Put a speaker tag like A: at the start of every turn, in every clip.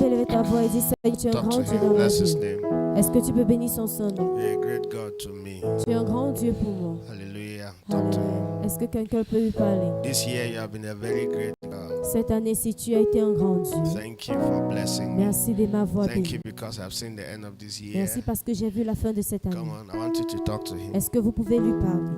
A: élever ta voix et dire, Seigneur, tu es un
B: Talk
A: grand
B: to
A: Dieu
B: him.
A: dans ma
B: Bless his
A: vie.
B: name.
A: Est-ce que tu peux bénir son Saint nom?
B: You're a great God to me.
A: Tu es un grand Dieu pour moi.
B: Hallelujah. Talk to him.
A: Alléluia. Est-ce que quelqu'un peut lui parler?
B: This year you have been a very great God.
A: Cette année-ci, tu as été un grand Dieu.
B: Thank you for blessing me.
A: Merci de m'avoir
B: Thank
A: béni.
B: you because I've seen the end of this year.
A: Merci parce que j'ai vu la fin de cette année.
B: Come on, I want you to talk to him.
A: Est-ce que vous pouvez lui parler?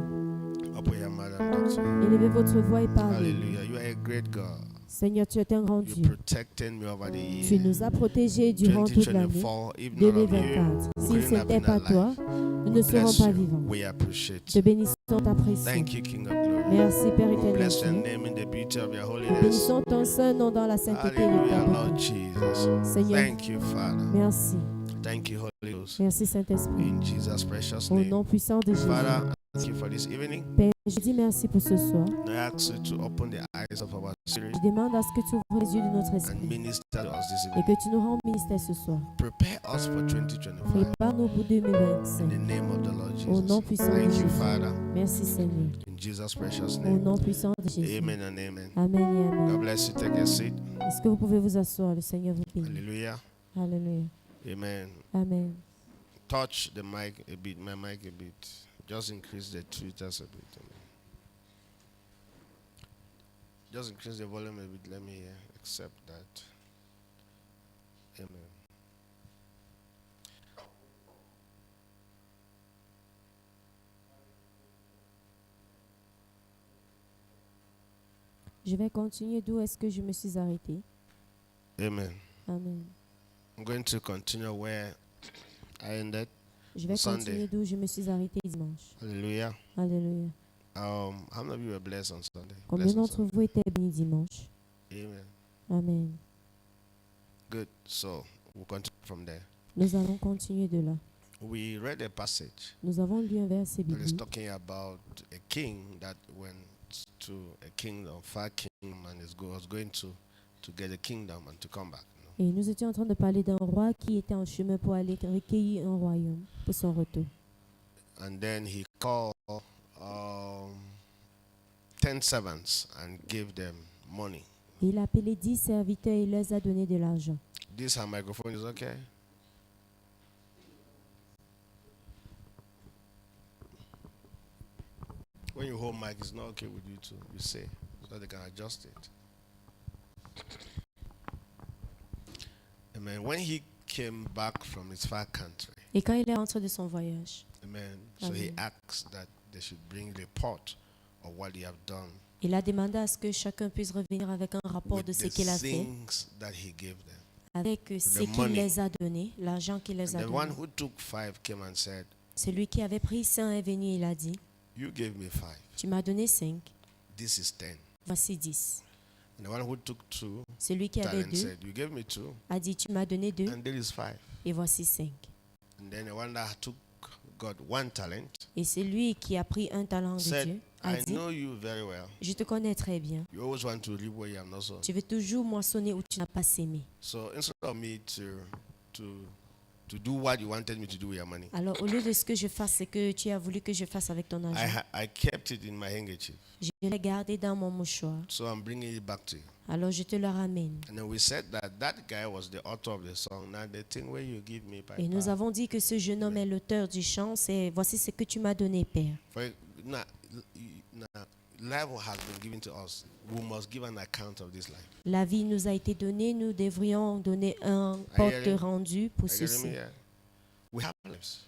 B: Open your mouth and talk to him.
A: Élevez votre voix et parlez.
B: Hallelujah. You are a great God.
A: Seigneur, tu es un grand
B: You
A: Dieu.
B: protected me over the
A: Tu
B: year.
A: nous as protégés durant toute l'année
B: 2024, if not of you,
A: 2024.
B: we
A: Si
B: couldn't
A: ce
B: have
A: n'était
B: been
A: pas toi,
B: alive.
A: nous ne
B: We
A: serons
B: bless
A: pas
B: you.
A: vivants.
B: We appreciate
A: Te
B: you.
A: bénissons, t'apprécions.
B: Thank you, King of Glory.
A: Merci, Père
B: We
A: éternel.
B: bless your name in the beauty of your
A: Nous
B: holiness.
A: bénissons ton saint nom dans la sainteté de ta
B: Hallelujah,
A: bonté.
B: Lord Jesus.
A: Seigneur,
B: Thank you, Father.
A: merci.
B: Thank you, Holy Ghost.
A: Merci, Saint-Esprit.
B: In Jesus' precious
A: Au
B: name.
A: nom puissant de Jésus.
B: Father, thank you for this evening.
A: Père, je dis merci pour ce soir.
B: I ask you to open the eyes of our spirit
A: Je demande à ce que tu ouvres les yeux de notre
B: and
A: esprit
B: minister to us this
A: et
B: evening.
A: que tu nous rends ministère ce soir.
B: Prepare us for 2025.
A: Prépare-nous pour
B: In
A: 2025.
B: the name of the Lord
A: Au nom
B: Jesus.
A: puissant de
B: Thank you,
A: Jésus.
B: Father.
A: Merci, Seigneur.
B: In Jesus' precious
A: Au
B: name.
A: nom puissant de Jésus.
B: Amen and amen.
A: Amen et
B: God
A: Amen.
B: bless you. Take a seat.
A: Est-ce que vous pouvez vous asseoir? Le Seigneur vous bénit.
B: Hallelujah.
A: Alléluia.
B: Amen.
A: Amen.
B: Touch the mic a bit, my mic a bit. Just increase the tweeters a bit. Amen. Just increase the volume a bit. Let me accept that. Amen.
A: Je vais continuer d'où est-ce que je me suis arrêtée.
B: Amen.
A: Amen.
B: I'm going to continue where I ended.
A: Je vais
B: Sunday.
A: continuer d'où je me suis arrêtée dimanche.
B: Hallelujah.
A: Alléluia.
B: How many of you were blessed on Sunday?
A: Combien
B: Blessed on
A: d'entre
B: Sunday.
A: vous étaient bénis dimanche?
B: Amen.
A: Amen.
B: Good. So we'll continue from there.
A: Nous allons continuer de là.
B: We read a passage
A: Nous avons lu un verset
B: that is
A: biblique
B: talking about a king that went to a kingdom, far kingdom, and was going to get a kingdom and to come back. You know?
A: et nous étions en train de parler d'un roi qui était en chemin pour aller recueillir un royaume pour son retour.
B: And then he called 10 servants and gave them money.
A: Et il a appelé 10 serviteurs et il leur a donné de l'argent.
B: This her microphone is okay? When you hold mic, it's not okay with you too. You say so they can adjust it. Amen. When he came back from his far country,
A: Et quand il est rentré de son voyage,
B: amen. So he
A: Amen.
B: asked that they should bring report of what they have done
A: il a demandé à ce que chacun puisse revenir avec un rapport
B: with
A: de ce
B: the
A: qu'il a fait,
B: things that he gave them.
A: avec ce
B: the
A: qu'il
B: money.
A: les a donné, l'argent qu'il les
B: And
A: a
B: the one
A: donné.
B: who took 5 came and said,
A: Celui qui avait pris 5 est venu, il a dit,
B: "You gave me 5.
A: tu m'as donné 5,
B: This is 10."
A: voici 10.
B: And the one who took 2
A: Celui qui avait
B: talents
A: 2
B: said, "You gave me 2,
A: a dit, tu m'as donné 2
B: and there is 5."
A: et voici 5.
B: And then the one that got 1 talent
A: Et celui qui a pris un talent de
B: said,
A: Dieu a
B: "I
A: dit,
B: know you very well.
A: je te connais très bien.
B: You always want to reap where you have not sown."
A: Tu veux toujours moissonner où tu n'as pas sémé.
B: So instead of me to do what you wanted me to do with your money,
A: Alors, au lieu de ce que je fasse, ce que tu as voulu que je fasse avec ton argent,
B: I kept it in my handkerchief.
A: je l'ai gardé dans mon mouchoir.
B: So I'm bringing it back to you.
A: Alors, je te le ramène.
B: And then we said that guy was the author of the song. Now the thing where you give me,
A: Et nous avons dit que ce jeune homme est l'auteur du chant. C'est voici ce que tu m'as donné, Père.
B: now, life has been given to us. We must give an account of this life.
A: La vie nous a été donnée. Nous devrions donner un porte rendu pour
B: Are you getting
A: ceci.
B: me? Yeah. We have lives.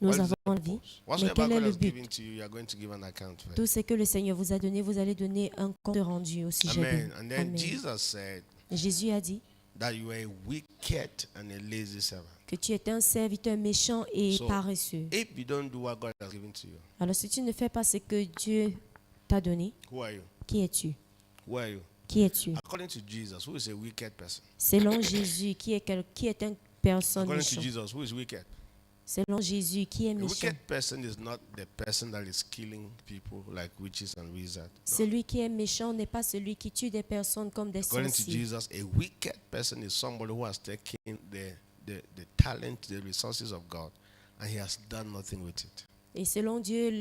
A: Nous
B: What is
A: avons
B: the
A: la vie.
B: purpose? Whatsoever
A: quel est
B: God
A: le
B: has
A: but?
B: given to you, you are going to give an account for it.
A: Tout ce que le Seigneur vous a donné, vous allez donner un compte rendu au sujet
B: Amen.
A: d'eux.
B: And then
A: Amen.
B: Jesus said
A: Jésus a dit
B: that you are a wicked and a lazy servant.
A: que tu es un serviteur méchant et
B: So,
A: paresseux.
B: If you don't do what God has given to you,
A: Alors si tu ne fais pas ce que Dieu t'a donné,
B: who are you?
A: qui es-tu?
B: Who are you?
A: Qui es-tu?
B: According to Jesus, who is a wicked person?
A: Selon Jésus, qui est une personne
B: According to
A: méchante?
B: Jesus, who is wicked?
A: Selon Jésus, qui est
B: A
A: méchant?
B: wicked person is not the person that is killing people like witches and wizards. No.
A: Celui qui est méchant n'est pas celui qui tue des personnes comme des
B: According to
A: sorciers.
B: Jesus, a wicked person is somebody who has taken the talent, the resources of God, and he has done nothing with it.
A: Et selon Dieu,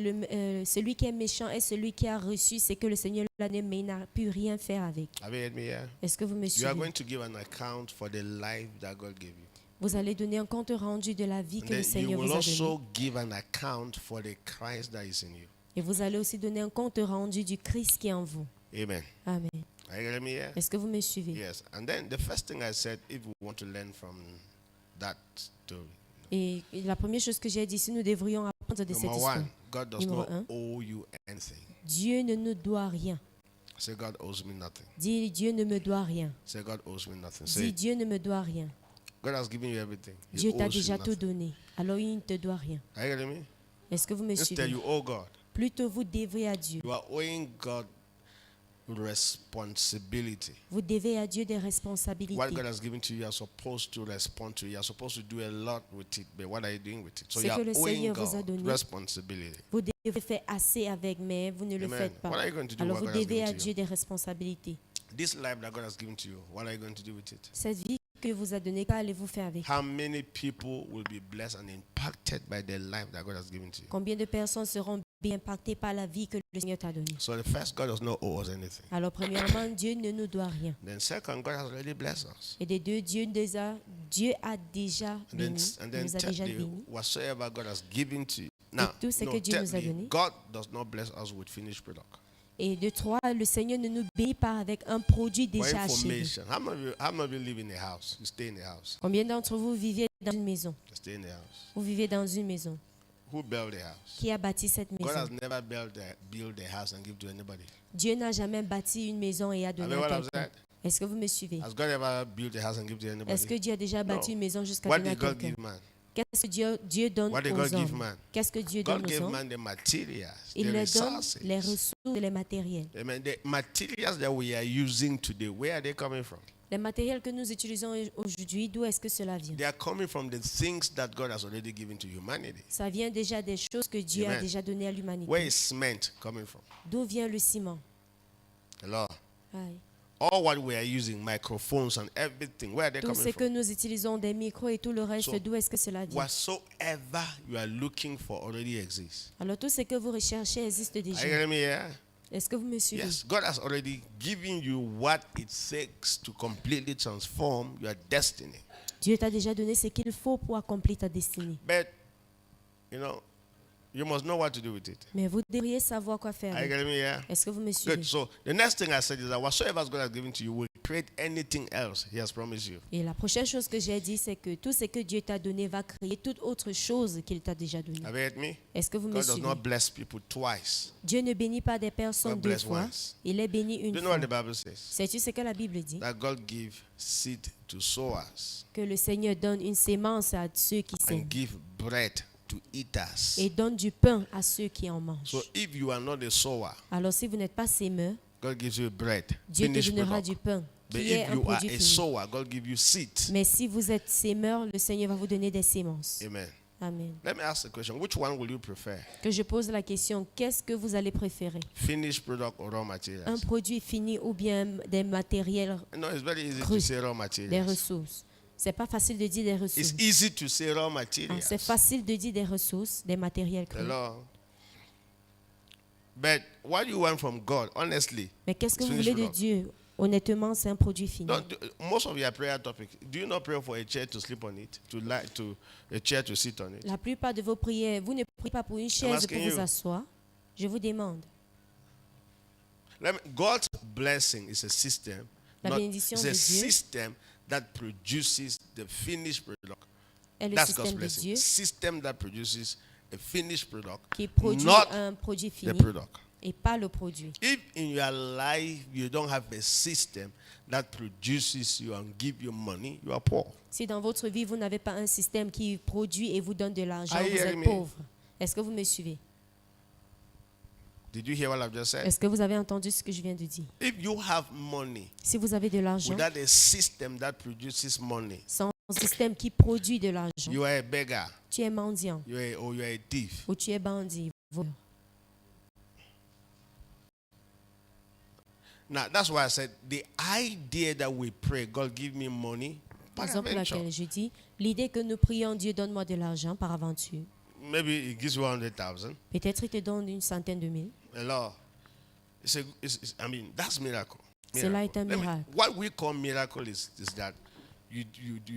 A: celui qui est méchant est celui qui a reçu ce que le Seigneur lui a donné, mais il n'a pu rien faire avec.
B: Have you heard me here?
A: Est-ce que vous me
B: You are
A: suivez?
B: going to give an account for the life that God gave you.
A: Vous allez donner un compte rendu de la vie
B: And
A: que le
B: then you
A: Seigneur
B: will
A: vous a donnée.
B: also give an account for the Christ that is in you.
A: Et vous allez aussi donner un compte rendu du Christ qui est en vous.
B: Amen.
A: Amen.
B: Are you hearing me here?
A: Est-ce que vous me suivez?
B: Yes. And then the first thing I said, if we want to learn from that story.
A: Et la première chose que j'ai dit, si nous devrions apprendre de cette
B: Number
A: histoire,
B: one, God does
A: Numéro
B: not
A: un.
B: owe you anything.
A: Dieu ne nous doit rien.
B: Say, God owes me nothing.
A: Dis, Dieu ne me doit rien.
B: Say, God owes me nothing.
A: Dis,
B: Say,
A: Dieu ne me doit rien.
B: God has given you everything. He
A: Dieu t'a
B: owes you
A: déjà tout
B: nothing.
A: donné. Alors il ne te doit rien.
B: Are you hearing me?
A: Est-ce que vous me
B: Instead,
A: suivez?
B: you owe God.
A: Plutôt vous devez à Dieu.
B: You are owing God responsibility.
A: Vous devez à Dieu des responsabilités.
B: What God has given to you, you are supposed to respond to. You are supposed to do a lot with it. But what are you doing with it? So
A: Ce
B: you are
A: que le
B: owing
A: Seigneur vous a
B: God
A: donné.
B: responsibility.
A: Vous devez faire assez avec, mais vous ne le
B: Amen.
A: faites pas.
B: What are you going to do?
A: Alors
B: What
A: vous
B: God has
A: devez
B: given
A: à
B: to
A: Dieu
B: you?
A: des responsabilités.
B: This life that God has given to you, what are you going to do with it?
A: Cette vie que vous a donnée, qu'allez-vous faire avec?
B: How many people will be blessed and impacted by the life that God has given to you?
A: Combien de personnes seront bien impactées par la vie que le Seigneur t'a donnée?
B: So the first, God does not owe us anything.
A: Alors premièrement, Dieu ne nous doit rien.
B: Then second, God has already blessed us.
A: Et de deux, Dieu a déjà
B: And
A: béni.
B: then,
A: Il nous a déjà
B: thirdly,
A: bénis.
B: whatsoever God has given to you. Now,
A: tout ce
B: no,
A: que Dieu nous a
B: thirdly,
A: donné.
B: God does not bless us with finished product.
A: Et de trois, le Seigneur ne nous bénit pas avec un produit
B: For
A: déjà achevé.
B: information, how many of you live in a house? You stay in a house.
A: Combien d'entre vous vivez dans une maison?
B: You stay in a house.
A: Vous vivez dans une maison.
B: Who built the house?
A: Qui a bâti cette
B: God has
A: maison?
B: never built a house and give to anybody.
A: Dieu n'a jamais bâti une maison et a
B: Have
A: donné
B: you
A: à
B: what I've
A: quelqu'un.
B: said?
A: Est-ce que vous me suivez?
B: Has God ever built a house and give to anybody?
A: Est-ce que Dieu a déjà bâti
B: No.
A: une maison jusqu'à
B: What
A: donner à
B: did God
A: quelqu'un?
B: give man?
A: Qu'est-ce que Dieu donne
B: What did
A: aux
B: God give
A: hommes?
B: man?
A: Qu'est-ce que Dieu
B: God
A: donne aux
B: gave
A: hommes?
B: man the materials,
A: Il
B: the
A: leur donne
B: resources.
A: les ressources et les matériels.
B: Amen. The materials that we are using today, where are they coming from?
A: Les matériels que nous utilisons aujourd'hui, d'où est-ce que cela vient?
B: They are coming from the things that God has already given to humanity.
A: Ça vient déjà des choses que Dieu a
B: Amen.
A: déjà données à
B: Where
A: l'humanité.
B: is cement coming from?
A: D'où vient le ciment?
B: Hello.
A: Aïe.
B: All what we are using, microphones and everything, where are they
A: Tout ce
B: coming
A: que
B: from?
A: nous utilisons, des micros et tout le reste,
B: So,
A: d'où est-ce que cela vient?
B: Whatsoever you are looking for already exists.
A: Alors tout ce que vous recherchez existe
B: Are you
A: déjà.
B: hearing me here?
A: Est-ce que vous me suivez?
B: Yes, God has already given you what it takes to completely transform your destiny.
A: Dieu t'a déjà donné ce qu'il faut pour accomplir ta destinée.
B: But, you know, you must know what to do with it.
A: Mais vous devriez savoir quoi faire.
B: Are you
A: avec.
B: getting me here?
A: Est-ce que vous me suivez?
B: Good. So the next thing I said is that whatsoever God has given to you will create anything else He has promised you.
A: Et la prochaine chose que j'ai dit, c'est que tout ce que Dieu t'a donné va créer toute autre chose qu'il t'a déjà donné.
B: Have you heard me?
A: Est-ce que vous me
B: God does
A: suivez?
B: not bless people twice.
A: Dieu ne bénit pas des personnes
B: God
A: deux
B: bless
A: fois.
B: once.
A: Il est béni
B: Do
A: une
B: you know
A: fois.
B: what the Bible says?
A: Sais-tu ce que la Bible dit?
B: That God give seed to sowers
A: Que le Seigneur donne une sémence à ceux qui
B: and
A: sèment
B: give bread to eaters.
A: et donne du pain à ceux qui en mangent.
B: So if you are not a sower,
A: Alors si vous n'êtes pas sémeur,
B: God gives you bread,
A: Dieu te
B: finished
A: donnera
B: product.
A: du pain
B: But
A: qui est
B: if
A: un
B: you are
A: produit
B: a
A: fini.
B: sower, God give you seed.
A: Mais si vous êtes sémeur, le Seigneur va vous donner des sémences.
B: Amen.
A: Amen.
B: Let me ask the question: which one will you prefer?
A: Que je pose la question, qu'est-ce que vous allez préférer?
B: Finished product or raw
A: Un
B: materials?
A: produit fini ou bien des matériels,
B: No, it's very easy to
A: Cru.
B: say raw
A: des
B: materials.
A: ressources? C'est pas facile de dire des ressources.
B: It's easy to say raw
A: Ah,
B: materials.
A: c'est facile de dire des ressources, des matériels crus.
B: Hello. But what you want from God, honestly,
A: Mais qu'est-ce que
B: It's
A: vous
B: finished
A: voulez de
B: product.
A: Dieu? Honnêtement, c'est un produit fini.
B: most of your prayer topic, do you not pray for a chair to sleep on it, to a chair to sit on it?
A: La plupart de vos prières, vous ne priez pas pour une chaise
B: asking
A: pour vous
B: you.
A: asseoir. Je vous demande.
B: God's blessing is a system.
A: La
B: Not,
A: bénédiction
B: it's
A: de
B: a
A: Dieu
B: system that produces the finished product.
A: est le
B: That's God's
A: système de
B: blessing.
A: Dieu
B: System that produces a finished product,
A: qui produit
B: not
A: un produit
B: the
A: fini
B: product.
A: et pas le produit.
B: If in your life you don't have a system that produces you and give you money, you are poor.
A: Si dans votre vie, vous n'avez pas un système qui produit et vous donne de l'argent,
B: Are you
A: vous êtes
B: hearing me?
A: pauvre. Est-ce que vous me suivez?
B: Did you hear what I've just said?
A: Est-ce que vous avez entendu ce que je viens de dire?
B: If you have money
A: Si vous avez de l'argent,
B: without a system that produces money,
A: sans un système qui produit de l'argent,
B: you are a beggar,
A: tu es mendiant
B: you are a thief.
A: ou tu es bandit. voleur.
B: Now that's why I said the idea that we pray, God give me money,
A: Raison pour
B: paraventure.
A: laquelle je dis, l'idée que nous prions, Dieu donne-moi de l'argent par aventure.
B: maybe he gives you 100,000.
A: Peut-être il te donne une centaine de mille.
B: Alors, I mean, that's miracle.
A: Cela est un
B: Let me-
A: miracle.
B: what we call miracle is that you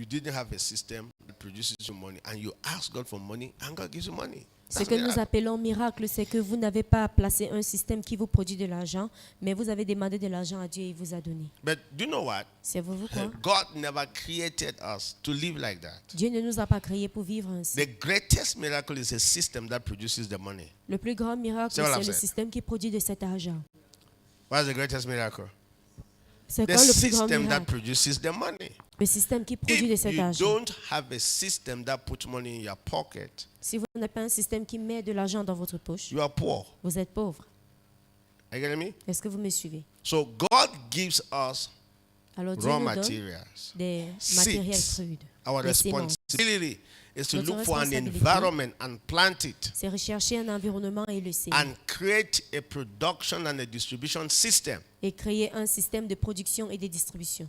B: didn't have a system that produces you money, and you ask God for money, and God gives you money.
A: Ce
B: That's
A: que nous
B: miracle.
A: appelons miracle, c'est que vous n'avez pas placé un système qui vous produit de l'argent, mais vous avez demandé de l'argent à Dieu et il vous a donné.
B: But do you know what?
A: Savez-vous quoi?
B: God never created us to live like that.
A: Dieu ne nous a pas créés pour vivre ainsi.
B: The greatest miracle is a system that produces the money.
A: Le plus grand miracle,
B: C'est what
A: c'est
B: I'm
A: le
B: saying.
A: système qui produit de cet argent.
B: What's the greatest miracle?
A: C'est
B: The
A: quoi le plus grand
B: system that
A: miracle?
B: produces the money.
A: Le système qui produit de
B: If
A: cet
B: you
A: argent.
B: don't have a system that puts money in your pocket,
A: Si vous n'avez pas un système qui met de l'argent dans votre poche,
B: you are poor.
A: vous êtes pauvre.
B: Are you getting me?
A: Est-ce que vous me suivez?
B: So God gives us
A: Alors Dieu
B: raw
A: nous donne
B: materials.
A: des matériels
B: Seeds.
A: crudes.
B: Our
A: des semences.
B: responsibility is to
A: Notre
B: look for an
A: responsabilité.
B: environment and plant it
A: C'est rechercher un environnement et le semer.
B: and create a production and a distribution system
A: Et créer un système de production et de distribution.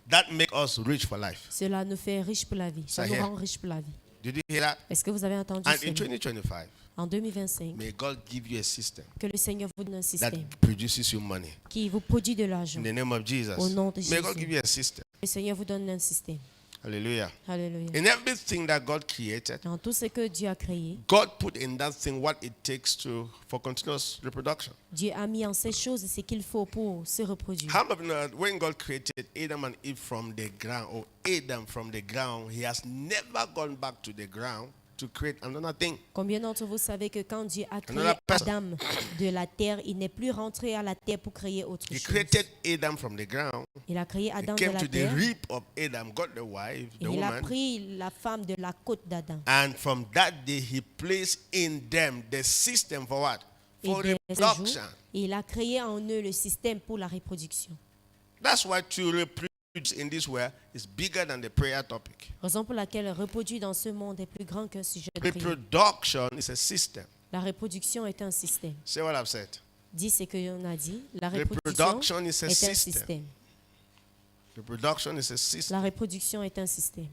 B: that make us rich for life.
A: Cela nous fait riches pour la vie. Ça
B: Ça
A: nous
B: here.
A: rend riches pour la vie.
B: Did you hear that?
A: Est-ce que vous avez entendu
B: And in
A: cela?
B: 2025,
A: En 2025,
B: may God give you a system
A: que le Seigneur vous donne un
B: that
A: système
B: produces you money.
A: qui vous produit de l'argent.
B: In the name of Jesus.
A: Au nom de
B: May God
A: Jésus.
B: give you a system.
A: Le Seigneur vous donne un système.
B: Hallelujah.
A: Alléluia.
B: In everything that God created,
A: Dans tout ce que Dieu a créé,
B: God put in that thing what it takes for continuous reproduction.
A: Dieu a mis en ces choses ce qu'il faut pour se reproduire.
B: How many of you know that when God created Adam and Eve from the ground, or Adam from the ground, he has never gone back to the ground to create another thing.
A: Combien d'entre vous savez que quand Dieu a créé
B: Another person.
A: Adam de la terre, il n'est plus rentré à la terre pour créer autre
B: He
A: chose.
B: created Adam from the ground.
A: Il a créé
B: He
A: Adam de
B: came
A: la
B: to the
A: terre
B: rib of Adam, got the wife,
A: et
B: the
A: il a
B: woman,
A: pris la femme de la côte d'Adam.
B: and from that day he placed in them the system for what?
A: Et
B: For
A: dès ce
B: reproduction.
A: jour, il a créé en eux le système pour la reproduction.
B: That's why to reproduce in this world is bigger than the prayer topic.
A: Raison pour laquelle reproduire dans ce monde est plus grand qu'un sujet de prière.
B: Reproduction is a system.
A: La reproduction est un système.
B: Say what I've said.
A: Dis ce que l'on a dit. La reproduction
B: Reproduction is a
A: est un
B: system.
A: système.
B: Reproduction is a system.
A: La reproduction est un système.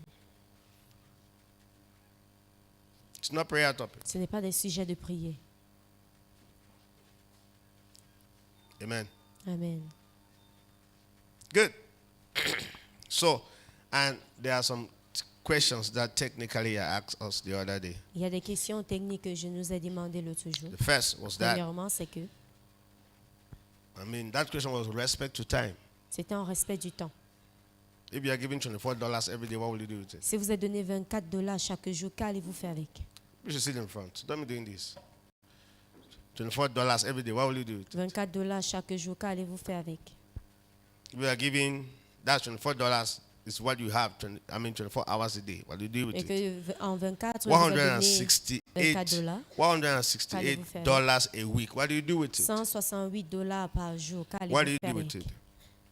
B: It's not prayer topic.
A: Ce n'est pas des sujets de prière.
B: Amen.
A: Amen.
B: Good. So, and there are some questions that technically I asked us the other day.
A: Il y a des questions techniques que je nous ai demandées l'autre jour.
B: The first was that,
A: Premièrement, c'est que
B: that question was respect to time.
A: c'était en respect du temps.
B: If you are giving $24 every day, what will you do with it?
A: Si vous êtes donné $24 chaque jour, qu'allez-vous faire avec?
B: You should sit in front. Don't be doing this. $24 every day, what will you do with it?
A: $24 chaque jour, qu'allez-vous faire avec?
B: If you are giving, that $24 is what you have, 24 hours a day. What do you do with
A: Et
B: it?
A: que en 24 vous avez donné
B: $168
A: $168
B: a week. What do you do with it?
A: $168 par jour.
B: What do you
A: Qu'allez-vous
B: do
A: faire
B: with
A: avec?
B: it?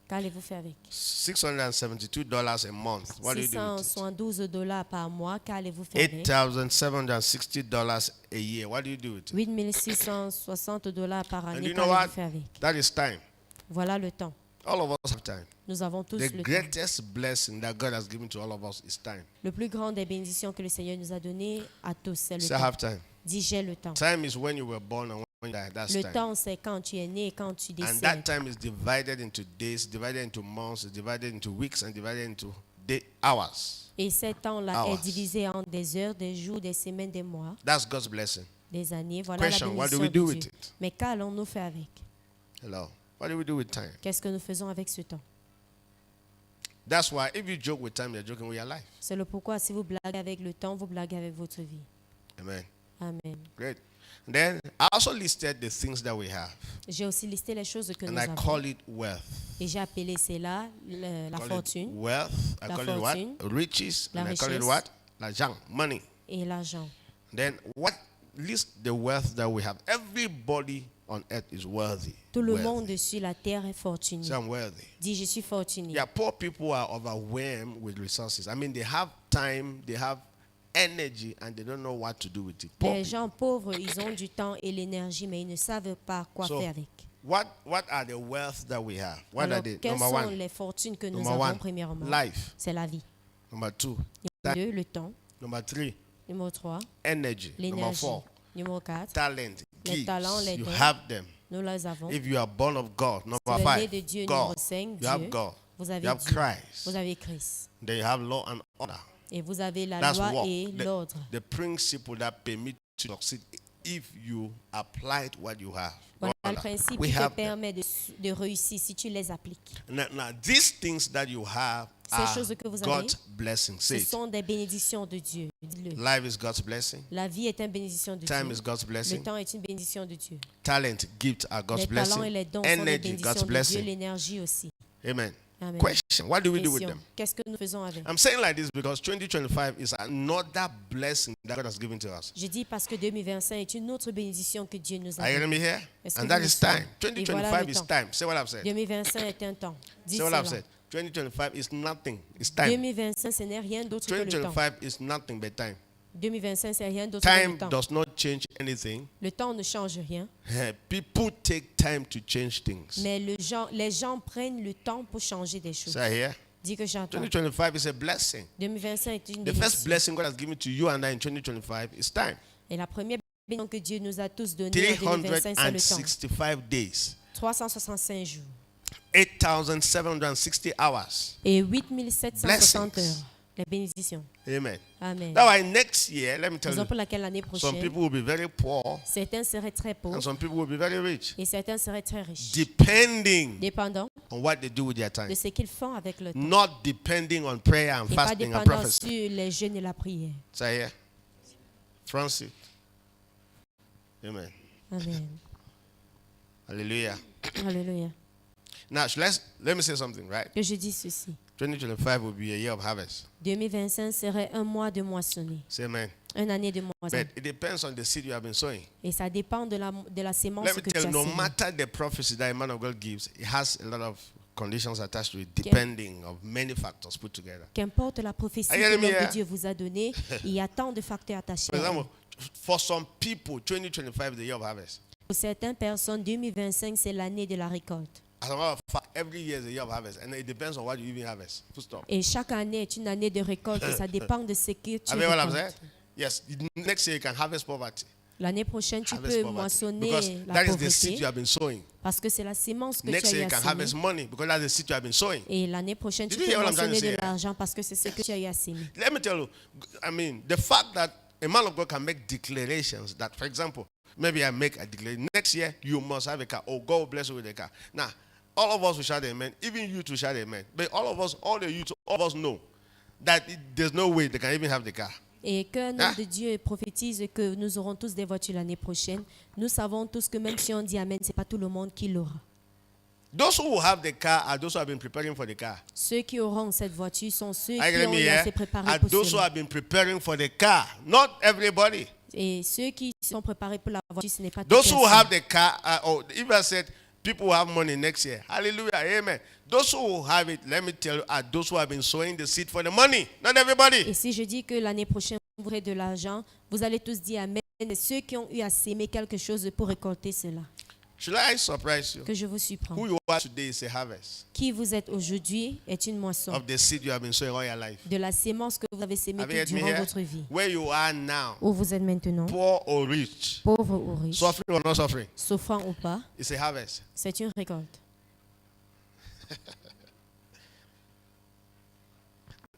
A: Qu'allez-vous faire avec?
B: $672 a month. What do you do with it?
A: $672 par mois. Qu'allez-vous faire avec?
B: $8,760 a year. What do you do with it?
A: $8,660 par
B: And
A: année.
B: you know what?
A: Qu'allez-vous faire avec?
B: That is time.
A: Voilà le temps.
B: All of us have time.
A: Nous avons tous
B: The
A: le temps.
B: greatest blessing that God has given to all of us is time.
A: Le plus grand des bénédictions que le Seigneur nous a donné à tous, c'est le
B: Say, I
A: temps.
B: have time.
A: Dis, j'ai le temps.
B: Time is when you were born and when you died. That's
A: Le
B: time.
A: temps, c'est quand tu es né et quand tu
B: And that
A: décèdes.
B: time is divided into days, divided into months, divided into weeks, and divided into hours.
A: Et ce temps-là
B: Hours.
A: est divisé en des heures, des jours, des semaines, des mois,
B: That's God's blessing.
A: des années. Voilà
B: Question,
A: la
B: what do
A: bénédiction
B: we do
A: de
B: with
A: Dieu.
B: it?
A: Mais qu'allons-nous faire avec?
B: Hello. What do we do with time?
A: Qu'est-ce que nous faisons avec ce temps?
B: That's why if you joke with time, you're joking with your life.
A: C'est le pourquoi si vous blaguez avec le temps, vous blaguez avec votre vie.
B: Amen.
A: Amen.
B: Great. And then I also listed the things that we have,
A: J'ai aussi listé les choses que
B: and
A: nous
B: I
A: avons.
B: call it wealth.
A: Et j'ai appelé cela la
B: Call it
A: fortune
B: wealth. I
A: La
B: call it
A: fortune.
B: what? Riches.
A: La
B: And I call it
A: richesse.
B: what? L'argent, money.
A: et l'argent.
B: Then what? List the wealth that we have. Everybody on earth is worthy.
A: Tout le
B: Wealthy.
A: monde sur la terre est fortuné.
B: Say, I'm worthy.
A: Dis, je suis fortuné.
B: Yeah, poor people are overwhelmed with resources. They have time, they have energy, and they don't know what to do with it. Poor
A: Les
B: people.
A: gens pauvres, ils ont du temps et l'énergie, mais ils ne savent pas quoi
B: So,
A: faire avec.
B: What are the wealth that we have? What
A: Alors,
B: are they?
A: quelles
B: Number
A: sont
B: one,
A: les fortunes que nous
B: number
A: avons
B: one,
A: premièrement?
B: life.
A: C'est la vie.
B: Number two,
A: Deux, le temps.
B: number three,
A: Numéro 3,
B: Energy. Number
A: l'énergie.
B: 4,
A: Numéro 4,
B: talent,
A: les
B: gifts.
A: talents, les
B: You
A: dons.
B: have them.
A: nous les avons.
B: If you are born of God,
A: Si
B: number
A: vous êtes né
B: 5,
A: de Dieu,
B: God.
A: numéro 5,
B: You have
A: Dieu.
B: God.
A: Vous
B: You
A: avez
B: have
A: Dieu.
B: Christ.
A: Vous avez Christ.
B: Then you have law and order.
A: Et vous avez la
B: That's
A: loi
B: what
A: et l'ordre.
B: the principle that permit you to succeed if you applied what you have.
A: Voilà le
B: Order.
A: principe
B: We
A: qui te
B: have them.
A: permet de réussir si tu les appliques.
B: Now, these things that you have
A: Ces
B: are
A: choses que vous avez,
B: God's blessing.
A: Ce
B: Say it.
A: sont des bénédictions de Dieu. Dis-le.
B: Life is God's blessing.
A: La vie est une bénédiction de
B: Time
A: Dieu.
B: is God's
A: Le
B: blessing.
A: temps est une bénédiction de Dieu.
B: Talent, gifts are God's
A: Les talents et
B: blessing.
A: les dons sont des
B: Energy, God's
A: bénédictions de Dieu.
B: blessing.
A: L'énergie aussi.
B: Amen.
A: Amen.
B: Question: what do we do with
A: Question.
B: them?
A: Qu'est-ce que nous faisons avec?
B: I'm saying like this because 2025 is another blessing that God has given to us.
A: Je dis parce que 2025 est une autre bénédiction que Dieu nous a
B: Are you
A: donnée.
B: hearing me here?
A: Est-ce que
B: And
A: vous
B: that
A: me
B: is
A: suivez?
B: time.
A: Et voilà
B: 2025
A: le
B: is
A: temps.
B: time. Say what I've said.
A: 2025 est un temps. Dis
B: Say what
A: cela.
B: I've said. 2025 is nothing. It's time.
A: 2025, ce n'est rien d'autre que le temps.
B: 2025 is nothing but time.
A: 2025, c'est rien d'autre que le
B: Time
A: temps.
B: does not change anything.
A: Le temps ne change rien,
B: People take time to change things.
A: mais les gens prennent le temps pour changer des choses.
B: Say here.
A: Dis que j'entends.
B: 2025 is a blessing.
A: 2025 est une
B: The first
A: bénédiction.
B: blessing God has given to you and I in 2025 is time.
A: Et la première bénédiction que Dieu nous a tous donnée en 2025, c'est le temps.
B: 365 days.
A: 365 jours
B: 8,760 hours.
A: et 8760
B: Blessings.
A: heures. Les bénédictions.
B: Amen.
A: Amen.
B: That's why next year, let me tell
A: Raison
B: you,
A: pour laquelle l'année
B: some
A: prochaine,
B: people will be very poor
A: certains seraient très
B: and
A: pauvres
B: some people will be very rich,
A: et certains seraient très riches,
B: depending
A: dépendant
B: on what they do with their time.
A: de ce qu'ils font avec le temps.
B: Not depending on prayer and
A: Et pas
B: fasting and
A: dépendant
B: prophecy.
A: sur les jeûnes et la prière.
B: Say here. Francis. Amen.
A: Amen.
B: Hallelujah.
A: Alléluia.
B: Now, let me say something, right?
A: Que je dis ceci.
B: 2025 will be a year of harvest.
A: 2025 serait un mois de moissonner,
B: Say amen.
A: une année de moissonner.
B: But it depends on the seed you have been sowing.
A: Et ça dépend de la sémence
B: Let me
A: que tu
B: tell
A: as
B: you, no
A: semée.
B: matter the prophecy that a man of God gives, it has a lot of conditions attached to it, depending of many factors put together.
A: Qu'importe la prophétie
B: Are you
A: que
B: hearing me
A: l'homme
B: here?
A: de Dieu vous a donnée, il y a tant de facteurs attachés.
B: For
A: à eux.
B: example, for some people, 2025 is the year of harvest.
A: Pour certaines personnes, 2025, c'est l'année de la récolte.
B: As a matter of fact, every year is a year of harvest, and it depends on what you even harvest. Full stop.
A: Et chaque année est une année de récolte. Et ça dépend de ce que tu
B: I mean what I'm saying?
A: récoltes.
B: Yes, next year you can harvest poverty.
A: L'année prochaine, tu
B: Harvest
A: peux
B: poverty.
A: moissonner
B: Because
A: la
B: that is the seed you
A: pauvreté
B: have been sowing.
A: parce que c'est la sémence que
B: Next
A: tu as
B: year
A: eu
B: you
A: à
B: can
A: semer.
B: harvest money because that's the seed you have been sowing.
A: Et l'année prochaine, tu
B: Did you hear
A: peux
B: what I'm trying to
A: moissonner
B: say
A: de
B: here?
A: l'argent parce que c'est ce que tu as eu à semer.
B: Let me tell you, I mean, the fact that a man of God can make declarations that, for example, maybe I make a declaration, next year you must have a car, or God will bless you with a car. Now, all of us will shout amen, even you to shout amen. But all of us, all the youth, all of us know that there's no way they can even have the car.
A: Et qu'un homme
B: Hein?
A: de Dieu prophétise que nous aurons tous des voitures l'année prochaine. Nous savons tous que même si on dit Amen, ce n'est pas tout le monde qui l'aura.
B: Those who will have the car are those who have been preparing for the car.
A: Ceux qui auront cette voiture sont ceux
B: Are you
A: qui
B: getting
A: ont
B: me
A: eu à
B: here?
A: se préparer
B: Are
A: pour
B: those who
A: cela.
B: have been preparing for the car, not everybody.
A: Et ceux qui sont préparés pour la voiture, ce n'est pas tout
B: Those who have
A: personne.
B: the car, or if I said people will have money next year, hallelujah, amen. Those who will have it, let me tell you, are those who have been sowing the seed for the money, not everybody.
A: Et si je dis que l'année prochaine, vous aurez de l'argent, vous allez tous dire Amen. Et ceux qui ont eu à s'aimer quelque chose pour récolter cela.
B: Should I surprise you?
A: Que je vous surprends.
B: Who you are today is a harvest
A: Qui vous êtes aujourd'hui est une moisson
B: of the seed you have been sowing all your life.
A: de la sémence que vous avez sémée
B: Have you heard me
A: durant
B: here?
A: votre vie.
B: Where you are now,
A: Où vous êtes maintenant,
B: poor or rich,
A: pauvre ou riche,
B: suffering or not suffering,
A: souffrant ou pas,
B: it's a harvest.
A: c'est une récolte.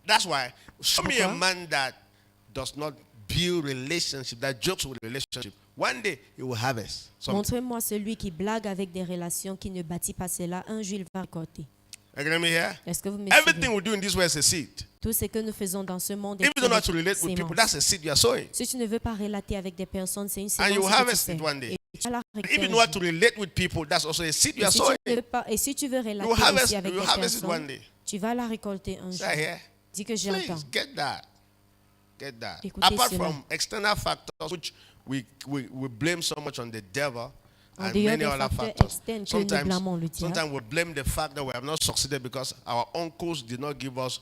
B: That's why, show me a
A: Pourquoi?
B: man that does not build relationship, that jokes with relationship. One day he will harvest something.
A: Montrez-moi celui qui blague avec des relations, qui ne bâtit pas cela. Un jour, il va récolter.
B: You get me here?
A: Est-ce que vous me
B: Everything
A: suivez?
B: we do in this way is a seed.
A: Tout ce que nous faisons dans ce monde est
B: If you don't know how to
A: une
B: relate with people,
A: sémence.
B: that's a seed you are sowing.
A: Si tu ne veux pas relater avec des personnes, c'est une
B: And
A: sémence
B: you
A: que tu
B: harvest it
A: sèmes.
B: one day.
A: Et tu vas la
B: If
A: récolter
B: you
A: un
B: know how
A: jour.
B: to relate with people, that's also a seed you
A: Et
B: are
A: si tu
B: sowing.
A: ne veux pas- et si tu veux relater
B: You harvest,
A: aussi avec
B: you
A: des
B: harvest it one
A: personnes,
B: day.
A: tu vas la récolter un jour.
B: Say here.
A: Dis que j'entends.
B: Please get that. Get that.
A: Écoutez
B: Apart
A: cela.
B: from external factors, which we blame so much on the devil
A: En
B: and
A: dehors
B: many
A: des
B: other
A: facteurs
B: factors.
A: externes que nous blâmons le diable.
B: Sometimes we blame the fact that we have not succeeded because our uncles did not give us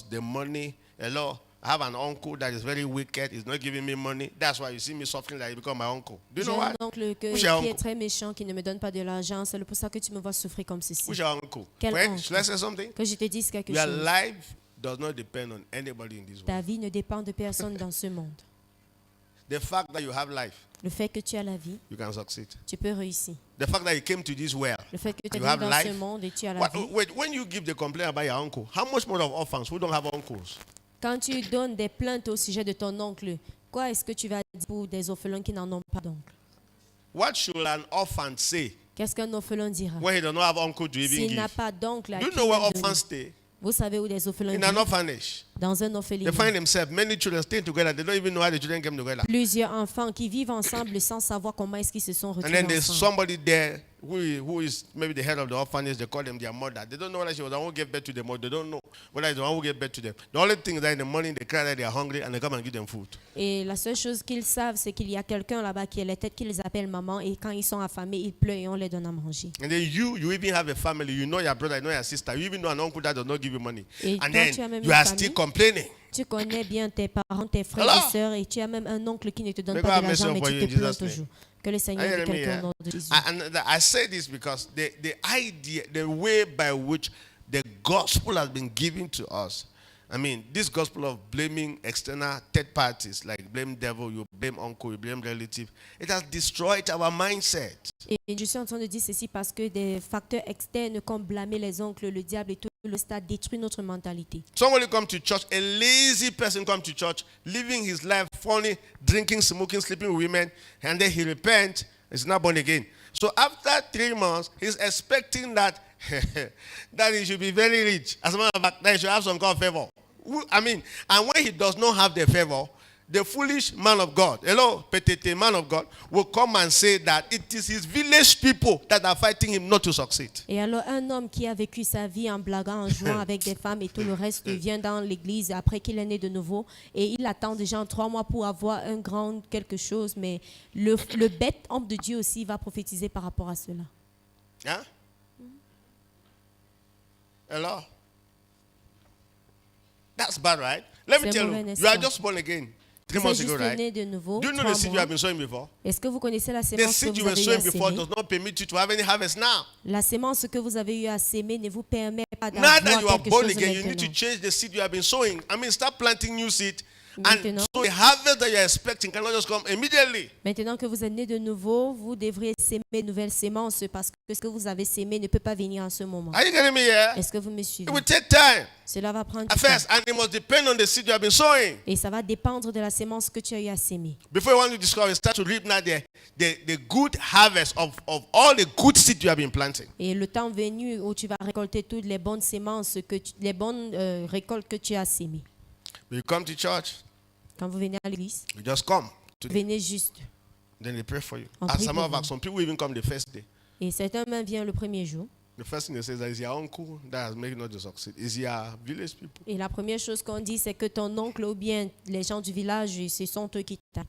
B: the money. Hello, I have an uncle that is very wicked. He's not giving me money. That's why you see me suffering like he become my uncle. Do you
A: J'ai
B: know why?
A: un oncle
B: Who's your
A: qui est
B: uncle?
A: très méchant, qui ne me donne pas de l'argent. C'est pour ça que tu me vois souffrir comme ceci.
B: Who's your uncle?
A: Quel
B: Wait,
A: uncle?
B: should I say something?
A: Que je te dise quelque
B: We are
A: chose.
B: live does not depend on anybody in this
A: Ta
B: world.
A: vie ne dépend de personne dans ce monde.
B: The fact that you have life,
A: Le fait que tu as la vie,
B: you can succeed.
A: tu peux réussir.
B: The fact that you came to this world,
A: Le fait que tu es
B: you
A: venu
B: have
A: dans
B: life.
A: ce monde et tu as la
B: What,
A: vie.
B: wait, when you give the complaint about your uncle, how much more of orphans who don't have uncles?
A: Quand tu donnes des plaintes au sujet de ton oncle, quoi est-ce que tu vas dire pour des orphelins qui n'en ont pas d'oncle?
B: What should an orphan say
A: Qu'est-ce qu'un orphelin dira?
B: when he does not have uncle to even
A: S'il n'a
B: give?
A: pas d'oncle à
B: Do you
A: qui
B: know where
A: même donner?
B: orphans stay?
A: Vous savez où des orphelins
B: In an
A: vivent?
B: orphanage.
A: Dans un
B: They
A: orphelinat.
B: find themselves, many children staying together. They don't even know how the children came together.
A: Plusieurs enfants qui vivent ensemble sans savoir comment est-ce qu'ils se sont
B: And
A: retrouvés
B: then there's
A: ensemble.
B: somebody there who is maybe the head of the orphanage. They call them their mother. They don't know whether she was the one who gave birth to them or they don't know whether it's the one who gave birth to them. The only thing is that in the morning they cry that they are hungry and they come and give them food.
A: Et la seule chose qu'ils savent, c'est qu'il y a quelqu'un là-bas qui est la tête qui les appelle maman et quand ils sont affamés, ils pleurent et on les donne à manger.
B: And then you even have a family. You know your brother, you know your sister. You even know an uncle that does not give you money.
A: Et
B: And
A: toi, tu as
B: then
A: même
B: you
A: une
B: are
A: famille.
B: still complaining.
A: Tu connais bien tes parents, tes frères
B: Hello?
A: et sœurs et tu as même un oncle qui ne te donne
B: May
A: pas
B: God
A: de
B: bless
A: l'argent
B: you
A: mais
B: for
A: tu
B: you
A: te
B: in
A: plains
B: Jesus' name.
A: toujours. Que le Seigneur
B: Are you
A: ait
B: hearing me,
A: quelqu'un
B: yeah?
A: au nom de Jésus.
B: And I say this because the idea, the way by which the gospel has been given to us, I mean, this gospel of blaming external third parties, like blame devil, you blame uncle, you blame relative, it has destroyed our mindset.
A: Et je suis en train de dire ceci parce que des facteurs externes comme blâmer les oncles, le diable et tout le stade détruit notre mentalité.
B: Somebody come to church, a lazy person come to church, living his life funny, drinking, smoking, sleeping with women, and then he repents, he's not born again. So after 3 months, he's expecting that that he should be very rich. As a matter of fact, that he should have some kind of favor. I mean, and when he does not have the favor, the foolish man of God, hello, petite man of God, will come and say that it is his village people that are fighting him not to succeed.
A: Et alors un homme qui a vécu sa vie en blaguant, en jouant avec des femmes et tout le reste vient dans l'église après qu'il est né de nouveau et il attend déjà en 3 mois pour avoir un grand quelque chose, mais le bête homme de Dieu aussi va prophétiser par rapport à cela.
B: Huh? Hello? That's bad, right? Let me
A: C'est
B: tell
A: mauvais,
B: you,
A: n'est-ce
B: you are
A: pas?
B: just born again 3
A: Vous
B: months
A: êtes
B: ago,
A: juste
B: right?
A: né de nouveau.
B: Do you know
A: 3
B: the seed you
A: mois.
B: have been sowing before?
A: Est-ce que vous connaissez la
B: The
A: sémence que
B: seed you
A: vous
B: were
A: avez eu à
B: sowing before
A: s'aimer?
B: does not permit you to have any harvest now.
A: La sémence que vous avez eu à s'aimer ne vous permet pas
B: Now that you
A: d'avoir
B: are
A: quelque
B: born
A: chose
B: again, you need to
A: maintenant.
B: change the seed you have been sowing. I mean, start planting new seed. And
A: Maintenant.
B: so the harvest that you're expecting cannot just come immediately.
A: Maintenant que vous êtes né de nouveau, vous devrez s'aimer de nouvelles sémences parce que ce que vous avez sémé ne peut pas venir en ce moment.
B: Are you getting me here?
A: Est-ce que vous me suivez?
B: It will take time
A: Cela va prendre
B: at
A: du temps.
B: first, and it must depend on the seed you have been sowing.
A: Et ça va dépendre de la sémence que tu as eu à s'aimer.
B: Before you want to discover, start to reap now the good harvest of all the good seed you have been planting.
A: Et le temps venu où tu vas récolter toutes les bonnes sémences, les bonnes récoltes que tu as sémées.
B: You come to church,
A: Quand vous venez à l'église,
B: you just come.
A: venez juste.
B: Then they pray for you.
A: On
B: As
A: prie
B: a matter
A: pour
B: of fact,
A: vous.
B: some people even come the first day.
A: Et certains même viennent le premier jour.
B: The first thing they say is that it's your uncle that has made you not to succeed. It's your village people.
A: Et la première chose qu'on dit, c'est que ton oncle ou bien les gens du village, ce sont eux qui t'aident.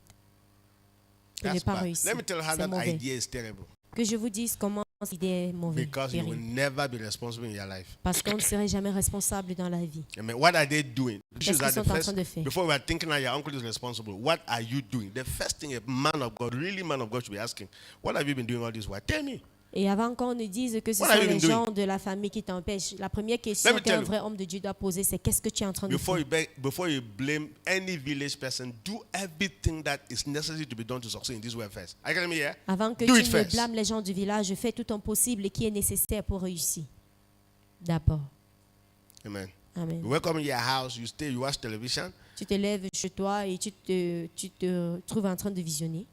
A: Tu n'es
B: That's
A: pas
B: bad.
A: réussi.
B: Let me tell you how
A: C'est
B: that
A: mauvais.
B: idea is terrible.
A: Que je vous dise comment cette idée est mauvaise.
B: Because you will
A: terrible.
B: never be responsible in your life.
A: Parce qu'on ne serait jamais responsable dans la vie.
B: I mean, what are they doing?
A: Qu'est-ce qu'ils sont en train de faire?
B: Before we are thinking that your uncle is responsible, what are you doing? The first thing a man of God, really man of God, should be asking, what have you been doing all this while? Tell me.
A: Et avant qu'on ne dise que ce
B: What have
A: sont
B: you
A: les
B: been doing?
A: gens de la famille qui t'empêchent, la première question
B: Let me tell
A: qu'un
B: you.
A: vrai homme de Dieu doit poser, c'est qu'est-ce que tu es en train de faire?
B: Before you blame any village person, do everything that is necessary to be done to succeed in this way first. Are you getting me here?
A: Avant que
B: Do
A: tu
B: it
A: ne
B: first.
A: blâmes les gens du village, fais tout ton possible qui est nécessaire pour réussir. D'abord.
B: Amen.
A: Amen.
B: You welcome in your house, you stay, you watch television.
A: Tu te lèves chez toi et tu te trouves en train de visionner.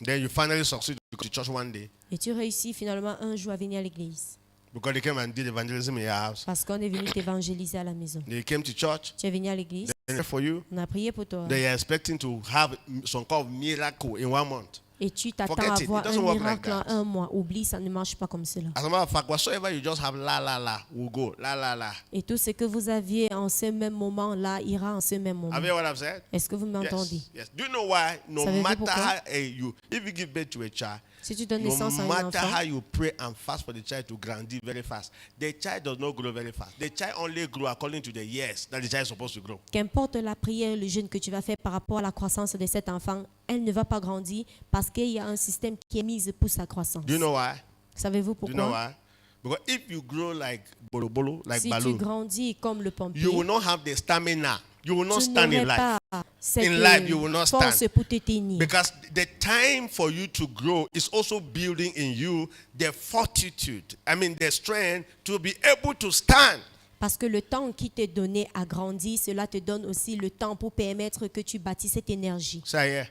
B: Then you finally succeed to go to church one day
A: Et tu réussis finalement un jour à venir à l'église.
B: because they came and did evangelism in your house.
A: Parce qu'on est venu t'évangéliser à la maison.
B: They came to church,
A: Tu es venu à l'église,
B: they prayed for you.
A: on a prié pour toi.
B: They are expecting to have some kind of miracle in 1 month.
A: Et tu t'attends
B: Forget
A: à
B: it. It
A: avoir
B: doesn't
A: un
B: work like
A: miracle en
B: that.
A: 1 mois. Oublie, ça ne marche pas comme cela.
B: As a matter of fact, whatsoever you just have la la la will go. La la la.
A: Et tout ce que vous aviez en ce même moment-là ira en ce même moment.
B: Have you heard what I've said?
A: Est-ce que vous m'entendez?
B: Yes. Yes. Do you know why? No
A: Savez-vous
B: matter
A: pourquoi?
B: if you give birth to a child,
A: Si tu donnes
B: no
A: naissance à un
B: matter
A: enfant,
B: how you pray and fast for the child to grandir very fast, the child does not grow very fast. The child only grow according to the years that the child is supposed to grow.
A: qu'importe la prière, le jeûne que tu vas faire par rapport à la croissance de cet enfant, elle ne va pas grandir parce qu'il y a un système qui est mis pour sa croissance.
B: Do you know why?
A: Savez-vous
B: Do you know
A: pourquoi?
B: why? Because if you grow like bolo, like
A: Si tu
B: balloon,
A: grandis comme le pompier,
B: you will not have the stamina. You will not
A: tu
B: stand in
A: n'aurais
B: life.
A: pas cette
B: In life, you will not
A: force
B: stand.
A: pour te tenir.
B: Because the time for you to grow is also building in you the fortitude. I mean, the strength to be able to stand.
A: Parce que le temps qui t'est donné a grandi, cela te donne aussi le temps pour permettre que tu bâtisses cette énergie.
B: So yeah.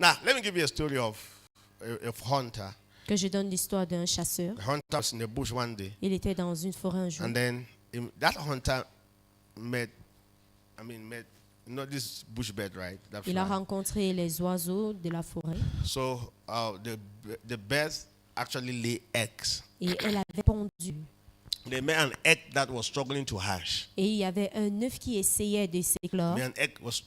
B: Now, let me give you a story of hunter.
A: Que je donne l'histoire d'un chasseur.
B: The hunter was in the bush one day,
A: Il était dans une forêt un jour.
B: and then that hunter met this bush bird, right? That
A: Il a
B: fly.
A: rencontré les oiseaux de la forêt
B: So the birds actually lay eggs.
A: et elle avait pondu.
B: They made an egg that was struggling to hatch.
A: Et il y avait un œuf qui essayait de s'éclore.
B: An egg was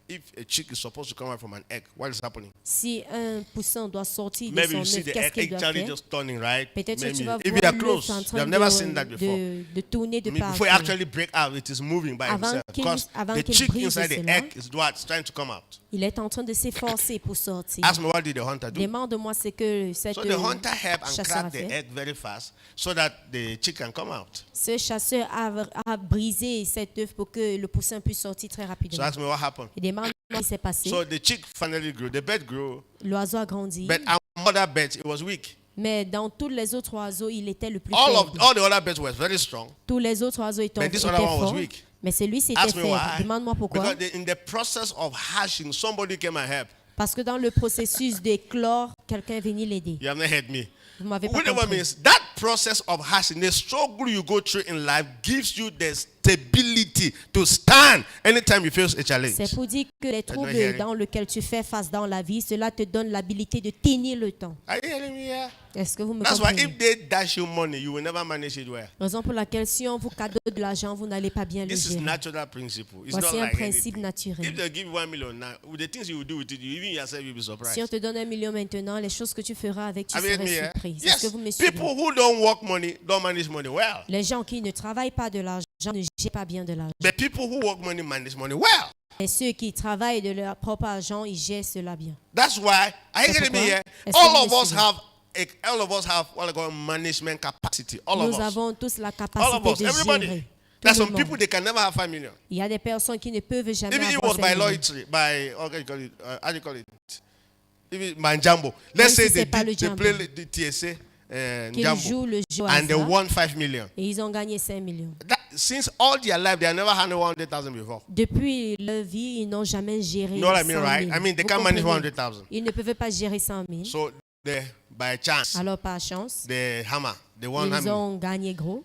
B: if a chick is supposed to come out from an egg, what is happening?
A: Si un poussin doit sortir de
B: Maybe
A: son
B: you see
A: œuf,
B: the
A: qu'est-ce
B: egg
A: qu'il doit
B: actually
A: faire?
B: just turning, right?
A: Peut-être que
B: Maybe.
A: tu vas
B: If
A: voir
B: you are
A: l'œuf
B: close,
A: en
B: you
A: train
B: have never seen that before.
A: de tourner de part.
B: Before it actually break out, it is moving by
A: Avant
B: itself.
A: qu'il-
B: Because
A: avant
B: the
A: qu'il
B: chick
A: brise
B: inside the
A: cela,
B: egg is what's trying to come out.
A: Il est en train de s'efforcer pour sortir.
B: Ask me, what did the hunter do?
A: Demande-moi ce que cette
B: So the hunter helped and
A: chasseur a
B: cracked the
A: fait.
B: egg very fast so that the chick can come out.
A: Ce chasseur a brisé cet œuf pour que le poussin puisse sortir très
B: So
A: rapidement.
B: ask me what happened.
A: Il demande ce qui s'est passé.
B: So the chick finally grew. The bird grew,
A: L'oiseau a grandi.
B: but our mother bird, it was weak.
A: Mais dans tous les autres oiseaux, il était le plus
B: All
A: faible.
B: the other birds were very strong.
A: Tous les autres oiseaux étaient
B: But this
A: étaient
B: other one was
A: forts.
B: weak.
A: Mais celui c'était
B: Ask me
A: faible.
B: why.
A: Demande-moi pourquoi.
B: Because in the process of hatching, somebody came and helped.
A: Parce que dans le processus d'éclore, quelqu'un est venu l'aider.
B: You have not heard me.
A: Vous m'avez pas
B: Whatever
A: compris.
B: means that process of hatching, the struggle you go through in life gives you the stability to stand anytime you face a challenge.
A: C'est pour dire que les
B: hear
A: troubles
B: it.
A: dans lesquels tu fais face dans la vie, cela te donne l'habilité de tenir le temps.
B: Are you hearing me here?
A: Est-ce que vous me
B: That's why
A: comprenez?
B: if they dash you money, you will never manage it well.
A: Raison pour laquelle si on vous cadeau de l'argent, vous n'allez pas bien le
B: This is
A: gérer.
B: natural principle. It's
A: Voici
B: not
A: un
B: like
A: principe
B: anything.
A: naturel.
B: If they give you 1 million now, with the things you will do with it, you even yourself will be
A: Si on
B: surprised.
A: te donne 1 million maintenant, les choses que tu feras avec, tu
B: Have you heard me
A: serais
B: here?
A: surpris. Est-ce que
B: Yes.
A: vous me suivez?
B: People who don't work money don't manage money well.
A: Les gens qui ne travaillent pas de l'argent ne gèrent pas bien de l'argent.
B: But people who work money manage money well.
A: Et ceux qui travaillent de leur propre argent, ils gèrent cela bien.
B: That's why, are you
A: C'est
B: getting me
A: pourquoi?
B: here?
A: Est-ce que vous
B: All
A: me
B: of us
A: suivez?
B: have what I call management capacity. All of
A: Nous
B: us.
A: avons tous la
B: All of
A: capacité
B: us.
A: de
B: Everybody.
A: gérer. Tout
B: There's
A: le
B: some
A: monde.
B: people they can never have 5 million.
A: Il y a des personnes qui ne peuvent jamais
B: Even if it
A: avoir
B: was
A: 5
B: by
A: millions.
B: loyalty, by how do you call it? Even by Njambo. Let's
A: si
B: say
A: c'est pas le
B: they
A: Jambo.
B: play the TSA
A: Qu'ils
B: Njambo
A: jouent le jeu au
B: and they
A: hasard
B: won 5 million.
A: et ils ont gagné 5 millions.
B: Since all their life, they have never handled 100,000 before.
A: Depuis leur vie, ils n'ont jamais géré
B: You know what I
A: 100
B: mean,
A: 000.
B: right? I mean, they
A: Vous
B: can't manage
A: comprenez?
B: 100,000.
A: Ils ne peuvent pas gérer 100 000.
B: So they, by chance,
A: Alors, par chance,
B: the hammer, they won
A: ils ont gagné gros,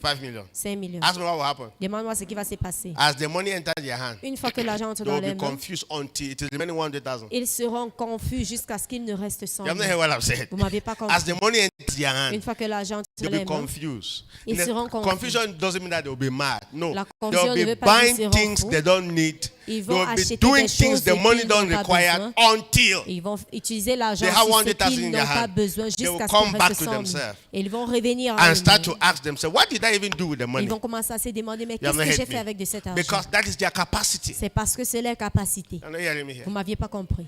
B: 5 million.
A: 5 millions.
B: Ask me what will happen.
A: Demande-moi ce qui va se passer.
B: As the money enters their hand,
A: Une fois que l'argent entre
B: they
A: dans
B: will
A: les
B: be
A: mains,
B: confused until it is remaining 100,000.
A: ils seront confus jusqu'à ce qu'il ne reste 100
B: You have not
A: 000.
B: heard what I've said.
A: Vous m'avez pas compris.
B: As the money enters their
A: Une
B: hand,
A: fois que l'argent entre
B: they'll
A: les
B: be
A: mains,
B: confused.
A: Ils
B: The
A: seront confus.
B: confusion doesn't mean that they'll be mad. No.
A: La confusion
B: They'll
A: ne
B: be
A: veut pas dire
B: buying
A: qu'ils seront
B: things
A: fous.
B: they don't need.
A: Ils vont
B: They'll be
A: acheter
B: doing
A: des
B: things
A: choses
B: the money
A: qu'ils
B: don't
A: n'ont pas
B: require
A: besoin.
B: until
A: Ils vont utiliser l'argent
B: they have
A: sur ce
B: 100,000
A: qu'ils
B: in
A: n'ont
B: their
A: pas
B: hand.
A: besoin
B: They will
A: jusqu'à ce
B: come
A: qu'il
B: back
A: reste
B: to
A: 100 000.
B: themselves
A: Et ils vont revenir à
B: and start
A: eux-mêmes.
B: to ask themselves, what did I even do with the money?
A: Ils vont commencer à se demander, mais
B: You
A: qu'est-ce
B: have not
A: que j'ai
B: heard
A: fait
B: me.
A: avec de cet argent?
B: Because that is their capacity.
A: C'est parce que c'est leur capacité.
B: You're not hearing me here.
A: Vous ne m'aviez pas compris.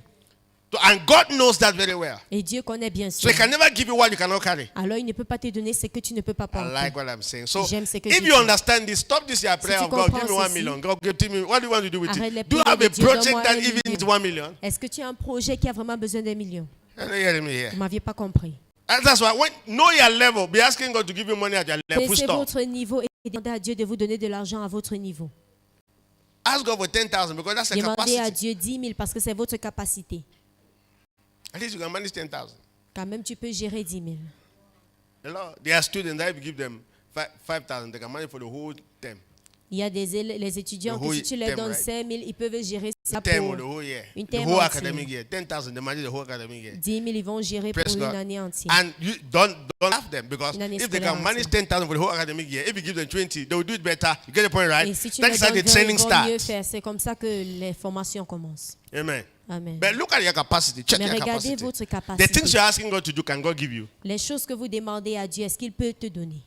B: So, and God knows that very well.
A: Et Dieu connaît bien
B: So
A: ça.
B: He can never give you what you cannot carry.
A: Alors il ne peut pas te donner ce que tu ne peux pas
B: I
A: porter.
B: like what I'm saying. So,
A: J'aime ce que
B: if
A: tu
B: you
A: dis.
B: understand this, stop this your prayer
A: tu
B: of God. Give me
A: comprends
B: 1
A: ceci,
B: million. God, give me. What do you want to do with
A: arrête les
B: it? Do you
A: prières
B: have a
A: de Dieu,
B: project
A: donne-moi
B: that
A: 1
B: even
A: million.
B: needs 1 million?
A: Est-ce que tu as un projet qui a vraiment besoin d'1 million?
B: You're not hearing me here.
A: Vous ne m'aviez pas compris.
B: And that's why when know your level, be asking God to give you money at your level. Full
A: Connaissez
B: stop.
A: votre niveau et demandez à Dieu de vous donner de l'argent à votre niveau.
B: Ask God for 10,000 because that's a
A: Demandez à
B: capacity.
A: Dieu 10 000 parce que c'est votre capacité.
B: At least you can manage 10,000.
A: Quand même, tu peux gérer 10 000.
B: The Lord, they are students. That if you give them 5,000, they can manage for the whole term.
A: Il y a les étudiants
B: The
A: que
B: whole
A: si tu leur
B: term,
A: donnes
B: right?
A: 5 000, ils peuvent gérer ça
B: Term
A: pour
B: or the whole year.
A: une
B: The
A: terme
B: whole
A: entière.
B: academic year. 10,000, they manage the whole academic year.
A: 10 000, ils vont gérer pour
B: Praise
A: une
B: God.
A: année entière.
B: And you don't laugh them because
A: Une année
B: if they
A: scolaire
B: can manage
A: entière.
B: 10,000 for the whole academic year, if you give them 20, they will do it better. You get the point, right?
A: Et si tu
B: That
A: leur
B: is how
A: donnes
B: the
A: 20,
B: training
A: ils vont mieux
B: starts.
A: faire. C'est comme ça que les formations commencent.
B: Amen.
A: Amen.
B: But look at your capacity. Check
A: Mais
B: your
A: regardez
B: capacity.
A: votre
B: The
A: capacité.
B: things you're asking God to do, can God give you?
A: Les choses que vous demandez à Dieu, est-ce qu'il peut te donner?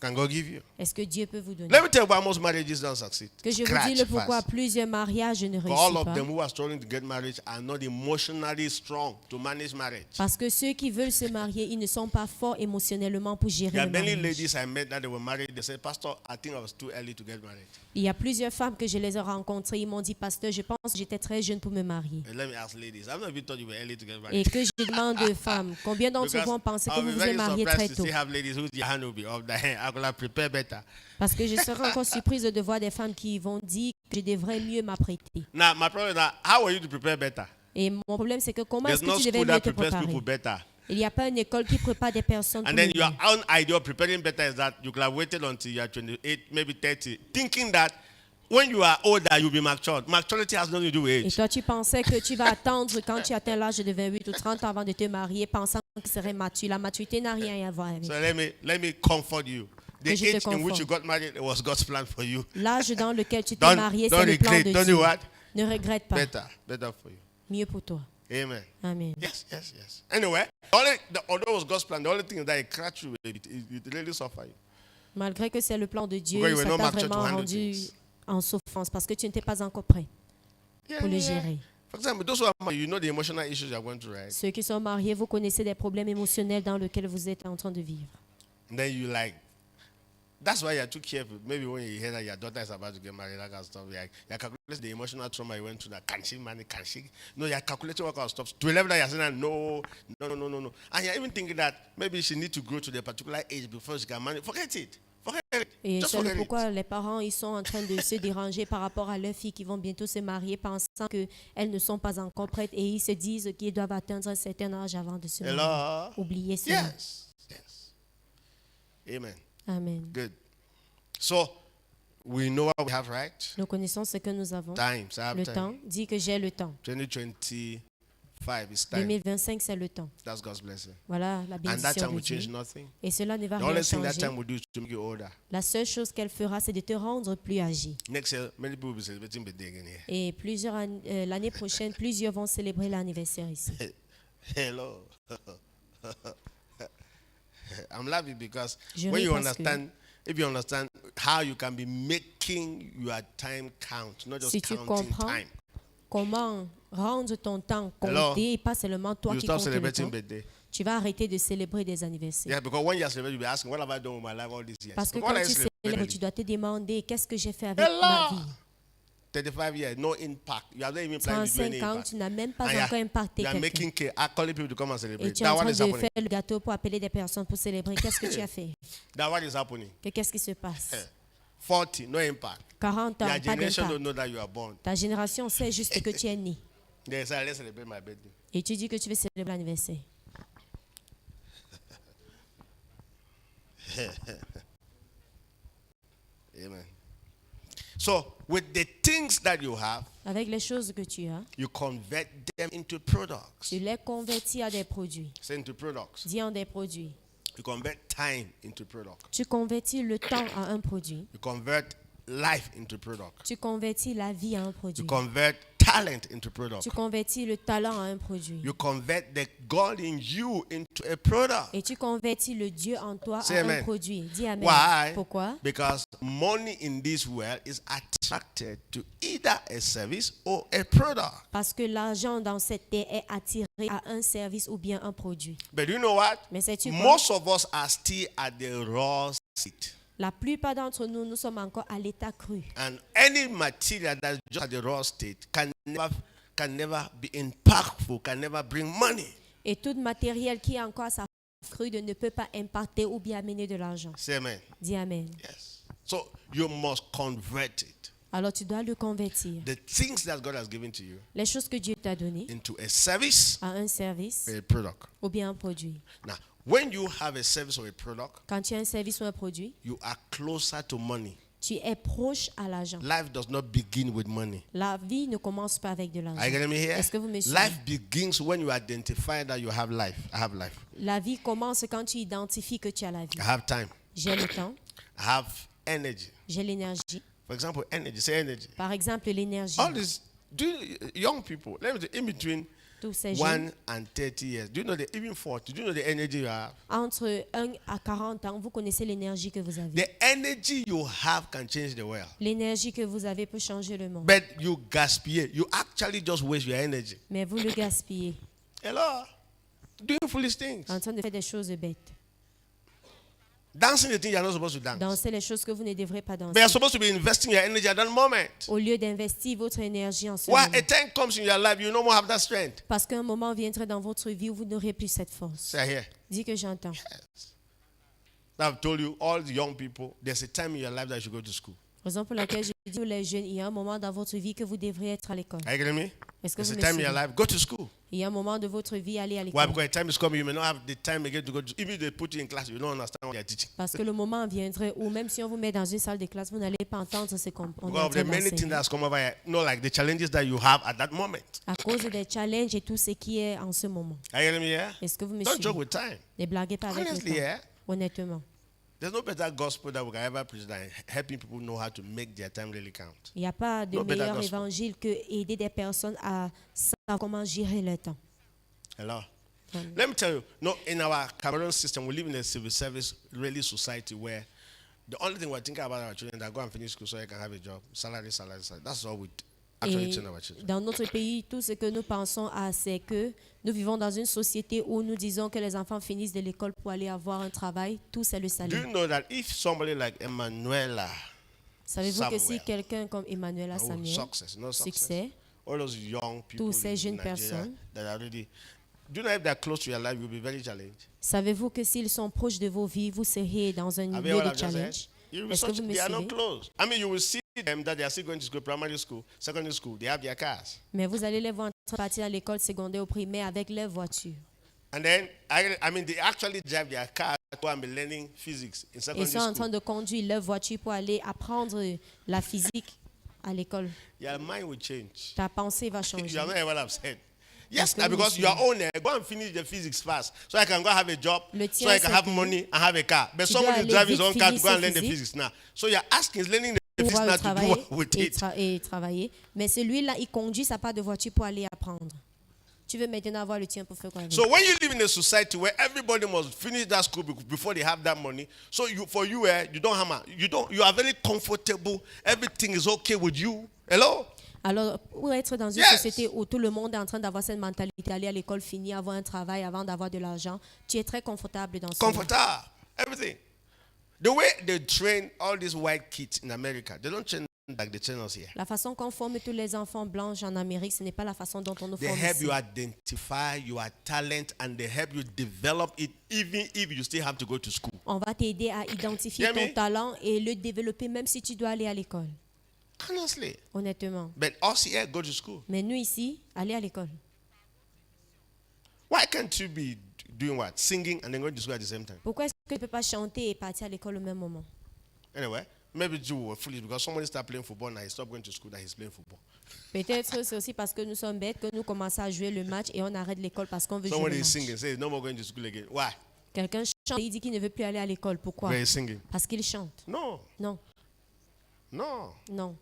B: Can God give you?
A: Est-ce que Dieu peut vous donner?
B: Let me tell you why most marriages don't succeed.
A: Que je vous
B: Scratch
A: dis le pourquoi
B: fast.
A: plusieurs mariages ne
B: For all
A: réussissent
B: of
A: pas.
B: them who are struggling to get married are not emotionally strong to manage marriage.
A: Parce que ceux qui veulent se marier, ils ne sont pas forts émotionnellement pour gérer
B: There are
A: le
B: many
A: mariage.
B: ladies I met that they were married. They said, Pastor, I think I was too early to get married.
A: Il y a plusieurs femmes que je les ai rencontrées. Ils m'ont dit, pasteur, je pense que j'étais très jeune pour me marier.
B: And let me ask ladies, I've not even thought you were early to get
A: Et
B: married.
A: que je demande aux femmes, combien d'entre vous ont pensé que
B: I'll
A: vous
B: be
A: vous
B: very
A: êtes mariés très
B: surprised to
A: tôt?
B: see have ladies whose hand will be up the hand. I could have prepared better.
A: Parce que je serais encore surprise de voir des femmes qui vont dire que je devrais mieux m'apprêter.
B: Now, my problem is that how are you to prepare better?
A: Et mon problème, c'est que comment
B: There's
A: est-ce que
B: no
A: tu devais
B: school
A: mieux
B: that
A: te
B: prepares
A: préparer?
B: people better.
A: Il n'y a pas une école qui prépare des personnes pour
B: And
A: le
B: then your
A: mieux.
B: own idea of preparing better is that you could have waited until you are 28, maybe 30, thinking that when you are older, you'll be matured. Maturity has nothing to do with
A: Et
B: age.
A: toi, tu pensais que tu vas attendre quand tu atteins l'âge de 28 ou 30 ans avant de te marier, pensant que tu serais mature. La maturité n'a rien à voir avec
B: So
A: ça.
B: let me comfort you. The
A: Que je te
B: age in which
A: conforte.
B: you got married it was God's plan for you.
A: L'âge dans lequel tu t'es
B: Don't,
A: marié,
B: don't
A: c'est le plan
B: regret.
A: de
B: Don't
A: Dieu.
B: do what?
A: Ne regrette pas.
B: Better for you.
A: Mieux pour toi.
B: Amen.
A: Amen.
B: Yes. Anyway, although it was God's plan, the only thing is that it crushed you, it really suffered you.
A: Malgré que c'est le plan de Dieu,
B: Because you were
A: ça
B: not
A: t'a
B: mature to
A: vraiment
B: handle
A: rendu
B: things.
A: en souffrance parce que tu n'étais pas encore prêt pour le gérer.
B: For example, those who are married, you know the emotional issues you are going through, right?
A: Ceux qui sont mariés, vous connaissez des problèmes émotionnels dans lesquels vous êtes en train de vivre.
B: And then you like, that's why you're too careful. Maybe when you hear that your daughter is about to get married, that kind of stuff, you're calculating the emotional trauma you went through. That can she manage? Can she? No, you're calculating what kind of stuff. To a level that you're saying, no. And you're even thinking that maybe she needs to grow to the particular age before she can manage. Forget it.
A: Et
B: Just
A: c'est le
B: forget
A: pourquoi les parents ils sont en train de se déranger par rapport à leurs filles qui vont bientôt se marier, pensant qu'elles ne sont pas encore prêtes et ils se disent qu'ils doivent atteindre un certain âge avant de se marier.
B: Hello?
A: Oubliez cela.
B: Yes. Amen.
A: Amen.
B: Good. So, we know what we have, right?
A: Nous connaissons ce que nous avons.
B: Time. So I have
A: Le
B: time.
A: temps dit que j'ai le temps.
B: 2025 is time.
A: 2025, c'est le temps.
B: That's God's blessing.
A: Voilà la
B: And that
A: bénédiction
B: time
A: de
B: will change
A: Dieu.
B: nothing.
A: Et cela ne va
B: The
A: rien
B: only thing that
A: changer.
B: time will do is to make you older.
A: La seule chose qu'elle fera, c'est de te rendre plus âgé.
B: Next year, many people will be celebrating birthday again here.
A: Et l'année prochaine, plusieurs vont célébrer l'anniversaire ici.
B: Hello. I'm laughing because
A: Je
B: when
A: ris
B: you
A: parce que-
B: understand, if you understand how you can be making your time count, not just
A: Si tu
B: counting
A: comprends
B: time,
A: comment rendre ton temps
B: Hello.
A: compter et pas seulement toi
B: you
A: qui
B: stop
A: comptes le
B: celebrating
A: temps,
B: birthday.
A: tu vas arrêter de célébrer des anniversaires.
B: Yeah, because when you are celebrating, you'll be asking, what have I done with my life all these years?
A: Parce que
B: Because
A: quand
B: when I
A: tu
B: celebrate,
A: célèbres, tu dois te demander qu'est-ce que j'ai fait avec
B: Hello.
A: ma vie.
B: 35 years, no impact. You have not even planned to do any
A: 35 ans,
B: impact.
A: tu n'as même pas
B: And you
A: encore impacté
B: are
A: quelqu'un.
B: making cake. I calling people to come and
A: Et
B: celebrate.
A: tu es
B: That
A: en
B: what
A: train
B: is
A: de
B: happening.
A: faire le gâteau pour appeler des personnes pour célébrer. Qu'est-ce que tu as fait?
B: That what is happening.
A: Qu'est-ce qui se passe?
B: 40, no impact.
A: 40 ans,
B: Your
A: pas
B: generation don't
A: d'impact.
B: know that you are born.
A: Ta génération sait juste que tu es né.
B: They say, let's celebrate my birthday.
A: Et tu dis que tu veux célébrer l'anniversaire.
B: Amen. So, with the things that you have,
A: Avec les choses que tu as,
B: you convert them into products.
A: tu les convertis à des produits.
B: Say into products.
A: Dis en des produits.
B: You convert time into product.
A: Tu convertis le temps à un produit.
B: You convert life into product.
A: Tu convertis la vie à un produit.
B: You convert talent into product.
A: Tu convertis le talent à un produit.
B: You convert the God in you into a product.
A: Et tu convertis le Dieu en toi
B: Say
A: à
B: amen.
A: un produit. Dis amen.
B: Why?
A: Pourquoi?
B: Because money in this world is attracted to either a service or a product.
A: Parce que l'argent dans cette terre est attiré à un service ou bien un produit.
B: But you know what?
A: Mais sais-tu quoi?
B: Most of us are still at the raw state.
A: La plupart d'entre nous, nous sommes encore à l'état cru.
B: And any material that's just at the raw state can never be impactful, can never bring money.
A: Et tout matériel qui est encore à sa crue ne peut pas impacter ou bien amener de l'argent.
B: Say amen.
A: Dis amen.
B: Yes. So you must convert it.
A: Alors tu dois le convertir.
B: The things that God has given to you
A: Les choses que Dieu t'a données
B: into a service
A: à un service
B: or a product.
A: ou bien un produit.
B: Now, when you have a service or a product,
A: Quand tu as un service ou un produit,
B: you are closer to money.
A: tu es proche à l'argent.
B: Life does not begin with money.
A: La vie ne commence pas avec de l'argent.
B: Are you getting me here?
A: Est-ce que vous me suivez?
B: Life begins when you identify that you have life. I have life.
A: La vie commence quand tu identifies que tu as la vie.
B: I have time.
A: J'ai le temps,
B: I have energy.
A: j'ai l'énergie.
B: For example, energy. Say energy.
A: Par exemple, l'énergie.
B: All these young people, let me say, in between
A: tous ces
B: 1
A: jeunes,
B: and 30 years. Do you know even 40? Do you know the energy you have?
A: entre 1 à 40 ans, vous connaissez l'énergie que vous avez.
B: The energy you have can change the world.
A: L'énergie que vous avez peut changer le monde.
B: But you gaspille. You actually just waste your energy.
A: Mais vous le gaspillez
B: Hello? Doing foolish things.
A: en train de faire des choses bêtes.
B: Dancing the thing you're not supposed to dance.
A: Danser les choses que vous ne devrez pas
B: But you're
A: danser.
B: supposed to be investing your energy at that moment.
A: Au lieu d'investir votre énergie en ce
B: Why?
A: moment.
B: A time comes in your life, you no more have that strength.
A: Parce qu'un moment viendrait dans votre vie où vous n'aurez plus cette force.
B: Say here.
A: Dis que j'entends.
B: I've told you, all the young people, there's a time in your life that you should go to school.
A: Raison pour laquelle je dis aux les jeunes, il y a un moment dans votre vie que vous devriez être à l'école.
B: Are you getting me?
A: Est-ce que
B: There's
A: vous
B: a
A: me
B: time in your
A: suivez?
B: life, go to school.
A: Il y a un moment de votre vie, allez à
B: Why?
A: l'école.
B: Because a time is coming, you may not have the time again to go to, even if they put you in class, you don't understand what they're teaching.
A: Parce que le moment viendrait où même si on vous met dans une salle de classe, vous n'allez pas entendre ce qu'on est
B: Because
A: en
B: of
A: train
B: the many things
A: d'enseigner.
B: that's come over here, like the challenges that you have at that moment.
A: À cause des challenges et tout ce qui est en ce moment.
B: Are you getting me here?
A: Est-ce que vous me
B: Don't joke
A: suivez?
B: with time.
A: Ne blaguez pas avec le
B: Honestly,
A: temps.
B: yeah.
A: Honnêtement.
B: There's no better gospel that we can ever preach than helping people know how to make their time really count.
A: Il n'y a pas de
B: No better
A: meilleur
B: gospel.
A: évangile que aider des personnes à savoir comment gérer leur temps.
B: Hello?
A: Amen.
B: Let me tell you, no, in our Cameroon system, we live in a civil service really society where the only thing we're thinking about our children that go and finish school so they can have a job. Salary, salary, salary. That's all we actually
A: Et
B: train our children.
A: dans notre pays, tout ce que nous pensons à, c'est que nous vivons dans une société où nous disons que les enfants finissent de l'école pour aller avoir un travail. Tout, c'est le
B: Do
A: salaire.
B: you know that if somebody like Emanuela,
A: Savez-vous que si
B: Samuel.
A: quelqu'un comme Emmanuel
B: oh,
A: Samuel,
B: success, no success,
A: succès,
B: all those young people
A: tous ces
B: in
A: jeunes
B: Nigeria
A: personnes,
B: that are already, do you know if they're close to your life, you'll be very challenged.
A: savez-vous que s'ils sont proches de vos vies, vous serez dans un
B: Have you
A: lieu
B: heard what
A: de
B: I've just said?
A: challenge?
B: You will
A: Est-ce que
B: such,
A: vous me
B: they are not
A: suivez?
B: close. I mean, you will see them that they are still going to school, primary school, secondary school. They have their cars.
A: Mais vous allez les voir en train de partir à l'école secondaire ou primaire avec leur voiture.
B: And then, I mean, they actually drive their car to go and be learning physics in
A: Ils
B: secondary
A: sont en
B: school.
A: train de conduire leur voiture pour aller apprendre la physique à l'école.
B: Your mind will change.
A: Ta pensée va
B: You
A: changer.
B: are not ever upset. Yes,
A: Parce que
B: because
A: vous
B: you are owner. Go and finish the physics fast, so I can go have a job,
A: Le
B: so
A: tien,
B: I can
A: c'est
B: have
A: que
B: money and have a car. But
A: tu
B: someone
A: dois
B: is
A: aller
B: driving his
A: vite
B: own car to go
A: finir
B: and learn the
A: physique.
B: physics now. So you're asking, is learning the
A: Pour
B: physics
A: pouvoir
B: now to do
A: travailler
B: what with
A: et,
B: it.
A: et travailler. Mais celui-là, il conduit sa part de voiture pour aller apprendre. Tu veux maintenant avoir le tien pour faire quoi avec?
B: So when you live in a society where everybody must finish that school before they have that money, so for you, you don't hammer. You are very comfortable. Everything is okay with you. Hello?
A: Alors, pour être dans une
B: Yes.
A: société où tout le monde est en train d'avoir cette mentalité, aller à l'école, finir, avoir un travail avant d'avoir de l'argent, tu es très confortable dans ce monde.
B: Comfortable. Everything. The way they train all these white kids in America, they don't train like they train us here.
A: La façon qu'on forme tous les enfants blancs en Amérique, ce n'est pas la façon dont on nous
B: They
A: forme
B: help
A: ici.
B: you identify your talent and they help you develop it even if you still have to go to school.
A: On va t'aider à identifier
B: Hear
A: ton
B: me?
A: talent et le développer même si tu dois aller à l'école,
B: Honestly.
A: honnêtement.
B: But us here go to school.
A: Mais nous ici, aller à l'école.
B: Why can't you be doing what? Singing and then going to school at the same time?
A: Pourquoi est-ce que tu ne peux pas chanter et partir à l'école au même moment?
B: Anyway, maybe you were foolish because somebody started playing football and he stopped going to school that he's playing football.
A: Peut-être c'est aussi parce que nous sommes bêtes que nous commençons à jouer le match et on arrête l'école parce qu'on veut jouer
B: Somebody
A: le
B: is
A: match.
B: singing, says no more going to school again. Why?
A: Quelqu'un chante et il dit qu'il ne veut plus aller à l'école. Pourquoi?
B: Because he's singing.
A: Parce qu'il chante.
B: No,
A: Non,
B: no.
A: non.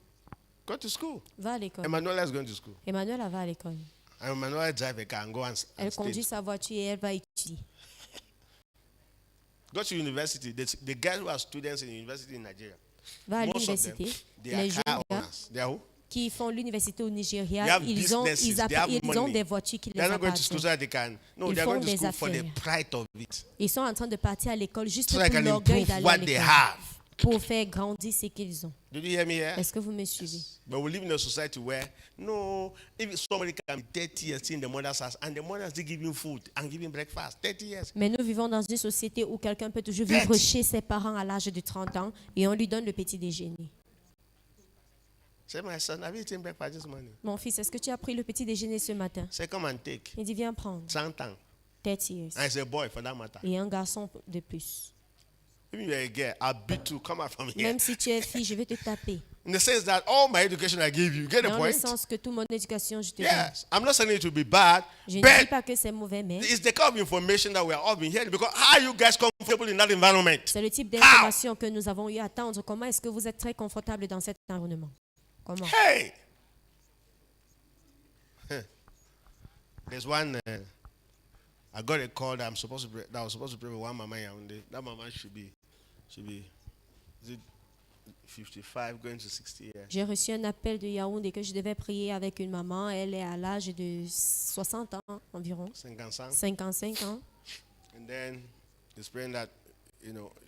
B: Go to school.
A: Va à l'école.
B: Emmanuel is going to school.
A: Emmanuel, elle va à l'école.
B: And Emmanuel drive a car and go and
A: Elle
B: stay.
A: conduit sa voiture et elle va étudier.
B: Go to university. The guys who are students in university in Nigeria,
A: Va à
B: most of them,
A: l'université.
B: they are
A: Les jeunes
B: car
A: gars
B: owners. They are who?
A: qui font l'université au
B: They
A: Nigeria,
B: have
A: ils ont,
B: businesses,
A: ils,
B: they have
A: ils ont
B: money.
A: des voitures qui les
B: They're not going to school
A: appartiennent.
B: so that they can. No,
A: Ils
B: they're
A: font
B: going to
A: des
B: school for the
A: affaires.
B: pride of it.
A: Ils sont en train de partir à l'école juste
B: So
A: pour
B: they can
A: l'orgueil
B: improve
A: d'aller à
B: what they
A: l'école,
B: have.
A: pour faire grandir ce qu'ils ont.
B: Did you hear me here?
A: Est-ce que vous me suivez?
B: But we live in a society where, no, if somebody can be 30 years in the mother's house and the mother is still giving food and giving breakfast, 30 years.
A: Mais nous vivons dans une société où quelqu'un peut toujours
B: Yes.
A: vivre chez ses parents à l'âge de 30 ans et on lui donne le petit déjeuner.
B: Say, my son, have you eaten breakfast this morning?
A: Mon fils, est-ce que tu as pris le petit déjeuner ce matin?
B: Say, come and take.
A: Il dit, viens prendre.
B: 100 ans.
A: 30 years.
B: And it's a boy for that matter.
A: Et un garçon de plus.
B: If you're a girl, I'll beat you. Come out from here.
A: Même si tu es fille, je vais te taper.
B: In the sense that all my education I gave you, get the
A: Dans le
B: point?
A: sens que toute mon éducation, je te donne.
B: Yes. I'm not saying it to be bad,
A: Je ne dis
B: but
A: pas que c'est mauvais, mais
B: it's the kind of information that we are all been hearing. Because how are you guys comfortable in that environment?
A: c'est le type d'information que nous avons eu à attendre. Comment est-ce que vous êtes très confortable dans cet environnement? Comment?
B: Hey! There's one. I got a call that I'm supposed to pray, that I was supposed to pray with one mama Yaoundé. That mama should be, is it 55 going to 60 years?
A: J'ai reçu un appel de Yaoundé que je devais prier avec une maman. Elle est à l'âge de 60 ans environ,
B: 55.
A: 55 ans.
B: And then he's praying that,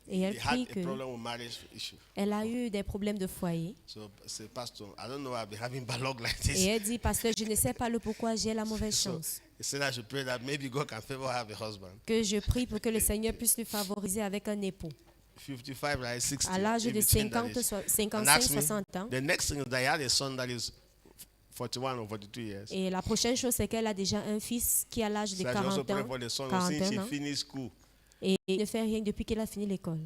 A: Et elle
B: he had
A: prie
B: a
A: que
B: problem with marriage issue.
A: elle a eu des problèmes de foyer.
B: So say, Pastor, I don't know, I've been having bad luck like this.
A: Et elle dit, pasteur, je ne sais pas le pourquoi j'ai la mauvaise
B: So
A: chance.
B: he said I should pray that maybe God can favor her with a husband.
A: Que je prie pour que le Seigneur puisse lui favoriser avec un époux.
B: 55, like 60.
A: À l'âge
B: in
A: de
B: between that
A: 50,
B: is. And
A: 55,
B: asked me,
A: 60 ans.
B: the next thing is that he had a son that is 41 or 42 years.
A: Et la prochaine chose, c'est qu'elle a déjà un fils qui a l'âge de
B: So I should also
A: 40
B: pray
A: ans.
B: for the son
A: 41
B: since she
A: ans.
B: finished school.
A: Et il ne fait rien depuis qu'il a fini l'école.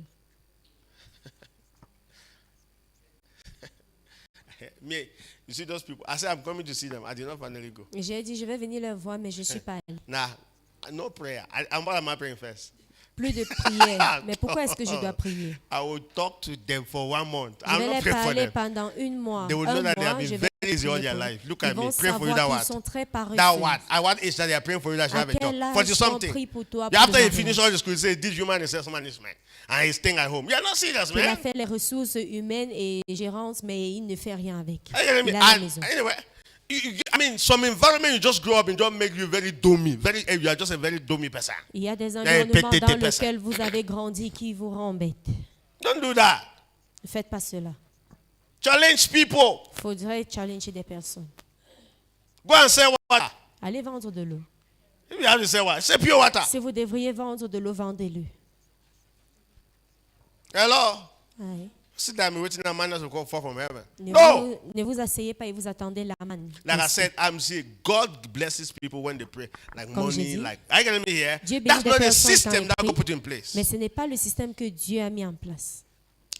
B: Me, you see those people. I said I'm coming to see them. I did not finally go.
A: Et j'ai dit, je vais venir les voir, mais je ne suis pas allée.
B: Nah, no prayer. What am I praying first?
A: Plus de prière. Mais pourquoi est-ce que je dois prier?
B: I will talk to them for 1 month.
A: Je
B: I'm
A: vais
B: not
A: les
B: praying for
A: parler
B: them.
A: pendant un mois.
B: They will know
A: Un
B: that they have
A: mois, je
B: been
A: vais
B: very easy all
A: prier
B: their
A: pour eux.
B: life. Look
A: Ils
B: at me.
A: vont
B: Pray for you that
A: savoir
B: what?
A: qu'ils sont très paresseux.
B: That what? I want each that they are praying for you that you
A: À
B: have a
A: quel
B: job.
A: âge
B: 40
A: on
B: something.
A: prie pour toi
B: Yeah,
A: pour
B: after
A: le
B: he finished
A: mariage?
B: all the school, he said, this human resource management. And he's staying at home. You're not serious,
A: Il a
B: man.
A: fait les ressources humaines et gérances, mais il ne fait rien avec.
B: You know what I
A: Il
B: mean?
A: est à la
B: And
A: maison.
B: anyway, I mean, some environment you just grow up in don't make you very dummy. You are just a very dummy person.
A: Il y a des
B: pété
A: environnements
B: tes
A: dans
B: personnes.
A: lesquels vous avez grandi qui vous rendent bête.
B: Don't do that.
A: Ne faites pas cela.
B: Challenge people.
A: Il faudrait challenger des personnes.
B: Go and say water.
A: Allez vendre de l'eau.
B: If you have to say what? Say pure water.
A: Si vous devriez vendre de l'eau, vendez-le.
B: Hello?
A: Ouais.
B: Sit down and waiting that man to fall from heaven.
A: Ne ne vous asseyez pas et vous attendez la manne.
B: Like I said, I'm seeing God blesses people when they pray. Like
A: Comme j'ai
B: money,
A: dit,
B: like are you getting me here?
A: Dieu bénit
B: That's
A: des
B: not the
A: personnes quand
B: system
A: ils
B: that God
A: prient.
B: put in place.
A: Mais ce n'est pas le système que Dieu a mis en place.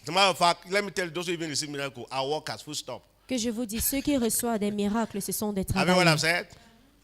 B: As a matter of fact, let me tell you, those who even receive miracle are workers, full stop.
A: Que je vous dis, ceux qui reçoivent des miracles, ce sont des
B: Have you heard what I've
A: travailleurs.
B: said?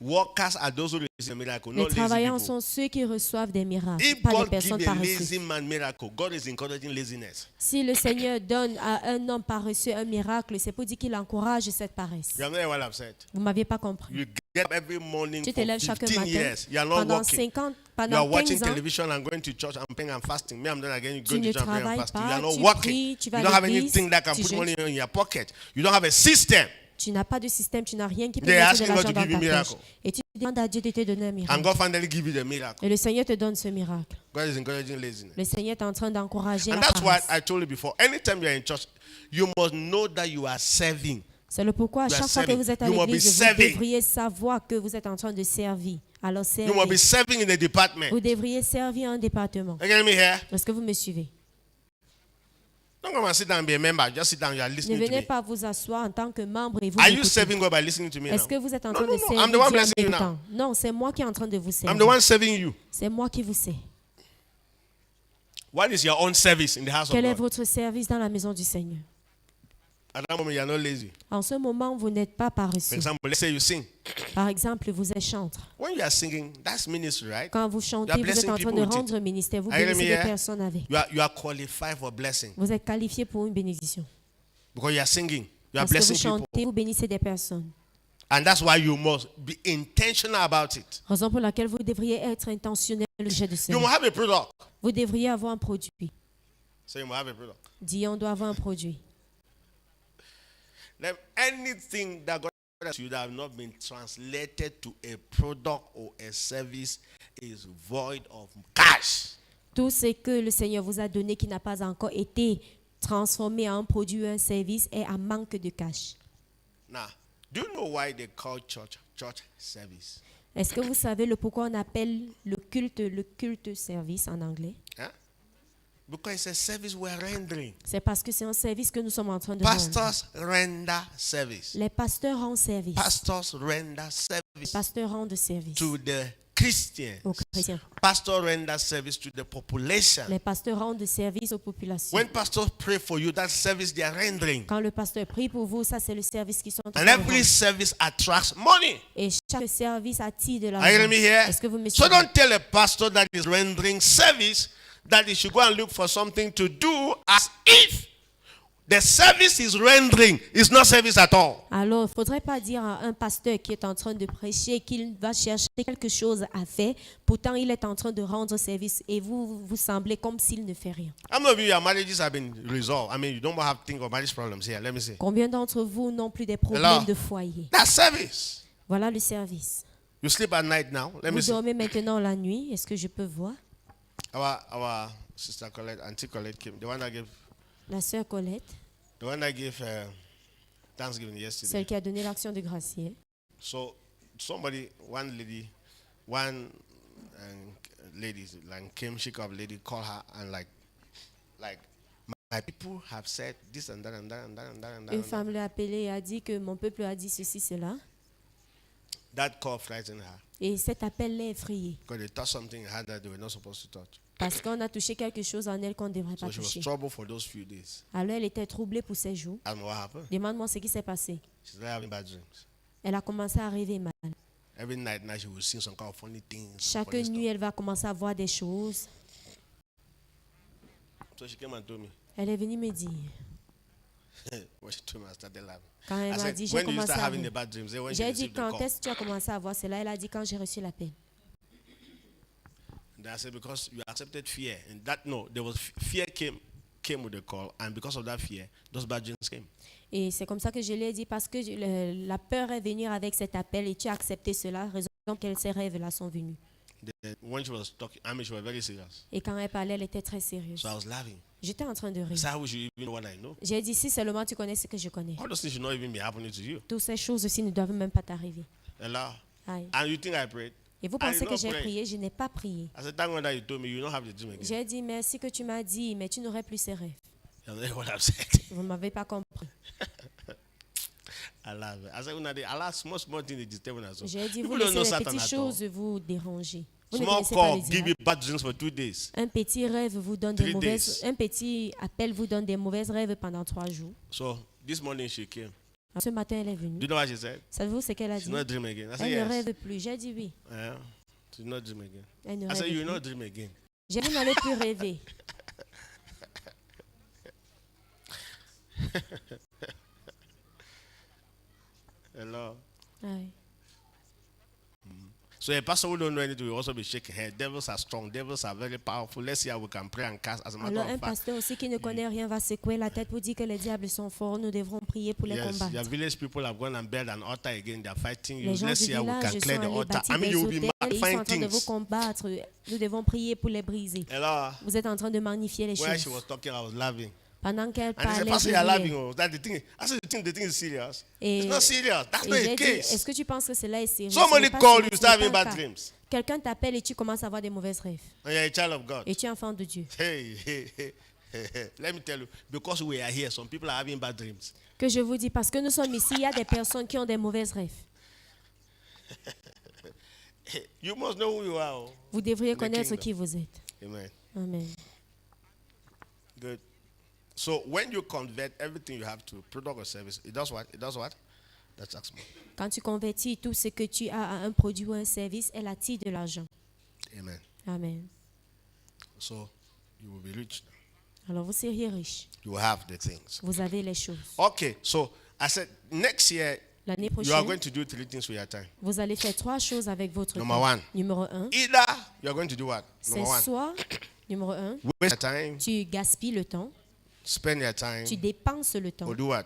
B: Workers are those who receive a miracle,
A: Les
B: not lazy
A: travailleurs
B: people.
A: sont ceux qui reçoivent des miracles,
B: If
A: pas les
B: God
A: personnes
B: give a
A: paresseuses.
B: lazy man miracle, God is encouraging laziness.
A: Si le Seigneur donne à un homme paresseux un miracle, c'est pour dire qu'il encourage cette paresse.
B: You have not heard what I've said.
A: Vous ne m'aviez pas compris.
B: You get up every morning
A: Tu
B: for
A: te lèves chaque
B: 15
A: matin.
B: years. You are not
A: Pendant
B: working.
A: 50,
B: You
A: pendant
B: are watching
A: 15 ans,
B: television and going to church and praying and fasting. Me, I'm not again
A: tu
B: going
A: ne
B: to church and praying and
A: travailles
B: fasting. You
A: pas,
B: are not
A: tu
B: working.
A: pries, tu vas
B: You
A: à
B: don't have
A: l'église,
B: anything that can
A: tu
B: put
A: jeûnes.
B: money in your pocket. You don't have a system.
A: Tu n'as pas de système, tu n'as rien qui peut
B: They
A: mettre
B: ask
A: de
B: you God
A: l'argent
B: to
A: dans
B: give you
A: ta
B: miracle.
A: poche. Et tu demandes à Dieu de te donner un
B: And
A: miracle.
B: God finally give you the miracle.
A: Et le Seigneur te donne ce miracle.
B: God is encouraging laziness.
A: Le Seigneur est en train d'encourager
B: And
A: la
B: that's why
A: paresse.
B: I told you before, anytime you are in church, you must know that you are serving.
A: C'est le pourquoi à
B: You are
A: chaque fois que
B: serving.
A: vous êtes à
B: You must be
A: l'église, vous
B: serving.
A: devriez savoir que vous êtes en train de servir. Alors
B: You must be
A: servez.
B: serving in the department.
A: Vous devriez servir un département.
B: You getting me here?
A: Est-ce que vous me suivez?
B: Don't come and sit down and be a member. Just sit down. You are
A: Ne
B: listening to
A: venez
B: me.
A: pas vous asseoir en tant que membre et vous
B: Are you
A: m'écoutez.
B: serving God by listening to me now?
A: Est-ce que vous êtes en
B: No,
A: train
B: no,
A: de
B: no.
A: servir
B: I'm the one
A: Dieu en
B: blessing you now.
A: m'écoutant? Non, c'est moi qui est en train de vous
B: I'm the
A: servir.
B: one serving you.
A: C'est moi qui vous sers.
B: What is your own service in the house of
A: Quel est
B: God?
A: votre service dans la maison du Seigneur?
B: At that moment, you are not lazy.
A: En ce moment, vous n'êtes pas
B: For
A: paresseux.
B: example, let's say you sing.
A: Par exemple, vous êtes chantre.
B: When you are singing, that's ministry, right?
A: Quand vous chantez,
B: You are
A: vous êtes
B: blessing
A: en train
B: people
A: de
B: with it.
A: rendre ministère. Vous
B: Are you
A: bénissez
B: hearing
A: des
B: me here?
A: personnes avec.
B: You are qualified for blessing
A: Vous êtes qualifié pour une bénédiction.
B: because you are singing. You are
A: Parce que vous
B: blessing people.
A: chantez, vous bénissez des personnes.
B: And that's why you must be intentional about it.
A: Raison pour laquelle vous devriez être intentionnel au sujet de
B: You
A: cela.
B: must have a product.
A: Vous devriez avoir un produit.
B: So you must have a product.
A: Dis, on doit avoir un produit.
B: Then anything that God has you that have not been translated to a product or a service is void of cash.
A: Tout ce que le Seigneur vous a donné qui n'a pas encore été transformé en un produit ou un service est à manque de cash.
B: Now, do you know why they call church service?
A: Est-ce que vous savez le pourquoi on appelle le culte service en anglais?
B: Huh? Because it's a service we're rendering.
A: C'est parce que c'est un service que nous sommes en train de rendre.
B: Pastors render service.
A: Les pasteurs rendent service.
B: Pastors render service
A: Pasteurs rendent service
B: to the Christians.
A: aux chrétiens.
B: Pastor render service to the population.
A: Les pasteurs rendent service aux populations.
B: When pastors pray for you, that's service they are rendering.
A: Quand le pasteur prie pour vous, ça c'est le service qu'ils sont en train
B: And
A: de
B: every
A: rendre.
B: service attracts money.
A: Et chaque service attire de
B: Are you hearing me
A: l'argent.
B: here?
A: Est-ce que vous me
B: So
A: suivez?
B: don't tell a pastor that is rendering service that he should go and look for something to do as if the service he's rendering is not service at all.
A: Alors, il ne faudrait pas dire à un pasteur qui est en train de prêcher qu'il va chercher quelque chose à faire. Pourtant, il est en train de rendre service et vous semblez comme s'il ne fait rien.
B: How many of you, your marriages have been resolved? I mean, you don't have to think of marriage problems here. Let me see.
A: Combien d'entre vous n'ont plus des problèmes
B: Hello?
A: de foyer?
B: That's service.
A: Voilà le service.
B: You sleep at night now. Let me
A: Vous
B: see.
A: dormez maintenant la nuit. Est-ce que je peux voir?
B: Our sister Colette, Auntie Colette came.
A: La sœur Colette,
B: The one that gave Thanksgiving yesterday.
A: celle qui a donné l'action de grâce hier.
B: So one lady like came, she called lady, called her and like my people have said this and that and that and that and that and that.
A: Une femme l'a appelée et a dit que mon peuple a dit ceci, cela.
B: That call frightened her
A: Et cet appel l'a effrayée.
B: because they touched something in her that they were not supposed to touch.
A: Parce qu'on a touché quelque chose en elle qu'on ne devrait
B: So
A: pas
B: she was
A: toucher.
B: troubled for those few days.
A: Alors elle était troublée pour ces jours.
B: And what happened?
A: Demande-moi ce qui s'est passé.
B: She started having bad dreams.
A: Elle a commencé à rêver mal.
B: Every night now she would see some kind of funny things.
A: Chaque
B: funny
A: nuit, elle va commencer à voir des choses.
B: stuff. So she came and told me.
A: Elle est venue me dire.
B: When she told me, I started laughing.
A: Quand elle
B: I
A: m'a
B: said,
A: dit, j'ai
B: when did you
A: commencé
B: start
A: à
B: having the
A: rire.
B: bad dreams? Say, when she
A: J'ai dit,
B: received the
A: quand
B: call.
A: est-ce que tu as commencé à voir cela? Elle a dit, quand j'ai reçu l'appel.
B: And I said, because you accepted fear. And that, no, there was fear came with the call. And because of that fear, those bad dreams came.
A: Et c'est comme ça que je lui ai dit, parce que la peur est venue avec cet appel et tu as accepté cela, raison pour laquelle ces rêves-là sont venus.
B: When she was talking, I mean, she was very serious.
A: Et quand elle parlait, elle était très sérieuse.
B: So I was laughing.
A: J'étais en train de rire.
B: So how would you even know what I know?
A: J'ai dit, si seulement tu connais ce que je connais.
B: All those things should not even be happening to you.
A: Toutes ces choses aussi ne doivent même pas t'arriver.
B: Hello?
A: Aïe.
B: And you think I prayed?
A: Et vous
B: I
A: pensez
B: did
A: que
B: not
A: j'ai
B: pray.
A: prié? Je n'ai pas prié.
B: I said, thank God that you told me you don't have the dream again.
A: J'ai dit, merci que tu m'as dit, mais tu n'aurais plus ces rêves.
B: You know what I've said?
A: Vous ne m'avez pas compris.
B: I laugh. I said, I laugh small things they disturb us.
A: J'ai dit, vous
B: People don't know
A: laissez les
B: Satan
A: petites
B: at all.
A: choses vous déranger. Vous ne
B: Small
A: connaissez pas
B: call
A: le
B: give you
A: diable.
B: bad dreams for 2 days.
A: Un petit rêve vous donne des
B: 3
A: mauvaises.
B: days.
A: Un petit appel vous donne des mauvaises rêves pendant 3 jours.
B: So this morning she came.
A: Ce matin, elle est
B: Do
A: venue.
B: you know what she said?
A: Savez-vous ce qu'elle a
B: She's
A: dit?
B: not dream again. I said,
A: Elle ne
B: yes.
A: rêve plus. J'ai dit oui.
B: Yeah. She's not dream again.
A: Elle ne
B: I
A: rêve
B: said, you will
A: plus.
B: not dream again.
A: J'ai dit, vous n'allez plus rêver.
B: Hello.
A: Aïe.
B: So a pastor who don't know anything will also be shaking her. Devils are strong. Devils are very powerful. Let's see how we can pray and cast. As a matter
A: Alors, un
B: of fact,
A: pasteur aussi qui ne connaît rien va secouer la tête pour dire que les diables sont forts. Nous devrons prier pour les
B: yes,
A: combattre.
B: your village people have gone and built an altar again. They are fighting you.
A: Les gens
B: Let's
A: du
B: see how we
A: village
B: can
A: sont
B: clear the
A: allés
B: altar.
A: bâtir
B: I mean,
A: des
B: you will be
A: hôtels et
B: mad
A: ils sont en
B: find
A: train de vous
B: things.
A: combattre. Nous devons prier pour les briser.
B: Hello.
A: Vous êtes en train de magnifier les
B: When she
A: choses.
B: was talking, I was laughing.
A: Pendant qu'elle
B: And he said,
A: parlait,
B: Pastor,
A: je
B: you're laughing.
A: riais.
B: Oh, that the thing. I said, the thing is serious.
A: Et-
B: It's not serious. That's
A: Et
B: not
A: j'ai
B: a
A: dit,
B: case.
A: est-ce que tu penses que cela est sérieux?
B: Somebody
A: Ce n'est pas
B: call
A: sérieux,
B: you,
A: ce
B: start
A: n'est
B: having
A: pas
B: bad
A: le cas.
B: dreams.
A: Quelqu'un t'appelle et tu commences à avoir des mauvaises rêves.
B: And you're a child of God.
A: Et tu es enfant de Dieu.
B: Hey. Let me tell you, because we are here, some people are having bad dreams.
A: Que je vous dis, parce que nous sommes ici, il y a des personnes qui ont des mauvaises rêves.
B: You must know who you are. Oh.
A: Vous devriez
B: The
A: connaître
B: kingdom.
A: qui vous êtes.
B: Amen.
A: Amen.
B: Good. So when you convert everything you have to product or service, it does what? It does what? That's tax money.
A: Quand tu convertis tout ce que tu as à un produit ou un service, elle attire de l'argent.
B: Amen.
A: Amen.
B: So you will be rich.
A: Alors vous seriez riche.
B: You will have the things.
A: Vous avez les choses.
B: Okay. So I said next year
A: L'année
B: you are
A: prochaine,
B: going to do 3 things with your time.
A: vous allez faire 3 choses avec votre
B: Number
A: temps.
B: 1.
A: Numéro 1,
B: Either you are going to do what?
A: c'est
B: Number 1.
A: soit, numéro 1,
B: Waste your time,
A: tu gaspilles le temps,
B: spend your time,
A: tu dépenses le temps,
B: or do what?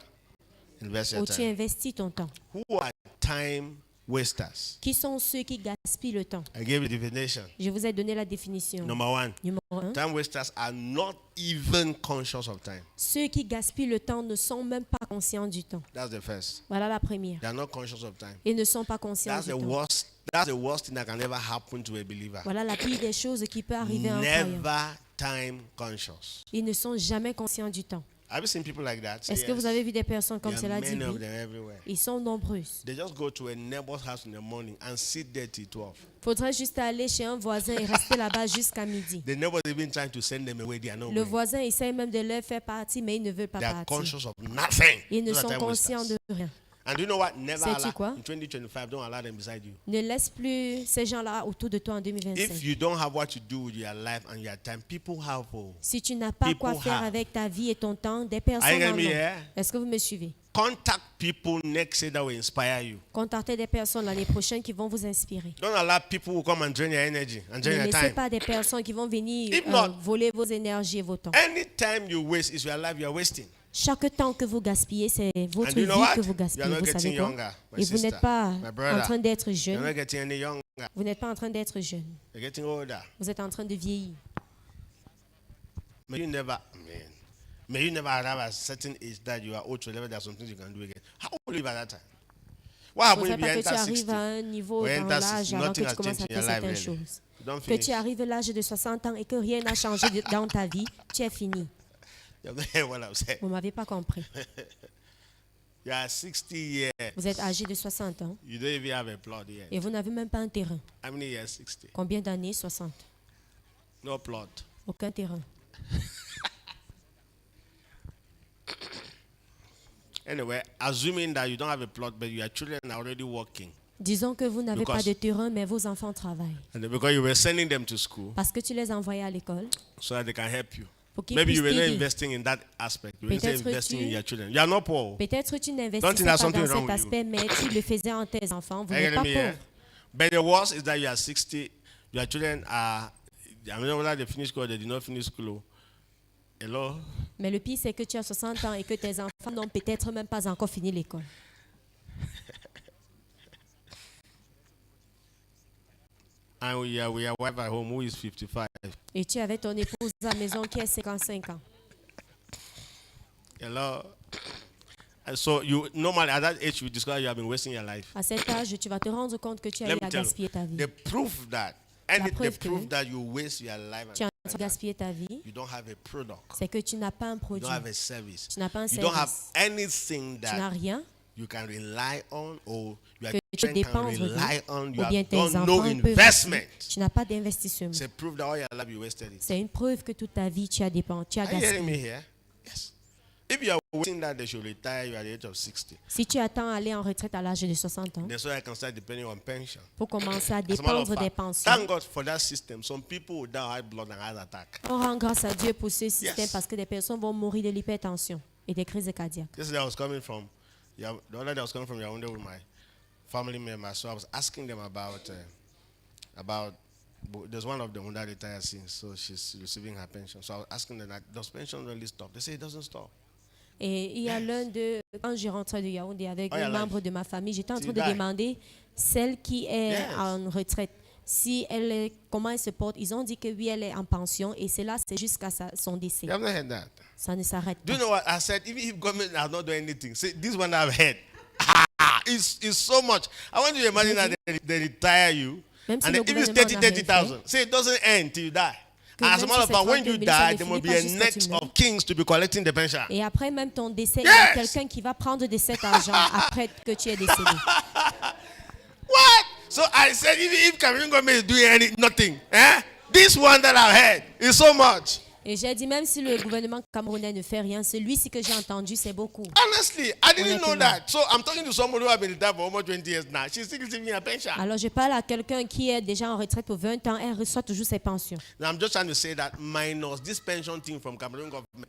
B: Invest your
A: ou tu
B: time.
A: investis ton temps.
B: Who are time wasters?
A: Qui sont ceux qui gaspillent le temps?
B: I gave you the definition.
A: Je vous ai donné la définition.
B: Number 1.
A: Numéro 1,
B: Time wasters are not even conscious of time.
A: ceux qui gaspillent le temps ne sont même pas conscients du temps.
B: That's the first.
A: Voilà la première.
B: They are not conscious of time.
A: Ils ne sont pas conscients
B: That's
A: du
B: the
A: temps.
B: worst. That's the worst thing that can ever happen to a believer.
A: Voilà la pire des choses qui peut arriver à un croyant.
B: Never time conscious.
A: Ils ne sont jamais conscients du temps.
B: Have you seen people like that? Say
A: Est-ce que
B: yes.
A: vous avez vu des personnes comme
B: There are
A: cela dit
B: many of
A: oui?
B: them everywhere.
A: Ils sont nombreuses.
B: They just go to a neighbor's house in the morning and sit there till 12.
A: Faudrait juste aller chez un voisin et rester là-bas jusqu'à midi.
B: The neighbor's even trying to send them away. They are not
A: Le
B: going.
A: voisin essaie même de leur faire partie, mais ils ne veulent pas
B: They are
A: partir.
B: conscious of nothing.
A: Ils ne
B: Those are
A: sont
B: time
A: conscients
B: wasters.
A: de rien.
B: And do you know what? Never
A: Sais-tu
B: allow,
A: quoi?
B: in 2025, don't allow them beside you.
A: Ne laisse plus ces gens-là autour de toi en
B: If
A: 2025.
B: you don't have what to do with your life and your time, people have.
A: Si tu n'as pas quoi
B: People
A: faire
B: have.
A: avec ta vie et ton temps, des
B: Are you
A: personnes
B: getting
A: en
B: me
A: ont.
B: here?
A: Est-ce que vous me suivez?
B: Contact people next year that will inspire you.
A: Contactez des personnes l'année prochaine qui vont vous inspirer.
B: Don't allow people who come and drain your energy and
A: Ne
B: drain your
A: laissez
B: time.
A: pas des personnes qui vont venir
B: If not-
A: voler vos énergies et vos temps.
B: Anytime you waste is your life you are wasting.
A: Chaque temps que vous gaspillez, c'est votre
B: And
A: vie
B: you know what?
A: que vous
B: You are
A: gaspillez.
B: not
A: Vous
B: getting
A: savez quoi?
B: younger, my
A: Et vous
B: sister,
A: n'êtes pas
B: my
A: en
B: brother.
A: train d'être
B: You're
A: jeune.
B: not getting any younger.
A: Vous n'êtes pas en train d'être jeune.
B: You're getting older.
A: Vous êtes en train de vieillir.
B: May you never arrive at a certain age that you are old to level. There's some things you can do again. How will you live at that time? What
A: Il ne
B: happens
A: faudrait
B: if you
A: pas que tu
B: enter
A: arrives
B: 60?
A: à un niveau
B: Or
A: dans
B: enter
A: l'âge
B: 60,
A: avant que
B: nothing
A: tu
B: has
A: commences à
B: changed in
A: faire
B: your life,
A: certaines
B: really.
A: choses.
B: You don't
A: Que
B: finish.
A: tu arrives à l'âge de 60 ans et que rien n'a changé dans ta vie, tu es fini.
B: You have not heard what I'm saying.
A: Vous ne m'avez pas compris.
B: You are 60 years.
A: Vous êtes âgé de 60 ans
B: You don't even have a plot yet.
A: et vous n'avez même pas un terrain.
B: How many years? 60.
A: Combien d'années? 60.
B: No plot.
A: Aucun terrain.
B: Anyway, assuming that you don't have a plot, but your children are already working.
A: Disons que vous n'avez pas
B: Because-
A: de terrain, mais vos enfants travaillent.
B: And then because you were sending them to school
A: Parce que tu les envoyais à l'école
B: so that they can help you.
A: pour qu'ils
B: Maybe
A: puissent
B: you were not
A: t'aider.
B: investing in that aspect. You were
A: Peut-être
B: investing
A: tu-
B: in your children. You are not poor.
A: Peut-être que tu
B: Don't
A: n'investissais
B: think
A: pas
B: there's something
A: dans
B: wrong
A: cet
B: with you.
A: aspect, mais tu le faisais en tes enfants. Vous
B: Are you
A: n'êtes pas
B: getting me here?
A: pauvre.
B: But the worst is that you are 60. Your children are, I mean, whether they finish school or they did not finish school. Hello?
A: Mais le pire, c'est que tu as 60 ans et que tes enfants n'ont peut-être même pas encore fini l'école.
B: And we are wife at home who is 55.
A: Et tu avais ton épouse à la maison qui a 55 ans.
B: Hello? And so you normally at that age you discover you have been wasting your life.
A: À cet âge, tu vas te rendre compte que tu as
B: Let
A: eu
B: me
A: à
B: tell
A: gaspiller ta
B: you,
A: vie.
B: the proof that the
A: preuve que-
B: proof that you waste your life
A: Tu as
B: and
A: gaspillé ta vie,
B: you don't have a product,
A: c'est que tu n'as pas un
B: you
A: produit.
B: don't have a service,
A: Tu n'as pas un
B: you don't have
A: service.
B: anything
A: Tu n'as
B: that
A: rien
B: you can rely on or your
A: que tu
B: children can
A: dépenses
B: rely on. You
A: ou bien
B: have
A: tes
B: done no
A: enfants peuvent.
B: investment.
A: Tu n'as pas d'investissement.
B: It's a proof that all your life you wasted it.
A: C'est une preuve que toute ta vie, tu as dépensé, tu as
B: Are you hearing me
A: gaspillé.
B: here? Yes. If you are waiting that they should retire you at the age of 60,
A: Si tu attends aller en retraite à l'âge de 60 ans,
B: then so I can start depending on pension.
A: pour commencer à
B: As a matter of
A: dépendre des
B: fact,
A: pensions,
B: thank God for that system. Some people will die of high blood and heart attack.
A: on rend grâce à Dieu pour ce système
B: Yes.
A: parce que des personnes vont mourir de l'hypertension et des crises cardiaques.
B: Yesterday I was coming from, the other day I was coming from Yaoundé with my family members. So I was asking them about there's one of them who that retired since, so she's receiving her pension. So I was asking them that does pension really stop? They say it doesn't stop.
A: Et il y a l'un de, quand je rentrais de Yaoundé avec
B: Oh,
A: un
B: yeah, like-
A: membre de ma famille, j'étais en
B: Till
A: train de
B: you die.
A: demander celle qui est
B: Yes.
A: en retraite, si elle est, comment elle se porte. Ils ont dit que oui, elle est en pension et c'est là, c'est jusqu'à son décès.
B: You haven't heard that?
A: Ça ne s'arrête
B: Do you
A: pas.
B: know what I said? Even if government has not done anything, see, this one I've heard. It's so much. I want you to imagine that they retire you.
A: Même si
B: And
A: le
B: then if it's
A: gouvernement n'a rien
B: 30,000, say it doesn't end till you die.
A: Que
B: As a
A: même
B: matter
A: si
B: of fact,
A: c'est
B: when you
A: 30 000, ça
B: die,
A: ne
B: there will be
A: finit
B: a
A: pas jusqu'à
B: next
A: tu meurs.
B: of kings to be collecting the pension.
A: Et après même ton décès, il y a
B: Yes.
A: quelqu'un qui va prendre de cet argent après que tu es décédé.
B: What? So I said, if Cameroon government is doing nothing, this one that I've heard is so much.
A: Et j'ai dit, même si le gouvernement camerounais ne fait rien, celui-ci que j'ai entendu, c'est beaucoup.
B: Honestly, I didn't know
A: Honnêtement.
B: that. So I'm talking to someone who has been retired for almost 20 years now. She's still receiving a pension.
A: Alors, je parle à quelqu'un qui est déjà en retraite pour 20 ans, elle reçoit toujours ses pensions.
B: Now I'm just trying to say that minus this pension thing from Cameroon government,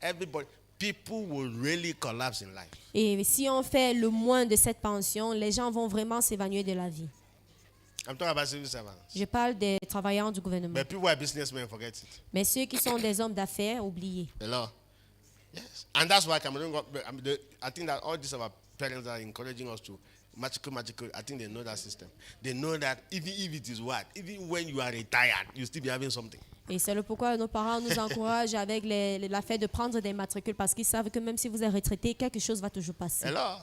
B: everybody, people will really collapse in life.
A: Et si on fait le moins de cette pension, les gens vont vraiment s'évanouir de la vie.
B: I'm talking about civil servants.
A: Je parle des travailleurs du gouvernement.
B: But people who are businessmen forget it.
A: Mais ceux qui sont des hommes d'affaires, oubliez.
B: Hello? Yes. And that's why Cameroon government, I think that all these our parents are encouraging us to magical. I think they know that system. They know that even if it is what, even when you are retired, you still be having something.
A: Et c'est le pourquoi nos parents nous encouragent avec l'affaire de prendre des matricules parce qu'ils savent que même si vous êtes retraité, quelque chose va toujours passer.
B: Hello?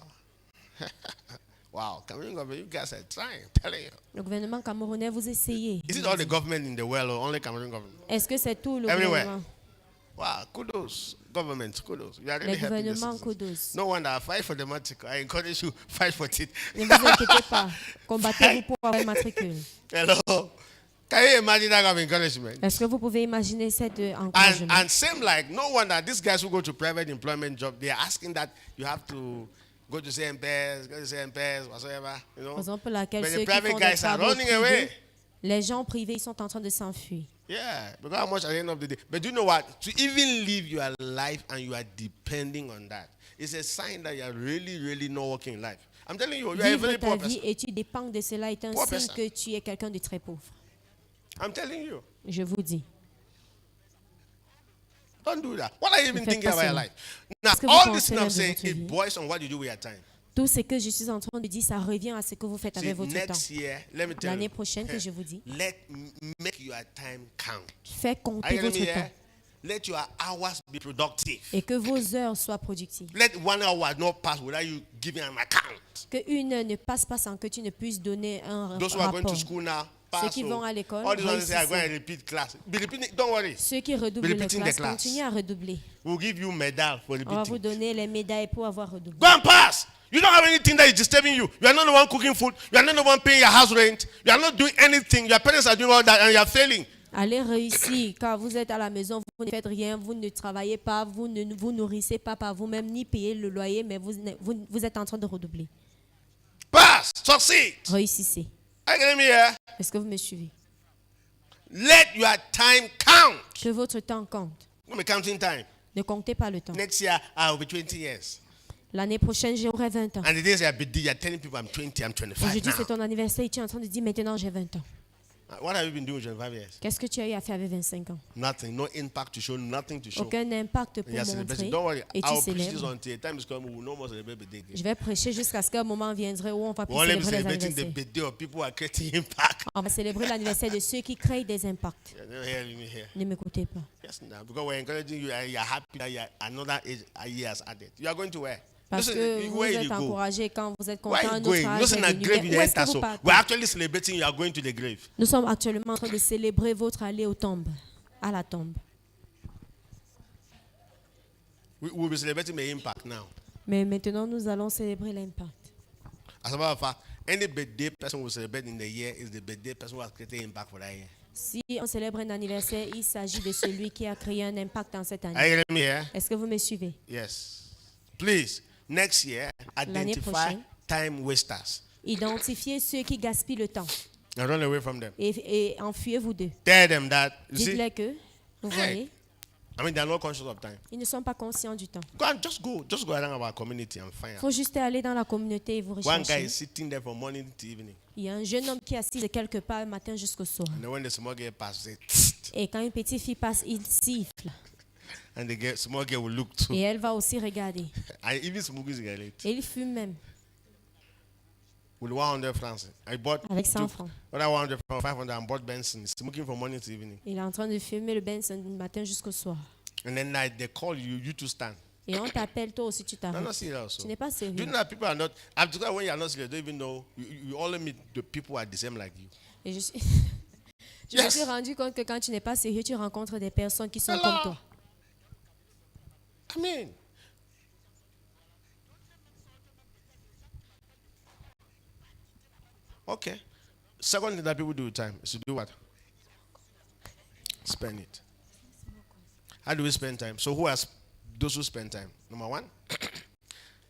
B: Wow, Cameroon government, you guys are trying, I'm telling you.
A: Le gouvernement camerounais, vous essayez.
B: Is it all the government in the world or only Cameroon government?
A: Est-ce que c'est tout le
B: Everywhere.
A: gouvernement?
B: Wow, kudos, government, kudos. You are really
A: Les
B: helping the
A: gouvernements,
B: citizens.
A: kudos.
B: No wonder I fight for the matricule. I encourage you, fight for it.
A: Ne vous inquiétez pas. Combattez-vous pour avoir une matricule.
B: Hello? Can you imagine that kind of encouragement?
A: Est-ce que vous pouvez imaginer cet encouragement?
B: And same like, no wonder these guys who go to private employment job, they are asking that you have to go to CMPS, go to CMPS, whatsoever, you know.
A: Raison pour laquelle
B: But
A: ceux
B: the
A: qui font
B: private
A: des
B: guys are
A: travaux
B: running away.
A: privés, les gens privés, ils sont en train de s'enfuir.
B: Yeah, because how much at the end of the day. But do you know what? To even live your life and you are depending on that, it's a sign that you are really, really not working in life. I'm telling you, you are a
A: Vivre
B: very
A: ta
B: poor
A: vie
B: person.
A: et tu dépends de cela est un
B: Poor
A: signe
B: person.
A: que tu es quelqu'un de très pauvre.
B: I'm telling you.
A: Je vous dis.
B: Don't do that. What are you even
A: faites
B: thinking
A: pas
B: about your
A: cela.
B: life? Now,
A: Qu'est-ce que vous
B: all
A: pensez
B: this thing
A: de
B: I'm saying,
A: votre
B: it
A: vie?
B: boils on what you do with your time.
A: Tout ce que je suis en train de dire, ça revient à ce que vous faites
B: See,
A: avec votre temps.
B: next year, let me tell
A: L'année
B: you,
A: prochaine, que je vous dis,
B: make your time count.
A: faites
B: Are
A: compter
B: you getting
A: votre
B: me
A: temps
B: here? Let your hours be productive.
A: et que vos heures soient productives.
B: Let 1 hour not pass without you giving an account.
A: Que une heure ne passe pas sans que tu ne puisses donner un
B: Those who are going
A: rapport.
B: to school now,
A: Ceux
B: pass.
A: qui vont à l'école,
B: All these ones say, I'm
A: réussissez.
B: going to repeat class. Be repeating, don't worry.
A: Ceux qui redoublent
B: Be
A: les
B: repeating the
A: classes,
B: class.
A: continuez à redoubler.
B: We'll give you medal for
A: On va vous
B: repeating.
A: donner les médailles pour avoir redoublé.
B: Go and pass. You don't have anything that is disturbing you. You are not the one cooking food. You are not the one paying your house rent. You are not doing anything. Your parents are doing all that and you are failing.
A: Allez réussir. Quand vous êtes à la maison, vous ne faites rien, vous ne travaillez pas, vous ne vous nourrissez pas par vous-même, ni payez le loyer, mais vous êtes en train de redoubler.
B: Pass. Succeed.
A: Réussissez.
B: Are you getting me here?
A: Est-ce que vous me suivez?
B: Let your time count.
A: Que votre temps compte.
B: Don't be counting time.
A: Ne comptez pas le temps.
B: Next year, I'll be 20 years.
A: L'année prochaine, j'aurai 20 ans.
B: And the days I be you're telling people I'm 20, I'm
A: Et je
B: 25
A: dis, c'est
B: now.
A: ton anniversaire et tu es en train de dire, maintenant j'ai 20 ans.
B: What have you been doing with 25 years?
A: Qu'est-ce que tu as eu à faire avec 25 ans?
B: Nothing. No impact to show, nothing to show.
A: Aucun impact pour
B: And you're celebrating.
A: montrer.
B: Don't worry.
A: Et tu
B: I'll preach this
A: célèbres.
B: until a time is coming. We will no more celebrate birthday again.
A: Je vais prêcher jusqu'à ce qu'un moment viendrait où on va plus
B: We'll only be
A: célébrer les
B: celebrating the
A: anniversaires.
B: birthday of people who are creating impact.
A: On va célébrer l'anniversaire de ceux qui créent des impacts.
B: You're not hearing me here.
A: Ne m'écoutez pas.
B: Yes, now. Because we're encouraging you and you're happy that you're another age, a year has added. You are going to where?
A: Parce que vous
B: where you
A: êtes
B: go?
A: encouragés quand vous êtes
B: Where
A: content,
B: are you
A: notre
B: going?
A: âge
B: Listen,
A: est
B: a
A: venu.
B: grave
A: Mais
B: you
A: où est-ce que
B: enter.
A: vous
B: So
A: partez?
B: we're actually celebrating you are going to the grave.
A: Nous sommes actuellement en train de célébrer votre allée aux tombes, à la tombe.
B: We'll be celebrating the impact now.
A: Mais maintenant, nous allons célébrer l'impact.
B: As a matter of fact, any birthday person will celebrate in the year is the birthday person who has created impact for that year.
A: Si on célèbre un anniversaire, il s'agit de celui qui a créé un impact dans cette
B: Are
A: année.
B: you getting me here?
A: Est-ce que vous me suivez?
B: Yes. Please, next year, identify
A: prochaine.
B: time wasters
A: Identifiez ceux qui gaspillent le temps
B: and run away from them.
A: et enfuyez-vous d'eux.
B: Tell them that, you see,
A: Dites-leur que, vous voyez,
B: I mean, they're not conscious of time.
A: ils ne sont pas conscients du temps.
B: Go and just go around our community and find
A: Il
B: out.
A: faut juste aller dans la communauté et vous
B: One guy
A: rechercher.
B: is sitting there from morning to evening.
A: Il y a un jeune homme qui est assis de quelque part le matin jusqu'au soir.
B: And then when the small girl passes, say,
A: Et quand une petite fille passe, il siffle.
B: and the girl, small girl will look too.
A: Et elle va aussi regarder.
B: I even smoke cigarette
A: Et il fume même
B: with 100 francs. I bought
A: avec 100 francs.
B: other 100 francs, 500 and bought Benson. Smoking from morning to evening.
A: Il est en train de fumer le Benson du matin jusqu'au soir.
B: And then night they call you, you to stand.
A: Et on t'appelle, toi aussi tu
B: I'm not
A: t'arrêtes.
B: serious.
A: Tu n'es pas
B: Do you
A: sérieux.
B: know that people are not? I'm just when you are not serious, you don't even know. You only meet the people who are the same like you.
A: Et je me
B: Yes.
A: suis rendu compte que quand tu n'es pas sérieux, tu rencontres des personnes qui sont
B: Hello.
A: comme toi.
B: I mean, okay. Second thing that people do with time is to do what? Spend it. How do we spend time? So who has those who spend time? Number one,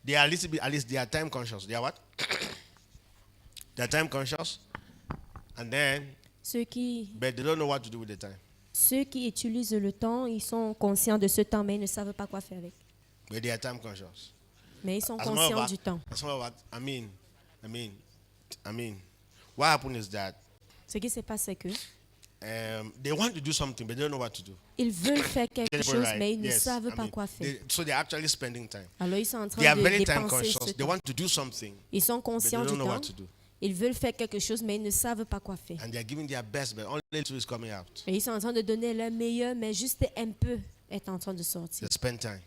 B: they are a little bit, at least they are time conscious. They are what? They are time conscious, and then, but they don't know what to do with the time.
A: Ceux qui utilisent le temps, ils sont conscients de ce temps, mais ils ne savent pas quoi faire avec.
B: But they are time conscious.
A: Mais ils sont
B: As a matter
A: conscients
B: of
A: du
B: fact,
A: temps.
B: as a matter of fact, I mean, what happened is that
A: Ce qui se passe, c'est que
B: they want to do something, but they don't know what to do.
A: ils veulent faire quelque
B: Get it
A: chose,
B: right?
A: mais ils ne
B: Yes,
A: savent
B: I
A: pas
B: mean,
A: quoi faire.
B: so they're actually spending time.
A: Alors ils sont en train
B: They are
A: de
B: very time
A: dépenser
B: conscious.
A: ce
B: They
A: temps.
B: want to do something,
A: Ils sont
B: but they
A: conscients
B: don't
A: du
B: know
A: temps.
B: what to do.
A: Ils veulent faire quelque chose, mais ils ne savent pas quoi faire.
B: And they are giving their best, but only little is coming out.
A: Et ils sont en train de donner leur meilleur, mais juste un peu est en train de sortir.
B: They spend time.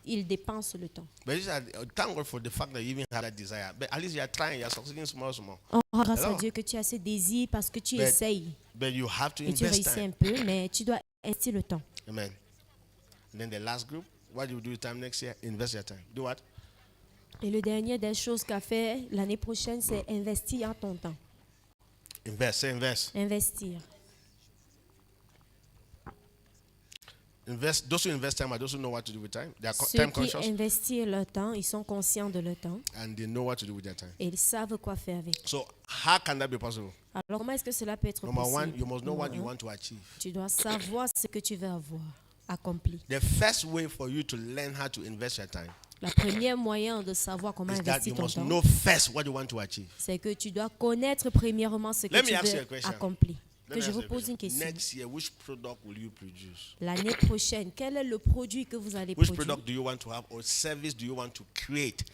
A: Ils dépensent le temps.
B: But these are, thank God for the fact that you even have that desire. But at least you are trying, you are succeeding small.
A: On rend grâce à
B: Alors.
A: Dieu que tu as ce désir parce que tu
B: But-
A: essayes
B: But you have to
A: et tu
B: invest
A: réussis
B: time.
A: un peu, mais tu dois investir le temps.
B: Amen. And then the last group, what do you do with time next year? Invest your time. Do what?
A: Et le dernier des choses qu'a fait l'année prochaine, c'est investir en ton temps.
B: Invest. Say invest.
A: Investir.
B: invest. Those who invest time are those who know what to do with time. They are
A: Ceux
B: time
A: qui
B: conscious
A: investissent leur temps, ils sont conscients de leur temps
B: and they know what to do with their time.
A: et ils savent quoi faire avec.
B: So how can that be possible?
A: Alors, comment est-ce que cela peut être
B: Number one,
A: possible?
B: you must know what
A: Numéro
B: you
A: un,
B: want to achieve.
A: tu dois savoir ce que tu veux avoir accompli.
B: The first way for you to learn how to invest your time
A: Le premier moyen de savoir comment
B: is that
A: investir
B: you
A: ton
B: must
A: temps,
B: know first what you want to achieve.
A: c'est que tu dois connaître premièrement ce que
B: Let me
A: tu
B: ask you a
A: veux
B: question.
A: accomplir.
B: Let
A: Que
B: me
A: je
B: ask
A: vous
B: you a
A: pose une
B: question.
A: question.
B: Next year, which product will you produce?
A: L'année prochaine, quel est le produit que vous allez
B: Which
A: produire?
B: product do you want to have or service do you want to create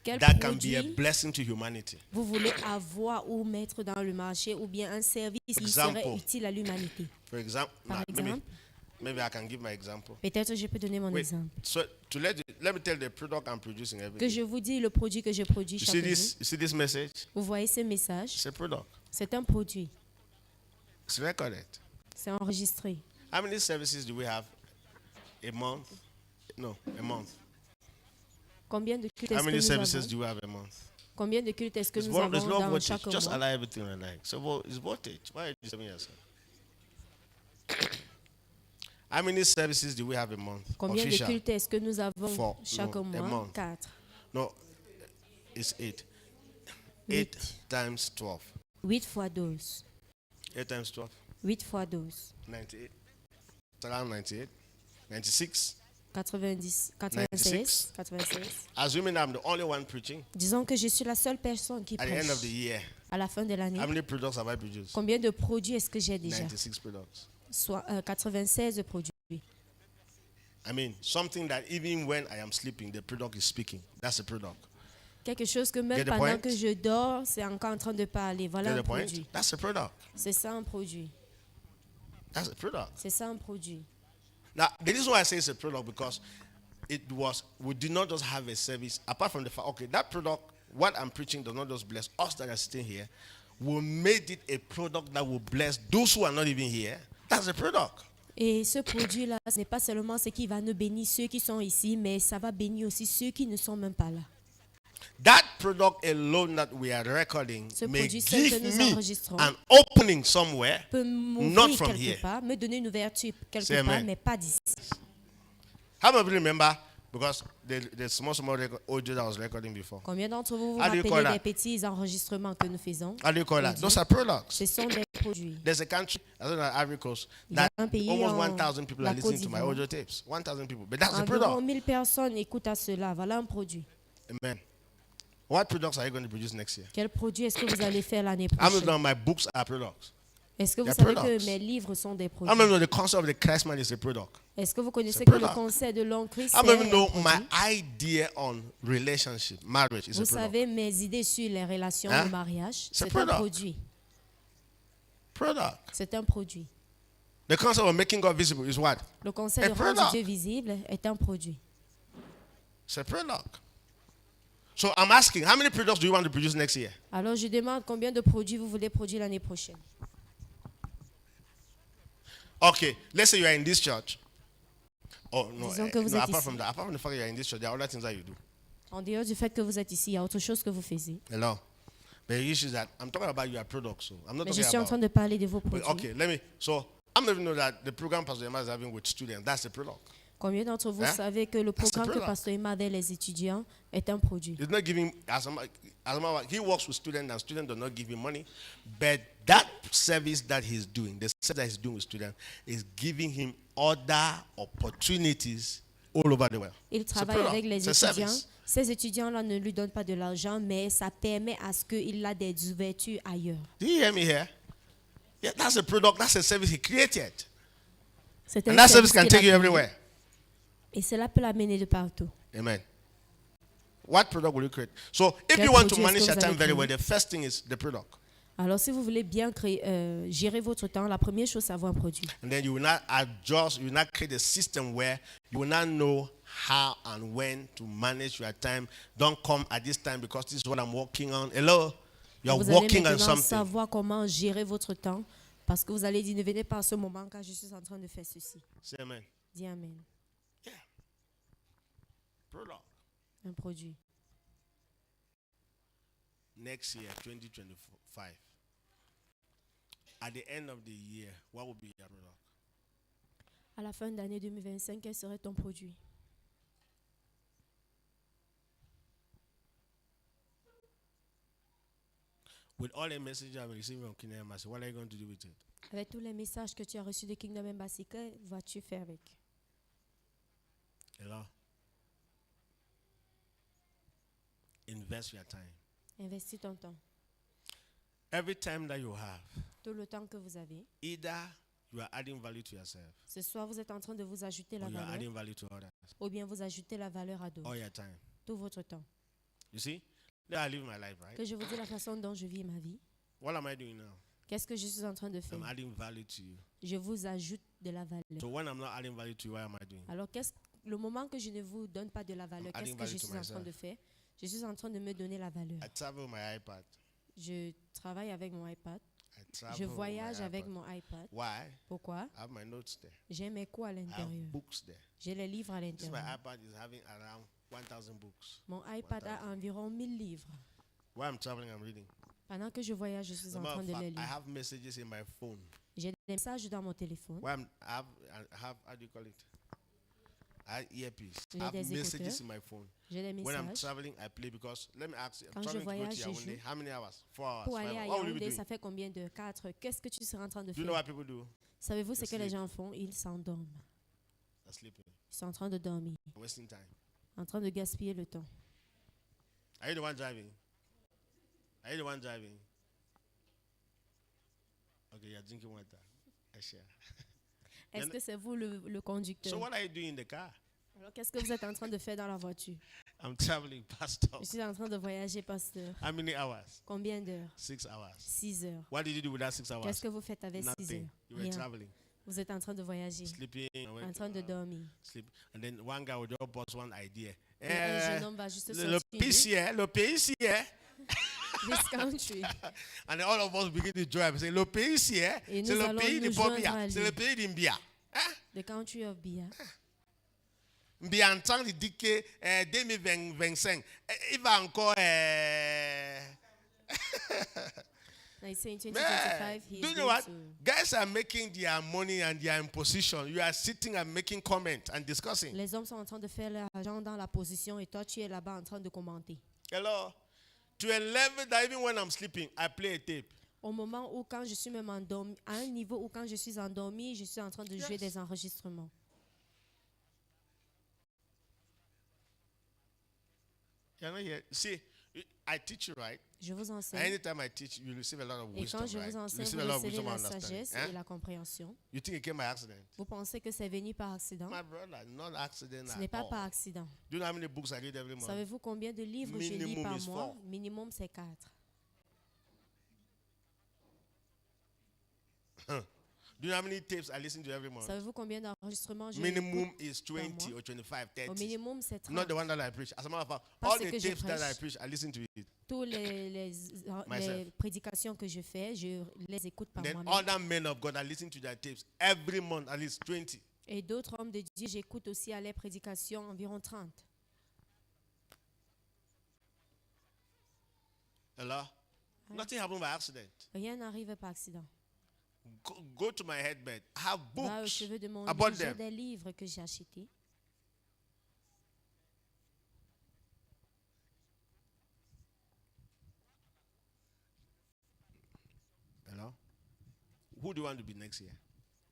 A: Quel
B: that can be a
A: produit
B: blessing to humanity?
A: vous voulez avoir ou mettre dans le marché ou bien un service qui serait
B: Example.
A: utile à l'humanité?
B: For example,
A: Par exemple,
B: maybe I can give my example.
A: peut-être je peux donner mon
B: Wait,
A: exemple.
B: so to let me tell the product I'm producing every
A: Que
B: day.
A: je vous dis le produit que je produis
B: You
A: chaque
B: see
A: jour.
B: this? You see this message?
A: Vous voyez ce message?
B: It's a product.
A: C'est un produit.
B: It's recorded.
A: C'est enregistré.
B: How many services do we have a month? No, a month.
A: Combien de cultes
B: How
A: est-ce que
B: many
A: nous
B: services
A: avons?
B: do we have a month?
A: Combien de cultes est-ce que
B: It's
A: nous
B: there's
A: avons
B: no
A: dans
B: voltage.
A: chaque
B: Just
A: mois?
B: allow everything I like. So it's voltage. Why are you disturbing yourself? How many services do we have a month?
A: Combien de
B: Official.
A: cultes est-ce que nous avons
B: Four.
A: chaque
B: No, a
A: mois?
B: month.
A: 4.
B: No, it's 8. 8
A: 8.
B: times 12.
A: 8 fois 12.
B: 8 times 12.
A: 8 fois 12.
B: 98. It's around 98. 96.
A: 90,
B: 96.
A: 96. 96.
B: Assuming I'm the only one preaching,
A: Disons que je suis la seule personne qui
B: at the end of the
A: prêche.
B: year,
A: À la fin de l'année,
B: how many products have I produced?
A: combien de produits est-ce que j'ai déjà?
B: 96 products.
A: Soit 96 produits.
B: I mean, something that even when I am sleeping, the product is speaking. That's a product.
A: Quelque chose que
B: Get
A: même
B: the
A: pendant
B: point?
A: que je dors, c'est encore en train de parler. Voilà
B: Get
A: un
B: the point?
A: produit.
B: That's a product.
A: C'est ça un produit.
B: That's a product.
A: C'est ça un produit.
B: Now, the reason why I say it's a product because we did not just have a service, apart from the fact, okay, that product, what I'm preaching does not just bless us that are sitting here. We made it a product that will bless those who are not even here. That's a product.
A: Et ce produit-là, ce n'est pas seulement ce qui va nous bénir ceux qui sont ici, mais ça va bénir aussi ceux qui ne sont même pas là.
B: That product alone that we are recording
A: Ce
B: may
A: produit seul que
B: give
A: nous
B: me
A: enregistrons
B: an opening somewhere,
A: peut
B: not
A: m'ouvrir
B: from
A: quelque
B: here.
A: part, me donner une ouverture quelque
B: Say
A: part,
B: amen.
A: mais pas d'ici.
B: How many of you remember? Because the small audio that I was recording before.
A: Combien d'entre vous vous
B: How do you
A: rappelez
B: call
A: des
B: that?
A: petits enregistrements que nous faisons?
B: How do you call that?
A: Audio.
B: Those are products.
A: Ce sont des produits.
B: There's a country, I don't know, Ivory Coast,
A: Il y a
B: that
A: un pays
B: almost
A: en
B: 1,000 people
A: la
B: are
A: Côte
B: listening to my
A: d'Ivoire.
B: audio tapes. 1,000 people. But that's a
A: Environ
B: product.
A: 1000 personnes écoutent à cela. Voilà un produit.
B: Amen. What products are you going to produce next year?
A: Quel produit est-ce que vous allez faire l'année
B: How many
A: prochaine?
B: know my books are products?
A: Est-ce que vous
B: They're
A: savez
B: products.
A: que mes livres sont des
B: How
A: produits?
B: many know the concept of the Christ man is a product?
A: Est-ce que vous connaissez
B: C'est
A: que le
B: product.
A: concept de l'homme Christ
B: How
A: est
B: many
A: un
B: know
A: produit?
B: my idea on relationship, marriage is
A: Vous
B: a product?
A: savez mes idées sur les relations,
B: Hein?
A: le mariage,
B: C'est
A: c'est un
B: product.
A: produit.
B: Product.
A: C'est un produit.
B: The concept of making God visible is what?
A: Le concept
B: A
A: de rendre
B: product.
A: Dieu visible est un produit.
B: It's a product. So I'm asking, how many products do you want to produce next year?
A: Alors je demande combien de produits vous voulez produire l'année prochaine.
B: Okay, let's say you are in this church. Oh no,
A: Disons que vous êtes
B: apart
A: ici.
B: from the fact that you are in this church, there are other things that you do.
A: En dehors du fait que vous êtes ici, il y a autre chose que vous faisiez.
B: Hello. But the issue is that I'm talking about your products. So I'm not
A: Mais je
B: talking
A: suis en
B: about.
A: train de parler de vos
B: But,
A: produits.
B: okay, so I'm not even know that the program Pastor Emma is having with students, that's a product.
A: Combien d'entre vous
B: Hein?
A: savez que le
B: That's the
A: programme que
B: product.
A: Pasteur Emma avec les étudiants est un produit?
B: He's not giving he works with students and students do not give him money. But that service that he's doing, the service that he's doing with students, is giving him other opportunities all over the world.
A: Il
B: It's a
A: travaille
B: product.
A: avec les
B: It's a
A: étudiants.
B: service.
A: Ces étudiants-là ne lui donnent pas de l'argent, mais ça permet à ce qu'il a des ouvertures ailleurs.
B: Do you hear me here? Yeah, that's a product, that's a service he created.
A: C'est un
B: And that service
A: service
B: can
A: qu'il a
B: take you
A: créé.
B: everywhere.
A: Et cela peut l'amener de partout.
B: Amen. What product will you create? So if
A: Quel
B: you want to
A: produit est-ce
B: manage
A: que
B: your
A: vous
B: time
A: allez
B: very
A: créer?
B: well, the first thing is the product.
A: Alors, si vous voulez bien gérer votre temps, la première chose, c'est avoir un produit.
B: And then you will not adjust, you will not create a system where you will not know how and when to manage your time. Don't come at this time because this is what I'm working on. Hello? You're
A: Vous allez
B: working on
A: maintenant
B: something.
A: savoir comment gérer votre temps parce que vous allez dire, ne venez pas à ce moment car je suis en train de faire ceci.
B: Say amen.
A: Dis Amen.
B: Product.
A: Un produit.
B: Next year, 2025. At the end of the year, what will be your product?
A: À la fin de l'année 2025, quel serait ton produit?
B: With all the messages I've received from Kingdom Embassy, what are you going to do with it?
A: Avec tous les messages que tu as reçus de Kingdom Embassy, que vas-tu faire avec?
B: Hello? Invest your time.
A: Investis ton temps.
B: Every time that you have,
A: Tout le temps que vous avez.
B: either you are adding value to yourself
A: Ce soir, vous êtes en train de vous ajouter la
B: or you are
A: valeur,
B: adding value to others.
A: ou bien vous ajoutez la valeur à
B: All
A: d'autres.
B: your time.
A: Tout votre temps.
B: You see? There I live my life, right?
A: Que je vous dis la façon dont je vis ma vie.
B: What am I doing now?
A: Qu'est-ce que je suis en train de
B: I'm
A: faire?
B: adding value to you.
A: Je vous ajoute de la valeur.
B: So when I'm not adding value to you, what am I doing?
A: Alors, le moment que je ne vous donne pas de la valeur,
B: I'm
A: qu'est-ce
B: adding
A: que je
B: value to
A: suis en train
B: myself.
A: de faire? Je suis en train de me donner la valeur.
B: I travel with my iPad.
A: Je travaille avec mon iPad.
B: I travel
A: Je
B: with my
A: voyage avec
B: iPad.
A: mon iPad.
B: Why?
A: Pourquoi?
B: I have my notes there.
A: J'ai mes cours à
B: I have
A: l'intérieur.
B: books there.
A: J'ai les livres à
B: This my
A: l'intérieur.
B: iPad is having around 1,000 books.
A: Mon iPad a environ 1000 livres.
B: While I'm traveling, I'm reading.
A: Pendant que je voyage, je suis
B: As
A: en
B: a matter
A: train
B: of
A: de
B: fact,
A: les
B: I
A: lire.
B: have messages in my phone.
A: J'ai des messages dans mon téléphone.
B: While I have, how do you call it? I earpiece. I
A: J'ai
B: have
A: des
B: messages
A: écouteurs.
B: in my phone.
A: J'ai des
B: When I'm
A: messages.
B: traveling, I play because let me ask you. I'm
A: Quand je
B: traveling to go
A: voyage,
B: to
A: je
B: Yaoundé.
A: joue.
B: How many hours? 4 hours.
A: Pour
B: 5
A: aller à
B: hours. What will you be
A: Yaoundé,
B: doing?
A: ça fait combien de 4? Qu'est-ce que tu seras en train de
B: Do you
A: faire?
B: know what people do?
A: Savez-vous ce
B: They
A: que les
B: sleep.
A: gens font? Ils s'endorment.
B: They're sleeping,
A: Ils sont en train de dormir,
B: wasting time.
A: en train de gaspiller le temps.
B: Are you the one driving? Are you the one driving? Okay, you're drinking water. I share.
A: Est-ce que c'est vous le
B: So
A: conducteur?
B: what are you doing in the car?
A: Alors, qu'est-ce que vous êtes en train de faire dans la voiture?
B: I'm traveling, Pastor.
A: Je suis en train de voyager, pasteur.
B: How many hours?
A: Combien d'heures?
B: 6 hours.
A: 6 heures.
B: What did you do with that 6 hours?
A: Qu'est-ce que vous faites avec 6
B: Nothing.
A: heures?
B: You were
A: Rien.
B: traveling,
A: Vous êtes en train de voyager,
B: sleeping,
A: en train de dormir.
B: sleep. And then one guy would just bust one idea.
A: Et un
B: Eh,
A: jeune homme va juste
B: le
A: sortir une
B: pays
A: idée.
B: ici, hein, le pays ici, hein.
A: This country.
B: And then all of us begin to drive. Say, le pays ici, hein.
A: Et
B: C'est
A: nous
B: le
A: allons
B: pays de
A: nous joindre
B: Bobia.
A: à
B: C'est
A: lui.
B: le pays d'Imbia. Hein?
A: The country of Bia.
B: Mbia en train de dire que 2025, il va encore.
A: I say in
B: Man,
A: 2025, he
B: do
A: is
B: you know
A: going
B: what?
A: to...
B: Guys are making their money and they are in position. You are sitting and making comment and discussing.
A: Les hommes sont en train de faire l'argent dans la position et toi, tu es là-bas en train de commenter.
B: Hello. To a level that even when I'm sleeping, I play a tape.
A: Au moment où, quand je suis même endormi, à un niveau où, quand je suis endormi, je suis en train de jouer
B: Yes.
A: des enregistrements.
B: You're not here. See, I teach you right.
A: Je vous enseigne.
B: Anytime I teach, you receive a lot of
A: Et
B: wisdom.
A: quand je
B: Right?
A: vous
B: You
A: enseigne,
B: receive
A: vous
B: a lot of
A: recevez
B: wisdom
A: la
B: and understanding.
A: sagesse
B: Hein?
A: et la compréhension.
B: You think it came by accident?
A: Vous pensez que c'est venu par accident?
B: My brother, not accident
A: Ce
B: at
A: n'est pas
B: all.
A: par accident.
B: Do you know how many books I read every month?
A: Savez-vous combien de livres je lis
B: Minimum
A: par
B: is
A: mois?
B: 4.
A: Minimum, c'est 4.
B: Do you know how many tapes I listen to every month?
A: Savez-vous combien d'enregistrements je
B: Minimum
A: écoute?
B: is 20
A: mois?
B: or 25,
A: Au
B: 30.
A: minimum, c'est 30.
B: Not the one that I preach. As a matter of fact,
A: Pas
B: all
A: ce
B: the
A: que je
B: tapes that I
A: prêche.
B: preach, I listen to it.
A: Toutes les
B: Myself.
A: prédications que je fais, je les écoute par
B: Then
A: moi-même.
B: other men of God, I listen to their tapes every month, at least 20.
A: Et d'autres hommes de Dieu, j'écoute aussi à leurs prédications, environ 30.
B: Hello? Nothing happened by accident.
A: Rien n'arrive par accident.
B: Go to my headbed. I have
A: Va au
B: books
A: cheveu de mon
B: about
A: lit, j'ai
B: them.
A: des livres que j'ai achetés.
B: Hello? Who do you want to be next year?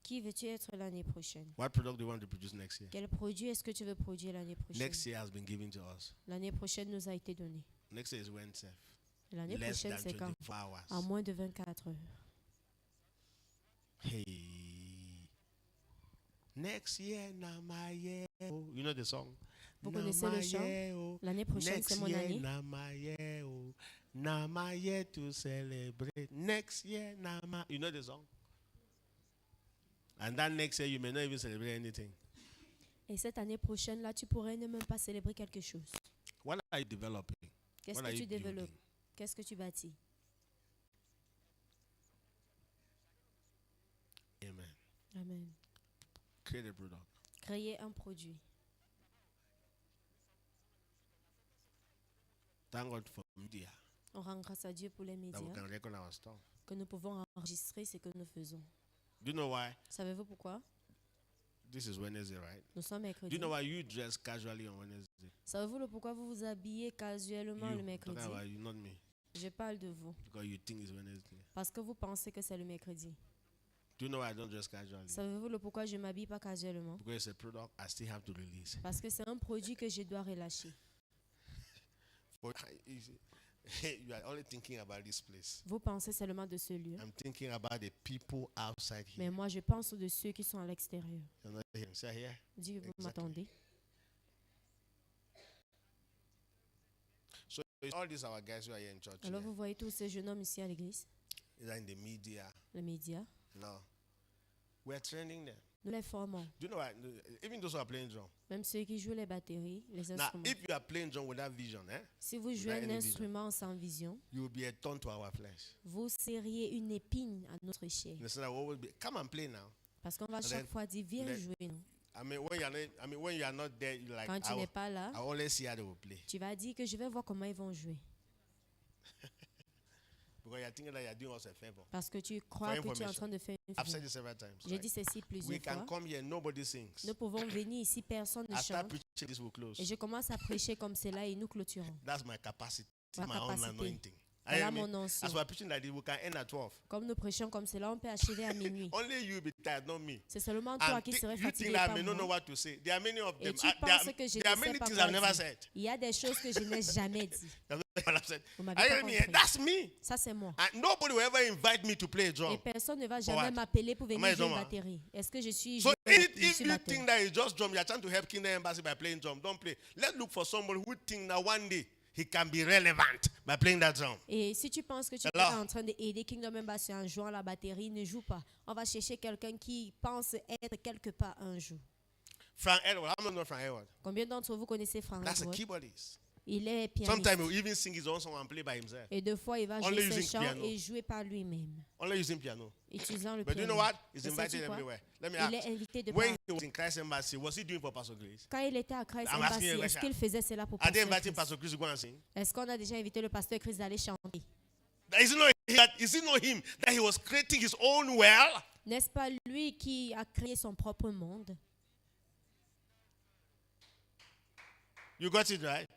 A: Qui veux-tu être l'année prochaine?
B: What product do you want to produce next year?
A: Quel produit est-ce que tu veux produire l'année prochaine?
B: Next year has been given to us.
A: L'année prochaine nous a été donnée.
B: Next year is Wednesday.
A: L'année
B: Less
A: prochaine,
B: than
A: c'est quand?
B: 24 hours.
A: En moins de 24 heures.
B: Hey. Next year, na my year. Oh, you know the song?
A: Vous
B: Na
A: connaissez le
B: my
A: chant?
B: year, oh.
A: L'année prochaine,
B: Next
A: c'est mon
B: year,
A: année.
B: na my year, oh. Na my year to celebrate. Next year, na my. You know the song? And that next year, you may not even celebrate anything.
A: Et cette année prochaine, là, tu pourrais ne même pas célébrer quelque chose.
B: What are you developing?
A: Qu'est-ce
B: What
A: que
B: are
A: tu
B: you
A: développes?
B: building?
A: Qu'est-ce que tu bâtis?
B: Amen.
A: Amen.
B: Create a product.
A: Créer un produit.
B: Thank God for media
A: On rend grâce à Dieu pour les
B: that we
A: médias,
B: can record our stuff.
A: que nous pouvons enregistrer ce que nous faisons.
B: Do you know why?
A: Savez-vous pourquoi?
B: This is Wednesday, right?
A: Nous sommes
B: Do
A: mercredi.
B: you know why you dress casually on Wednesday?
A: Savez-vous pourquoi vous vous habillez casuellement
B: You,
A: le
B: I'm
A: mercredi?
B: talking about you, not me.
A: Je parle de vous.
B: Because you think it's Wednesday.
A: Parce que vous pensez que c'est le mercredi.
B: Do you know why I don't dress casually?
A: Savez-vous pourquoi je ne m'habille pas casuellement?
B: Because it's a product I still have to release.
A: Parce que c'est un produit que je dois relâcher.
B: But you are only thinking about this place.
A: Vous pensez seulement de ce lieu.
B: I'm thinking about the people outside
A: Mais
B: here.
A: moi, je pense de ceux qui sont à l'extérieur.
B: You're not here. Say here.
A: Dis que vous
B: Exactly.
A: m'attendez.
B: So it's all these our guys who are here in church.
A: Alors
B: Here.
A: vous voyez tous ces jeunes hommes ici à l'église,
B: Either in the media.
A: les médias.
B: No. We're training them.
A: Nous les formons.
B: Do you know what? Even those who are playing drum.
A: Même ceux qui jouent les batteries, les
B: Now,
A: instruments.
B: if you are playing drum without vision,
A: Si vous jouez
B: any
A: un
B: vision.
A: instrument sans vision,
B: you will be a thorn to our flesh.
A: vous seriez une épine à notre chair.
B: And so that we always be, come and play now.
A: Parce qu'on va
B: then-
A: chaque fois dire, viens
B: then-
A: jouer. Non?
B: When you are not there, you like.
A: Quand tu n'es pas là,
B: I always see how they will play
A: tu vas dire que je vais voir comment ils vont jouer.
B: because you're thinking that you're doing us a favor.
A: Parce que tu crois que tu es en
B: information.
A: train de faire une
B: I've said
A: faveur.
B: this several times.
A: J'ai
B: Right?
A: dit ceci
B: We
A: plusieurs
B: can
A: fois.
B: come here, nobody sings.
A: Nous pouvons venir ici, personne ne
B: I start
A: chante.
B: preaching, this will close.
A: Et je commence à prêcher comme cela et nous clôturons.
B: That's my capacity,
A: Ma
B: my own
A: capacité.
B: anointing.
A: Voilà
B: I mean,
A: mon onction.
B: as we're preaching like this, we can end at 12.
A: Comme nous prêchons comme cela, on peut achever à minuit.
B: Only you be tired, not me.
A: C'est seulement toi
B: And
A: qui serais
B: you
A: fatigué,
B: think that I
A: pas
B: may not know
A: moi.
B: what to say. There are many of
A: Et
B: them.
A: tu
B: There
A: penses
B: are,
A: que je
B: there are
A: ne sais
B: many
A: pas
B: things
A: quoi
B: I've never
A: dire.
B: said.
A: Il y a des choses que je n'ai jamais dit.
B: That's what I've said.
A: Vous m'avez
B: Are
A: pas
B: you hearing me?
A: compris.
B: That's me.
A: Ça, c'est moi.
B: And nobody will ever invite me to play a
A: Et
B: drum.
A: personne ne va
B: what?
A: jamais m'appeler pour
B: Am I
A: venir jouer une
B: drummer?
A: batterie. Est-ce que je suis
B: So
A: joueur?
B: if,
A: Je
B: if
A: suis
B: you
A: batteur.
B: think that it's just drum, you're trying to help Kingdom Embassy by playing drum. Don't play. Let's look for somebody who think that one day he can be relevant by playing that drum.
A: Et si tu penses que tu es
B: Alors?
A: en train d'aider Kingdom Embassy en jouant la batterie, ne joue pas. On va chercher quelqu'un qui pense être quelque part un jour.
B: Frank Edward, I'm not know Frank Edward.
A: Combien d'entre vous connaissez Frank
B: That's a
A: Edward?
B: keyboardist.
A: Il est pianiste.
B: Sometimes he'll even sing his own song and play by himself.
A: Et deux fois, il va
B: Only
A: jouer ses
B: using
A: chants
B: piano.
A: et jouer par lui-même,
B: Only using piano.
A: utilisant le
B: But do you
A: piano.
B: know what? He's
A: Mais
B: invited
A: sais-tu quoi?
B: everywhere. Let me
A: Il est
B: ask.
A: invité de
B: When
A: partout.
B: he was in Christ Embassy, was he doing for Pastor Grace?
A: Quand il était à Christ
B: I'm asking
A: Embassy,
B: you a
A: est-ce
B: question.
A: qu'il faisait cela pour
B: Are they
A: Pasteur
B: inviting
A: Chris?
B: Pastor Chris to go and sing?
A: Est-ce qu'on a déjà invité le pasteur Chris d'aller chanter?
B: Is it not him that he was creating his own well?
A: N'est-ce pas lui qui a créé son propre monde?
B: You got it right?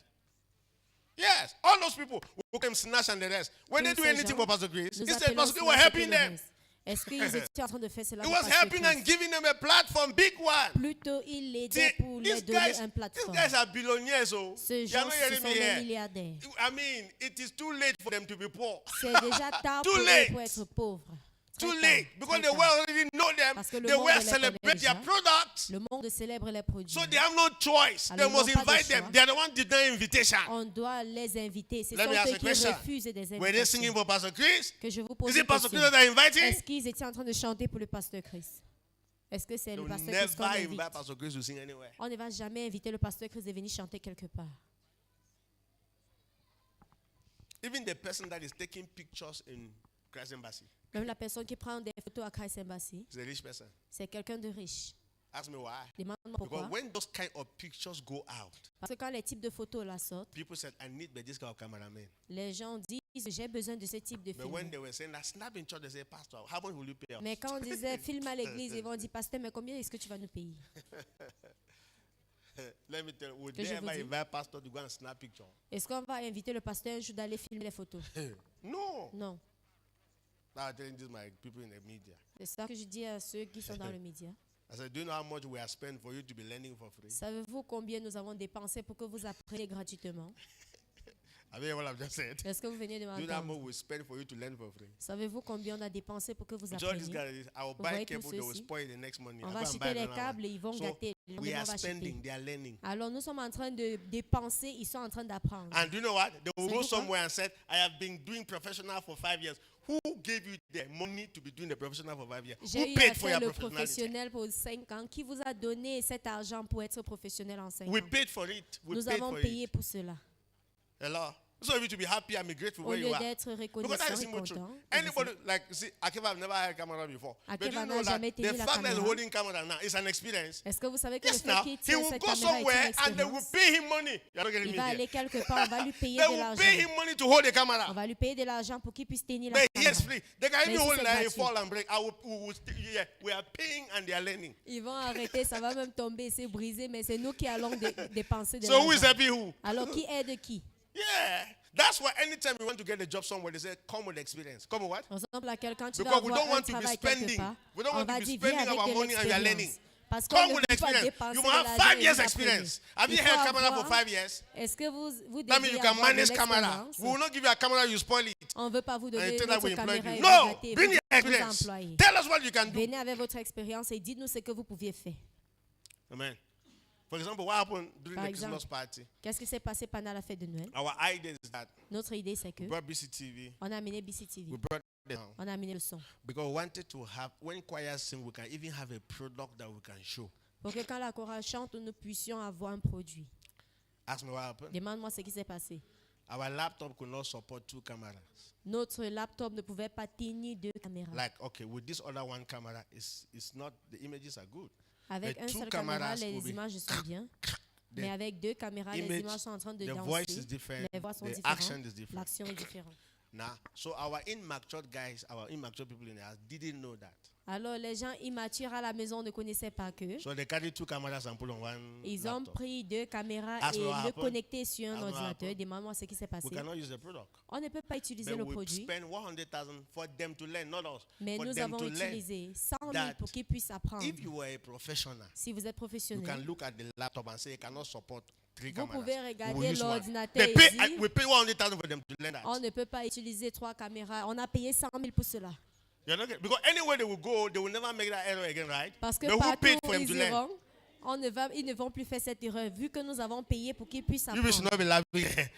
B: Yes, all those people who came snatch and the rest. When they
A: Tous
B: do
A: ces
B: anything
A: gens,
B: for Pastor Grace,
A: nous
B: he said
A: appelons
B: Pastor Grace
A: cela
B: were
A: ce que
B: helping
A: le
B: them.
A: reste. Est-ce qu'ils étaient en train de faire cela
B: He
A: pour
B: was
A: Pasteur
B: helping and
A: Chris?
B: giving them a platform, big one.
A: Plutôt, il l'aidait pour
B: These
A: leur donner
B: guys,
A: un
B: these
A: plateforme.
B: guys are billionaires, so
A: Ces
B: you are
A: gens,
B: not
A: ce
B: hearing
A: sont
B: me
A: des
B: here.
A: milliardaires.
B: I mean, it is too late for them to be poor.
A: C'est déjà tard
B: Too
A: pour eux
B: late.
A: pour être pauvres. Très
B: Too
A: tard,
B: late because
A: très
B: the
A: tard.
B: world already know them.
A: Parce que le
B: They
A: monde
B: will
A: les
B: celebrate
A: connaît
B: their
A: déjà.
B: products.
A: Le monde célèbre les produits.
B: So they have no choice.
A: Alors,
B: They
A: ils
B: must
A: n'ont pas de
B: invite them.
A: choix.
B: They are the one denying invitation.
A: On doit les inviter. Ce
B: Let
A: sont
B: me ask
A: eux
B: a
A: qui
B: question.
A: refusent des
B: Were they singing
A: invitations.
B: for Pastor Chris?
A: Que je vous
B: Is
A: pose
B: it
A: une
B: Pastor
A: question.
B: Chris that are inviting?
A: Est-ce qu'ils étaient en train de chanter pour le pasteur Chris? Est-ce que c'est
B: They
A: le
B: will
A: pasteur Chris qu'on
B: never
A: invite?
B: invite Pastor Chris to sing anywhere.
A: On ne va jamais inviter le pasteur Chris de venir chanter quelque part.
B: Even the person that is taking pictures in Christ Embassy
A: Même la personne qui prend des photos à Christ Embassy,
B: is a rich person.
A: c'est quelqu'un de riche.
B: Ask me why.
A: Demande-moi
B: Because
A: pourquoi.
B: when those kind of pictures go out,
A: Parce que quand les types de photos là sortent,
B: people said, I need this kind of cameraman.
A: les gens disent j'ai besoin de ce type de
B: But when
A: film.
B: they were saying that snap in church, they say, Pastor, how much will you pay us?
A: Mais quand on disait film à l'église, ils vont dire pasteur, mais combien est-ce que tu vas nous payer?
B: Let me tell you, would
A: Que
B: they
A: je vous
B: ever
A: dis.
B: invite Pastor to go and snap picture?
A: Est-ce qu'on va inviter le pasteur un jour d'aller filmer les photos?
B: No.
A: Non.
B: I'm telling this my people in the media.
A: C'est ça que je dis à ceux qui sont dans le média.
B: I said, do you know how much we are spent for you to be learning for free?
A: Savez-vous combien nous avons dépensé pour que vous appreniez gratuitement?
B: Have you heard what I've just said?
A: Est-ce que vous venez de
B: Do you know how
A: m'entendre?
B: much we spend for you to learn for free?
A: Savez-vous combien on a dépensé pour que vous
B: So this
A: appreniez?
B: guy, I will
A: Vous
B: buy
A: voyez
B: cable,
A: tous
B: they will
A: ceux-ci?
B: spoil the next morning.
A: On
B: I'll
A: va
B: go and
A: acheter
B: buy
A: les
B: another
A: câbles et
B: one.
A: ils vont
B: So
A: gâter. Le
B: we
A: lendemain,
B: are
A: on va acheter.
B: spending, they are learning.
A: Alors nous sommes en train de dépenser, ils sont en train d'apprendre.
B: And do you know what? They will
A: Savez-vous
B: go
A: quoi?
B: somewhere and said, I have been doing professional for 5 years. Who gave you the money to be doing the professional for 5 years?
A: J'ai
B: Who
A: eu à
B: paid for
A: faire
B: your
A: le
B: professionality?
A: professionnel pour 5 ans. Qui vous a donné cet argent pour être professionnel en 5
B: We
A: ans?
B: paid for it. We
A: Nous
B: paid
A: avons
B: for
A: payé
B: it.
A: pour cela.
B: Hello? So you to be happy and be grateful
A: Au
B: where you
A: lieu
B: are.
A: d'être
B: Because that
A: reconnaissant
B: is
A: et
B: simple truth.
A: content.
B: Anybody, like, see, Akiva have never had a camera before. But
A: Akiva
B: you
A: n'a
B: know that
A: jamais tenu
B: the
A: la
B: fact that he's
A: caméra.
B: holding camera now is an experience.
A: Est-ce que vous savez que
B: Yes,
A: le fait
B: now,
A: qu'il
B: he
A: tient
B: will
A: cette
B: go
A: caméra est
B: somewhere
A: une
B: and they will
A: expérience?
B: pay him money. You're not getting
A: Il
B: me
A: va
B: here.
A: aller quelque part, on va lui payer
B: They
A: de
B: will
A: l'argent.
B: pay him money to hold the
A: On
B: camera.
A: va lui payer de l'argent pour qu'il puisse tenir la
B: But
A: caméra.
B: yes, free. They can
A: Mais
B: even
A: si
B: hold
A: c'est
B: it and it
A: gratuit.
B: fall and break. Yeah, we are paying and they are learning.
A: Ils vont arrêter, ça va même tomber, c'est brisé, mais c'est nous qui allons dépenser de
B: So who is
A: l'argent.
B: happy who?
A: Alors qui aide qui?
B: Yeah. That's why anytime you want to get a job somewhere, they say, come with experience. Come with what?
A: Par exemple, à quelqu'un, tu vas
B: Because we
A: avoir
B: don't
A: un
B: want to be
A: travail quelque
B: spending.
A: part.
B: We don't
A: On
B: want to
A: va
B: be
A: dire, viens
B: spending
A: avec
B: our
A: de
B: money and you are learning.
A: l'expérience. Parce qu'on
B: Come
A: ne
B: with
A: peut pas
B: experience.
A: dépenser
B: You
A: de
B: must have
A: l'argent
B: 5
A: et
B: years
A: vous
B: experience.
A: apprenez.
B: Have you
A: Il faut
B: had camera for
A: avoir-
B: 5 years?
A: Est-ce que vous
B: That means
A: devez
B: you can
A: avoir de
B: manage camera.
A: l'expérience?
B: We will not give you a camera, you spoil it.
A: On ne veut pas vous
B: And
A: donner
B: you think that we
A: notre
B: employ
A: caméra et
B: you.
A: vous
B: No,
A: gâter,
B: bring
A: vous
B: your
A: vous
B: experience.
A: employer.
B: Tell us what you can do.
A: Venez avec votre expérience et dites-nous ce que vous pouviez faire.
B: Amen. For example, what happened during
A: Par
B: the
A: exemple,
B: Christmas party?
A: Qu'est-ce qui s'est passé pendant la fête de Noël?
B: Our idea is that
A: Notre idée, c'est que
B: we brought BCTV,
A: on a amené BCTV,
B: we brought it down.
A: on a amené le son.
B: Because we wanted to have, when choirs sing, we can even have a product that we can show.
A: Pour que quand la chorale chante, nous puissions avoir un produit.
B: Ask me what happened.
A: Demande-moi ce qui s'est passé.
B: Our laptop could not support 2 cameras.
A: Notre laptop ne pouvait pas tenir 2 caméras.
B: Like, okay, with this other 1 camera, it's not, the images are good.
A: Avec
B: But
A: un
B: 2
A: seul caméra,
B: cameras will
A: les
B: be-
A: images sont bien.
B: The
A: Mais avec 2 caméras, les
B: image,
A: images sont en train de
B: the voice
A: danser.
B: is different,
A: Les voix sont
B: the action
A: différentes.
B: is different.
A: L'action est différente.
B: Now, so our immature guys, our immature people in the house didn't know that.
A: Alors, les gens immatures à la maison ne connaissaient pas que.
B: So they carried 2 cameras and put on 1
A: Ils ont
B: laptop.
A: pris 2 caméras
B: Ask
A: et
B: me what
A: le
B: happened.
A: connecté sur un
B: Ask me what
A: ordinateur.
B: happened.
A: Demande-moi ce qui s'est passé.
B: We cannot use the product.
A: On ne peut pas utiliser
B: But
A: le
B: we
A: produit,
B: spend 100,000 for them to learn, not us.
A: mais
B: for
A: nous
B: them
A: avons
B: to learn.
A: utilisé 100 000
B: that
A: pour qu'ils puissent apprendre.
B: If you were a professional,
A: Si vous êtes
B: you can
A: professionnel,
B: look at the laptop and say it cannot support 3
A: vous
B: cameras.
A: pouvez
B: We will
A: regarder
B: use one.
A: l'ordinateur
B: They pay,
A: ici.
B: we pay 100,000 for them to learn that.
A: On ne peut pas utiliser 3 caméras. On a payé 100 000 pour cela.
B: You're not getting- because anywhere they will go, they will never make that error again, right?
A: Parce que
B: But who
A: partout
B: paid
A: où
B: for them to
A: ils
B: learn?
A: iront, ils ne vont plus faire cette erreur, vu que nous avons payé pour qu'ils puissent
B: You should
A: apprendre.
B: not be laughing.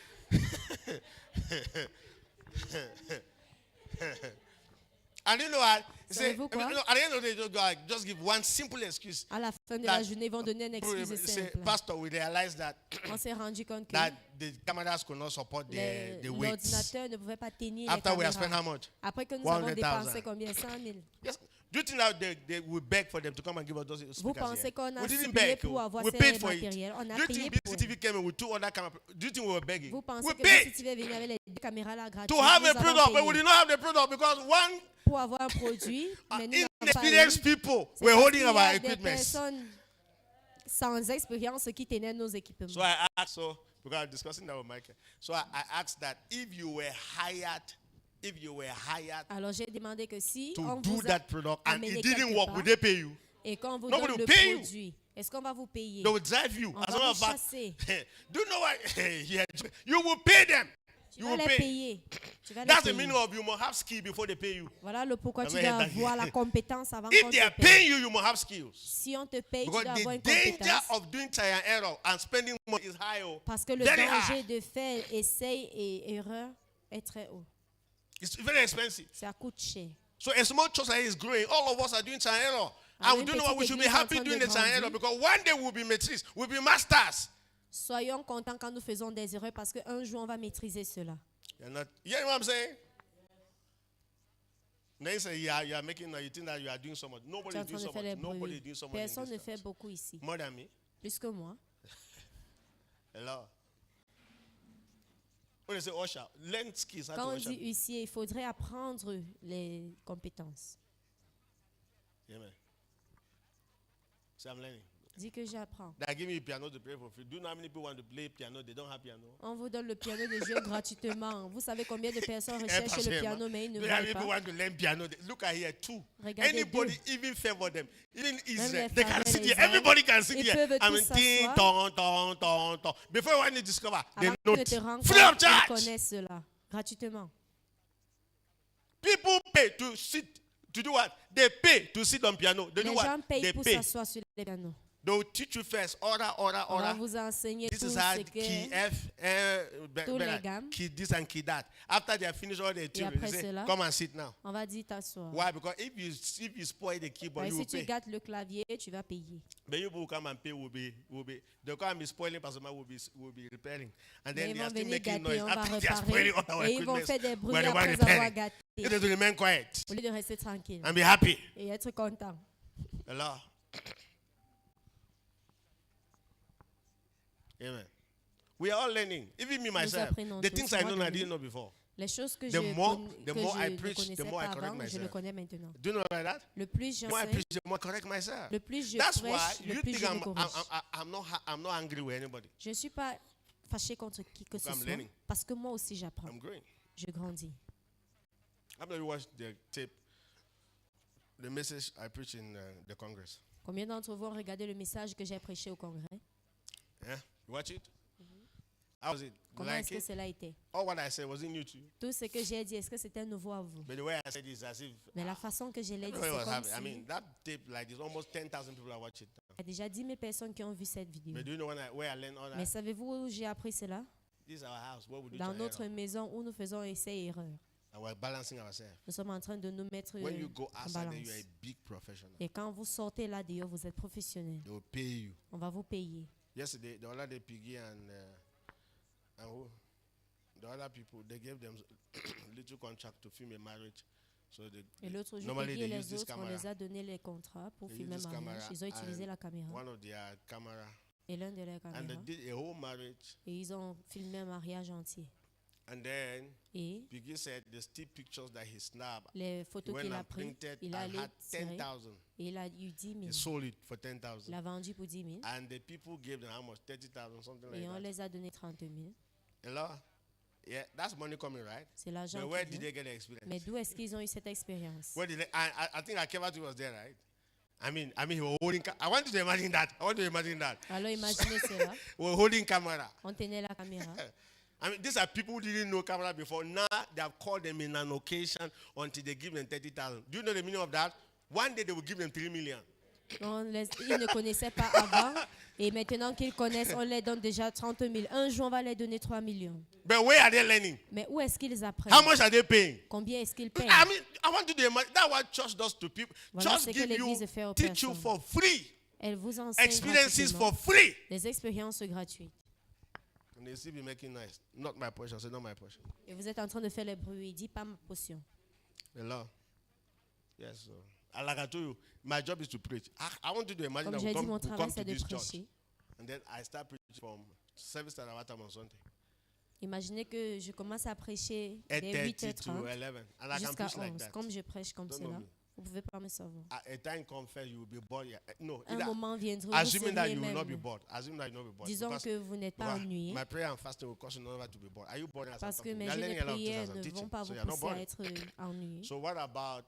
B: And you know what? Say,
A: Savez-vous quoi?
B: at the end of the day, just give one simple excuse.
A: À la fin de
B: That-
A: la journée, ils vont donner une excuse
B: Say,
A: simple.
B: Pastor, we realized that
A: On s'est rendu compte que
B: that the cameras could not support the weights.
A: l'ordinateur ne pouvait pas tenir
B: After
A: les
B: we have spent how
A: caméras.
B: much?
A: Après que nous avons
B: 100,000.
A: dépensé combien? 100 000.
B: Yes. Do you think that they will beg for them to come and give us those speakers
A: Vous pensez
B: here?
A: qu'on a
B: We didn't
A: supplié
B: beg.
A: pour avoir
B: We
A: ces
B: paid for it.
A: matériels. On a
B: Do you
A: payé
B: think
A: pour
B: BCTV came in with 2 other cameras? Do you think we were begging?
A: Vous pensez
B: We
A: que
B: paid
A: BCTV est venu avec les 2 caméras là gratuites.
B: to have
A: Nous
B: a
A: avons
B: product, but
A: payé
B: we did not have the product because one
A: pour avoir un produit, mais nous n'avons pas eu.
B: inexperienced people
A: C'est
B: were
A: parce
B: holding
A: qu'il y
B: our
A: a des
B: equipment.
A: personnes sans expérience qui tenaient nos équipements.
B: So I asked, because I'm discussing that with Michael. So I asked that if you were hired
A: Alors j'ai demandé que si
B: to
A: on
B: do
A: vous a
B: that product and
A: amené
B: it didn't
A: quelque
B: work,
A: part
B: would they pay you?
A: et qu'on vous
B: Nobody
A: donne
B: will
A: le
B: pay you.
A: produit, est-ce qu'on va vous payer?
B: They will drive you.
A: On
B: As a
A: va
B: matter
A: vous
B: of fact,
A: chasser.
B: do you know what? Yeah, you will pay them.
A: Tu
B: You
A: vas
B: will
A: les
B: pay.
A: payer. Tu vas les
B: That's the
A: payer.
B: meaning of you must have skill before they pay you.
A: Voilà le pourquoi tu
B: Jamais
A: dois
B: d'ailleurs.
A: avoir la compétence avant
B: If
A: qu'on
B: they
A: te
B: are
A: paye.
B: paying you, you must have skills.
A: Si on te paye, tu
B: Because
A: dois avoir
B: the
A: une
B: danger
A: compétence.
B: of doing trial and error and spending money is high.
A: Parce que le
B: Very
A: danger
B: high.
A: de faire essai et erreur est très haut.
B: It's very expensive.
A: Ça coûte cher.
B: So a small church like is growing. All of us are doing trial and error.
A: Alors,
B: And we
A: une
B: do know what we
A: petite
B: should be
A: église en
B: happy
A: train
B: doing
A: de
B: the trial and error
A: grandir.
B: because one day we'll be matrices, we'll be masters.
A: Soyons contents quand nous faisons des erreurs parce qu'un jour on va maîtriser cela.
B: You're not. You know what I'm saying? Then you say, yeah, you are making. You think that you are doing so much.
A: Tu
B: Nobody
A: es en
B: is doing
A: train de
B: so
A: faire
B: much.
A: les
B: Nobody
A: bruits.
B: is doing so much. in
A: Personne ne
B: this
A: fait
B: house.
A: beaucoup ici.
B: More than me.
A: Plus que moi.
B: Hello. When they say usher, learn skills how
A: Quand
B: to
A: on
B: usher.
A: dit huissier, il faudrait apprendre les compétences.
B: Yeah, man. So I'm learning.
A: Dis que j'apprends.
B: They give me a piano to play for free. Do you know how many people want to play piano? They don't have piano.
A: On vous donne le piano de jouer gratuitement. Vous savez combien de personnes recherchent le piano, mais ils ne
B: Do you know how many
A: veulent
B: people
A: pas.
B: want to learn piano? Look at here, too.
A: Regardez
B: Anybody
A: deux.
B: even favor them. Even Israel,
A: les
B: they can
A: femmes et
B: sit
A: les
B: here.
A: hommes,
B: Everybody can sit
A: ils
B: here.
A: peuvent
B: I mean,
A: tous
B: ting,
A: s'asseoir.
B: tong. Before when you discover, they
A: Avant
B: know
A: qu'ils ne te rencontrent,
B: free of
A: ils
B: charge.
A: connaissent cela gratuitement.
B: People pay to sit. To do what? They pay to sit on piano. They do
A: Les
B: what?
A: gens payent
B: They
A: pour
B: pay.
A: s'asseoir sur les pianos.
B: They will teach you first. Order.
A: On va vous enseigner
B: This
A: tout
B: is how
A: ce
B: key
A: que...
B: F,
A: Tous les gammes.
B: key this and key that. After they have finished all the theory,
A: après
B: they say,
A: cela,
B: come and sit now.
A: On va dire t'asseoir.
B: Why? Because if you spoil the keyboard,
A: Ouais,
B: you
A: si
B: will
A: tu
B: pay.
A: gâtes le clavier, tu vas payer.
B: But you will come and pay will be they'll come and be spoiling because will be repairing. And
A: Mais
B: then
A: ils
B: they are
A: vont
B: still
A: venir
B: making
A: gâter,
B: noise
A: on va
B: after they are
A: réparer.
B: spoiling all our
A: Et ils vont
B: equipment.
A: faire des bruits
B: We're the one
A: après avoir
B: repairing.
A: gâté.
B: It is to remain quiet
A: Au lieu de rester tranquille
B: and be happy.
A: et être content.
B: Allah. Amen. We are all learning. Even me myself.
A: apprenons
B: The
A: tous.
B: things I
A: Moi
B: know
A: de
B: I
A: lui.
B: didn't know before.
A: Les choses que
B: The
A: je
B: more
A: que
B: I
A: je
B: preach,
A: ne connaissais
B: the more I
A: pas
B: correct
A: avant, je
B: myself.
A: le connais maintenant.
B: Do you know about that?
A: Le plus
B: The more I
A: j'enseigne,
B: preach, the more I correct myself.
A: le plus je
B: That's why
A: prêche, le
B: you
A: plus
B: think
A: je me corrige.
B: I'm not angry with anybody.
A: Je ne suis pas fâché contre qui que ce
B: I'm
A: soit
B: learning.
A: parce que moi aussi j'apprends.
B: I'm growing.
A: Je grandis.
B: How many of you watched the tape, the message I preached in the Congress?
A: Combien d'entre vous ont regardé le message que j'ai prêché au Congrès?
B: Yeah, you watch it? How was it?
A: Comment
B: Like
A: est-ce que
B: it?
A: cela a été?
B: All what I said wasn't new to you.
A: Tout ce que j'ai dit, est-ce que c'était nouveau à vous?
B: But the way I said it is as if
A: Mais la façon que je l'ai dit,
B: everybody
A: c'est
B: was
A: comme
B: happy. I
A: si
B: mean, that tape like this, almost 10,000 people are watching it.
A: il y a déjà 10 000 personnes qui ont vu cette vidéo.
B: But do you know where I learned all
A: Mais
B: that?
A: savez-vous où j'ai appris cela?
B: This is our house. What we do
A: Dans
B: to
A: notre
B: error.
A: maison où nous faisons essais et erreurs.
B: And we're balancing ourselves.
A: Nous sommes en train de nous mettre
B: When you go
A: en
B: outside, there,
A: balance.
B: you are a big professional.
A: Et quand vous sortez là dehors, vous êtes professionnel.
B: They will pay you.
A: On va vous payer.
B: Yesterday, the other day, Piggy and who? The other people, they gave them little contract to film a marriage. So they,
A: Et l'autre jour,
B: normally
A: Peggy et
B: they use
A: les
B: this
A: autres, on
B: camera.
A: les a donné les contrats pour
B: They
A: filmer
B: use
A: un
B: this
A: mariage.
B: camera
A: Ils ont utilisé
B: and
A: la caméra.
B: one of their camera,
A: Et l'un de leurs
B: and
A: caméras.
B: they did a whole marriage.
A: Et ils ont filmé un mariage entier.
B: And then
A: Et
B: Piggy said the still pictures that he snapped.
A: les
B: He
A: photos
B: went
A: qu'il a
B: and
A: prises,
B: printed
A: il a
B: and
A: allé
B: had
A: tirer.
B: 10,000.
A: Et il a eu 10 000.
B: He sold it for
A: Il
B: 10,000.
A: l'a vendu pour 10 000.
B: And the people gave them how much? 30,000, something like
A: Et on
B: that.
A: les a donné 30 000.
B: Hello? Yeah, that's money coming, right?
A: C'est l'argent
B: But where
A: qui
B: did
A: vient.
B: they get the experience?
A: Mais d'où est-ce qu'ils ont eu cette expérience?
B: Where did they, I think Akevatu was there, right? I mean, he was holding. I want you to imagine that. I want you to imagine that.
A: Alors imaginez cela.
B: We were holding camera.
A: On tenait la caméra.
B: I mean, these are people who didn't know camera before. Now they have called them in an occasion until they give them 30,000. Do you know the meaning of that? One day they will give them 3 million.
A: Ils ne connaissaient pas avant. Et maintenant qu'ils connaissent, on les donne déjà 30 000. Un jour, on va les donner 3 millions.
B: But where are they learning?
A: Mais où est-ce qu'ils apprennent?
B: How much are they paying?
A: Combien est-ce qu'ils payent?
B: I mean, I want you to imagine that's what church does to people.
A: Voilà
B: Church
A: ce que
B: give you,
A: l'Église fait aux
B: teach you
A: personnes.
B: for free,
A: Elle vous enseigne
B: experiences
A: gratuitement.
B: for free.
A: Des expériences gratuites.
B: And they still be making noise. Not my portion. Say not my portion.
A: Et vous êtes en train de faire le bruit. Il dit pas ma potion.
B: Hello. Yes. Like I told you, my job is to preach. I want you to imagine
A: Comme
B: that
A: j'ai dit, mon
B: we
A: travail,
B: come
A: c'est
B: to
A: de
B: this church,
A: prêcher.
B: and then I start preaching from service at our time on Sunday,
A: Imaginez que je commence à prêcher dès
B: 8:30 to
A: 8h30
B: 11, and I can
A: jusqu'à
B: preach like
A: 11.
B: that.
A: Comme je prêche comme
B: Don't know
A: cela,
B: me.
A: vous ne pouvez pas me savoir.
B: A time comes first, you will be bored. Yeah. No,
A: Un
B: either,
A: moment viendra où vous
B: assuming that
A: seriez
B: you will not be
A: même.
B: bored. Assuming that you will not be bored.
A: Disons
B: Because-
A: que vous n'êtes pas
B: because
A: ennuyé.
B: my prayer and fasting will cause you never to be bored. Are you bored as I'm
A: Parce que
B: talking?
A: mes
B: You are
A: jeûnes et
B: learning a lot of things
A: prières
B: as I'm
A: ne
B: teaching,
A: vont pas
B: so
A: vous
B: you're not
A: pousser à
B: bored.
A: être ennuyé.
B: So what about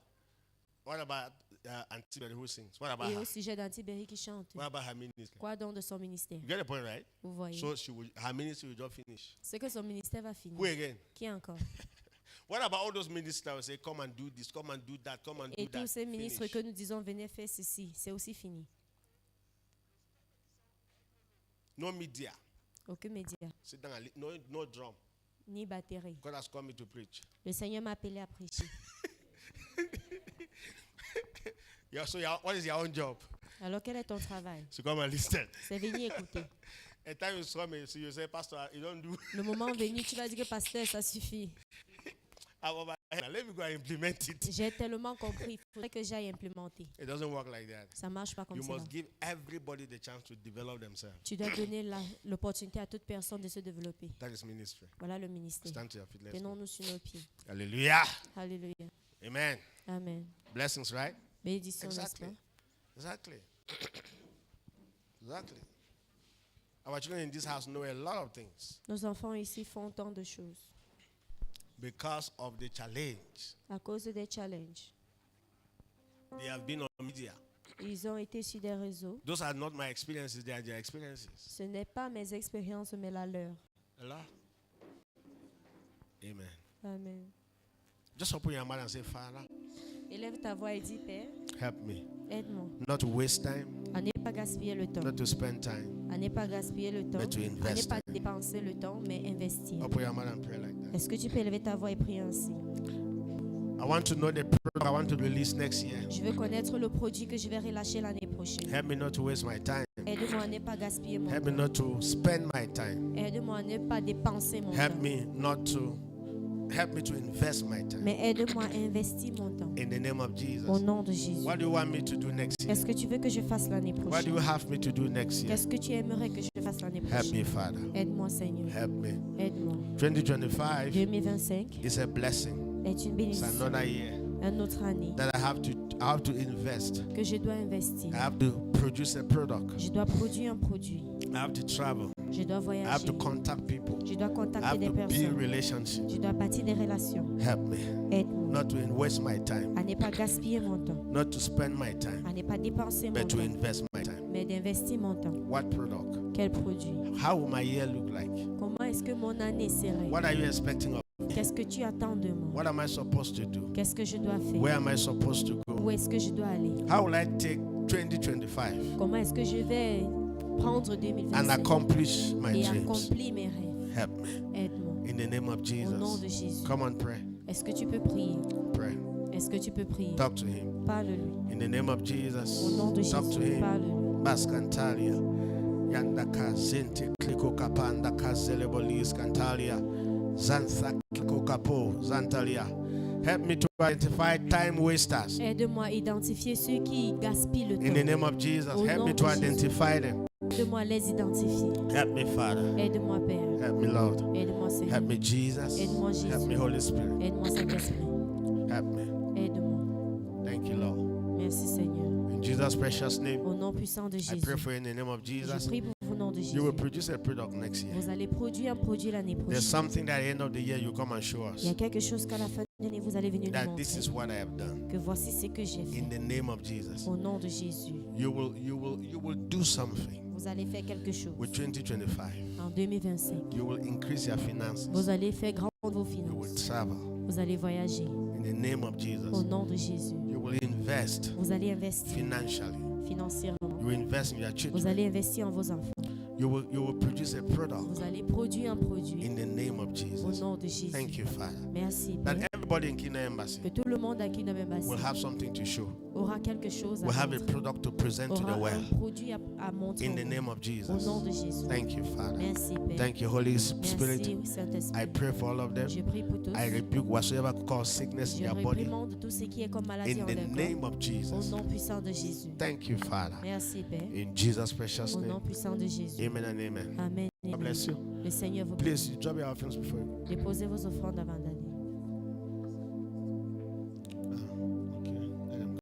B: Auntie Mary who sings? What about
A: Et
B: her?
A: au sujet d'Antibéry qui chante,
B: What about her ministry?
A: quoi donc de son ministère?
B: You get the point, right?
A: Vous voyez.
B: So her ministry will just finish.
A: C'est que son ministère va
B: Who
A: finir.
B: again?
A: Qui encore?
B: What about all those ministers that will say, come and do this, come and do that, come and
A: Et
B: do that?
A: tous ces ministres
B: Finish.
A: que nous disons, venez faire ceci, c'est aussi fini.
B: No media.
A: Aucun média,
B: Sit down and no drum.
A: ni batterie.
B: God has called me to preach.
A: Le Seigneur m'a appelé à prêcher.
B: Yeah, so what is your own job?
A: Alors quel est ton travail?
B: So come and listen.
A: C'est venir écouter.
B: A time you saw me, so you say, Pastor, you don't do.
A: Le moment venu, tu vas dire que pasteur, ça suffit.
B: Let me go and implement it.
A: J'ai tellement compris, il faudrait que j'aille implémenter.
B: It doesn't work like that.
A: Ça ne marche pas comme
B: You
A: ça.
B: must give everybody the chance to develop themselves.
A: Tu dois donner l'opportunité à toute personne de se développer.
B: That is ministry.
A: Voilà le ministère.
B: Stand to your feet. Let's go.
A: Tenons-nous sur nos pieds.
B: Hallelujah.
A: Alléluia.
B: Amen.
A: Amen.
B: Blessings, right?
A: Bénédiction, n'est-ce
B: Exactly.
A: pas?
B: Exactly. Exactly. Our children in this house know a lot of things
A: Nos enfants ici font tant de choses
B: because of the challenge.
A: à cause des challenges.
B: They have been on media.
A: Ils ont été sur des réseaux.
B: Those are not my experiences, they are their experiences.
A: Ce n'est pas mes expériences, mais la leur.
B: Allah. Amen.
A: Amen.
B: Just open your mouth and say, Father,
A: Et Élève ta voix et dis, Père,
B: help me
A: aide-moi
B: not to waste time,
A: à ne pas gaspiller le temps,
B: not to spend time,
A: à ne pas gaspiller le temps,
B: but to
A: à ne
B: invest
A: pas
B: time.
A: dépenser le temps, mais investir.
B: Open your mouth and pray like that.
A: Est-ce que tu peux élever ta voix et prier ainsi?
B: I want to know the product I want to release next year.
A: Je veux connaître le produit que je vais relâcher l'année prochaine.
B: Help me not to waste my time.
A: Aide-moi à ne pas gaspiller mon
B: Help
A: temps.
B: me not to spend my time.
A: Aide-moi à ne pas dépenser mon
B: Help
A: temps.
B: me to invest my time.
A: Mais aide-moi à investir mon temps.
B: In the name of
A: Au
B: Jesus.
A: nom de Jésus.
B: What do you want me to do next year?
A: Qu'est-ce que tu veux que je fasse l'année
B: What do
A: prochaine?
B: you have me to do next year?
A: Qu'est-ce que tu aimerais que je fasse l'année
B: Help
A: prochaine?
B: me, Father.
A: Aide-moi, Seigneur.
B: Help me.
A: Aide-moi.
B: 2025
A: 2025
B: is a blessing.
A: est une
B: It's
A: bénédiction.
B: another year
A: Une autre année
B: that I have to invest.
A: que je dois investir.
B: I have to produce a product.
A: Je dois produire un produit.
B: I have to travel.
A: Je dois
B: I have
A: voyager.
B: to contact people.
A: Je dois
B: I
A: contacter
B: have
A: des
B: to build
A: personnes.
B: relationships.
A: Je dois bâtir des relations.
B: Help me
A: Aide-moi
B: not to waste my time,
A: à ne pas gaspiller mon temps,
B: not to spend my time,
A: à ne pas dépenser mon
B: but to
A: temps,
B: invest my time.
A: mais d'investir mon temps.
B: What product?
A: Quel produit?
B: How will my year look like?
A: Comment est-ce que mon année serait?
B: What are you expecting of me?
A: Qu'est-ce que tu attends de moi?
B: What am I supposed to do?
A: Qu'est-ce que je dois faire?
B: Where am I supposed to go?
A: Où est-ce que je dois aller?
B: How will I take 2025
A: Comment est-ce que je vais prendre
B: and
A: 2025
B: accomplish my
A: et
B: dreams?
A: accomplir mes rêves?
B: Help me
A: Aide-moi.
B: in the name of
A: Au nom de
B: Jesus.
A: Jésus.
B: Come on, pray.
A: Est-ce que tu peux prier?
B: Pray.
A: Est-ce que tu peux prier?
B: Talk to him
A: Parle-lui.
B: in the name of
A: Au
B: Jesus.
A: nom de
B: Talk to
A: Jésus,
B: him.
A: parle-lui.
B: Bascantalia. Yandaka Zente Kliko Kapanda Kazelebolis Cantalia. Zantha Kiko Kapo Zantalia. Help me to identify time wasters.
A: Aide-moi à identifier ceux qui gaspillent le
B: In the
A: temps.
B: name of Jesus,
A: Au
B: help
A: nom
B: me
A: de
B: to
A: Jésus.
B: identify them.
A: Aide-moi à les identifier.
B: Help me, Father.
A: Aide-moi, Père.
B: Help me, Lord.
A: Aide-moi, Seigneur.
B: Help me, Jesus.
A: Aide-moi, Jésus.
B: Help me, Holy Spirit.
A: Aide-moi, Saint-Esprit.
B: Help me.
A: Aide-moi.
B: Thank you, Lord.
A: Merci, Seigneur.
B: In Jesus' precious name,
A: Au nom puissant de
B: I
A: Jésus.
B: pray for you in the name of
A: Je
B: Jesus.
A: prie pour vous au nom de Jésus.
B: You will produce a product next year.
A: Vous allez produire un produit l'année
B: There's
A: prochaine.
B: something that at the end of the year you come and show
A: Il y a
B: us
A: quelque chose qu'à la fin de l'année, vous allez venir nous
B: that this is
A: montrer.
B: what I have done.
A: Que voici ce que j'ai fait.
B: In the name of Jesus,
A: Au nom de Jésus.
B: you will do something
A: Vous allez faire quelque chose.
B: with 2025.
A: En 2025.
B: You will increase your finances.
A: Vous allez faire grandir vos
B: You will
A: finances.
B: travel.
A: Vous allez voyager.
B: In the name of
A: Au
B: Jesus,
A: nom de Jésus.
B: you will invest
A: Vous allez investir
B: financially.
A: financièrement.
B: You will invest in your
A: Vous
B: children.
A: allez investir en vos enfants.
B: You will produce a product
A: Vous allez produire un produit.
B: in the name of
A: Au
B: Jesus.
A: nom de Jésus.
B: Thank you, Father.
A: Merci,
B: That
A: Père.
B: everybody in Kingdom Embassy
A: Que tout le monde à qui ne même
B: will have something to show.
A: aura quelque chose à
B: Will have a
A: montrer.
B: product to present to
A: Aura
B: the
A: un
B: world.
A: produit à montrer.
B: In the
A: au
B: name
A: monde.
B: of
A: Au
B: Jesus.
A: nom de Jésus.
B: Thank you, Father.
A: Merci, Père.
B: Thank you, Holy Spirit.
A: Merci, Saint-Esprit.
B: I pray for all of them.
A: Je prie pour tous.
B: I rebuke whatsoever cause sickness in
A: Je
B: your body.
A: réprimande tout ce qui est comme maladie
B: In
A: en
B: the
A: leur
B: name
A: corps.
B: of
A: Au
B: Jesus.
A: nom puissant de Jésus.
B: Thank you, Father.
A: Merci, Père.
B: In Jesus' precious
A: Au nom
B: name.
A: puissant de Jésus.
B: Amen and amen.
A: Amen.
B: God bless you.
A: Le Seigneur vous
B: Please, you drop your offerings before you.
A: Déposez vos offrandes avant d'aller.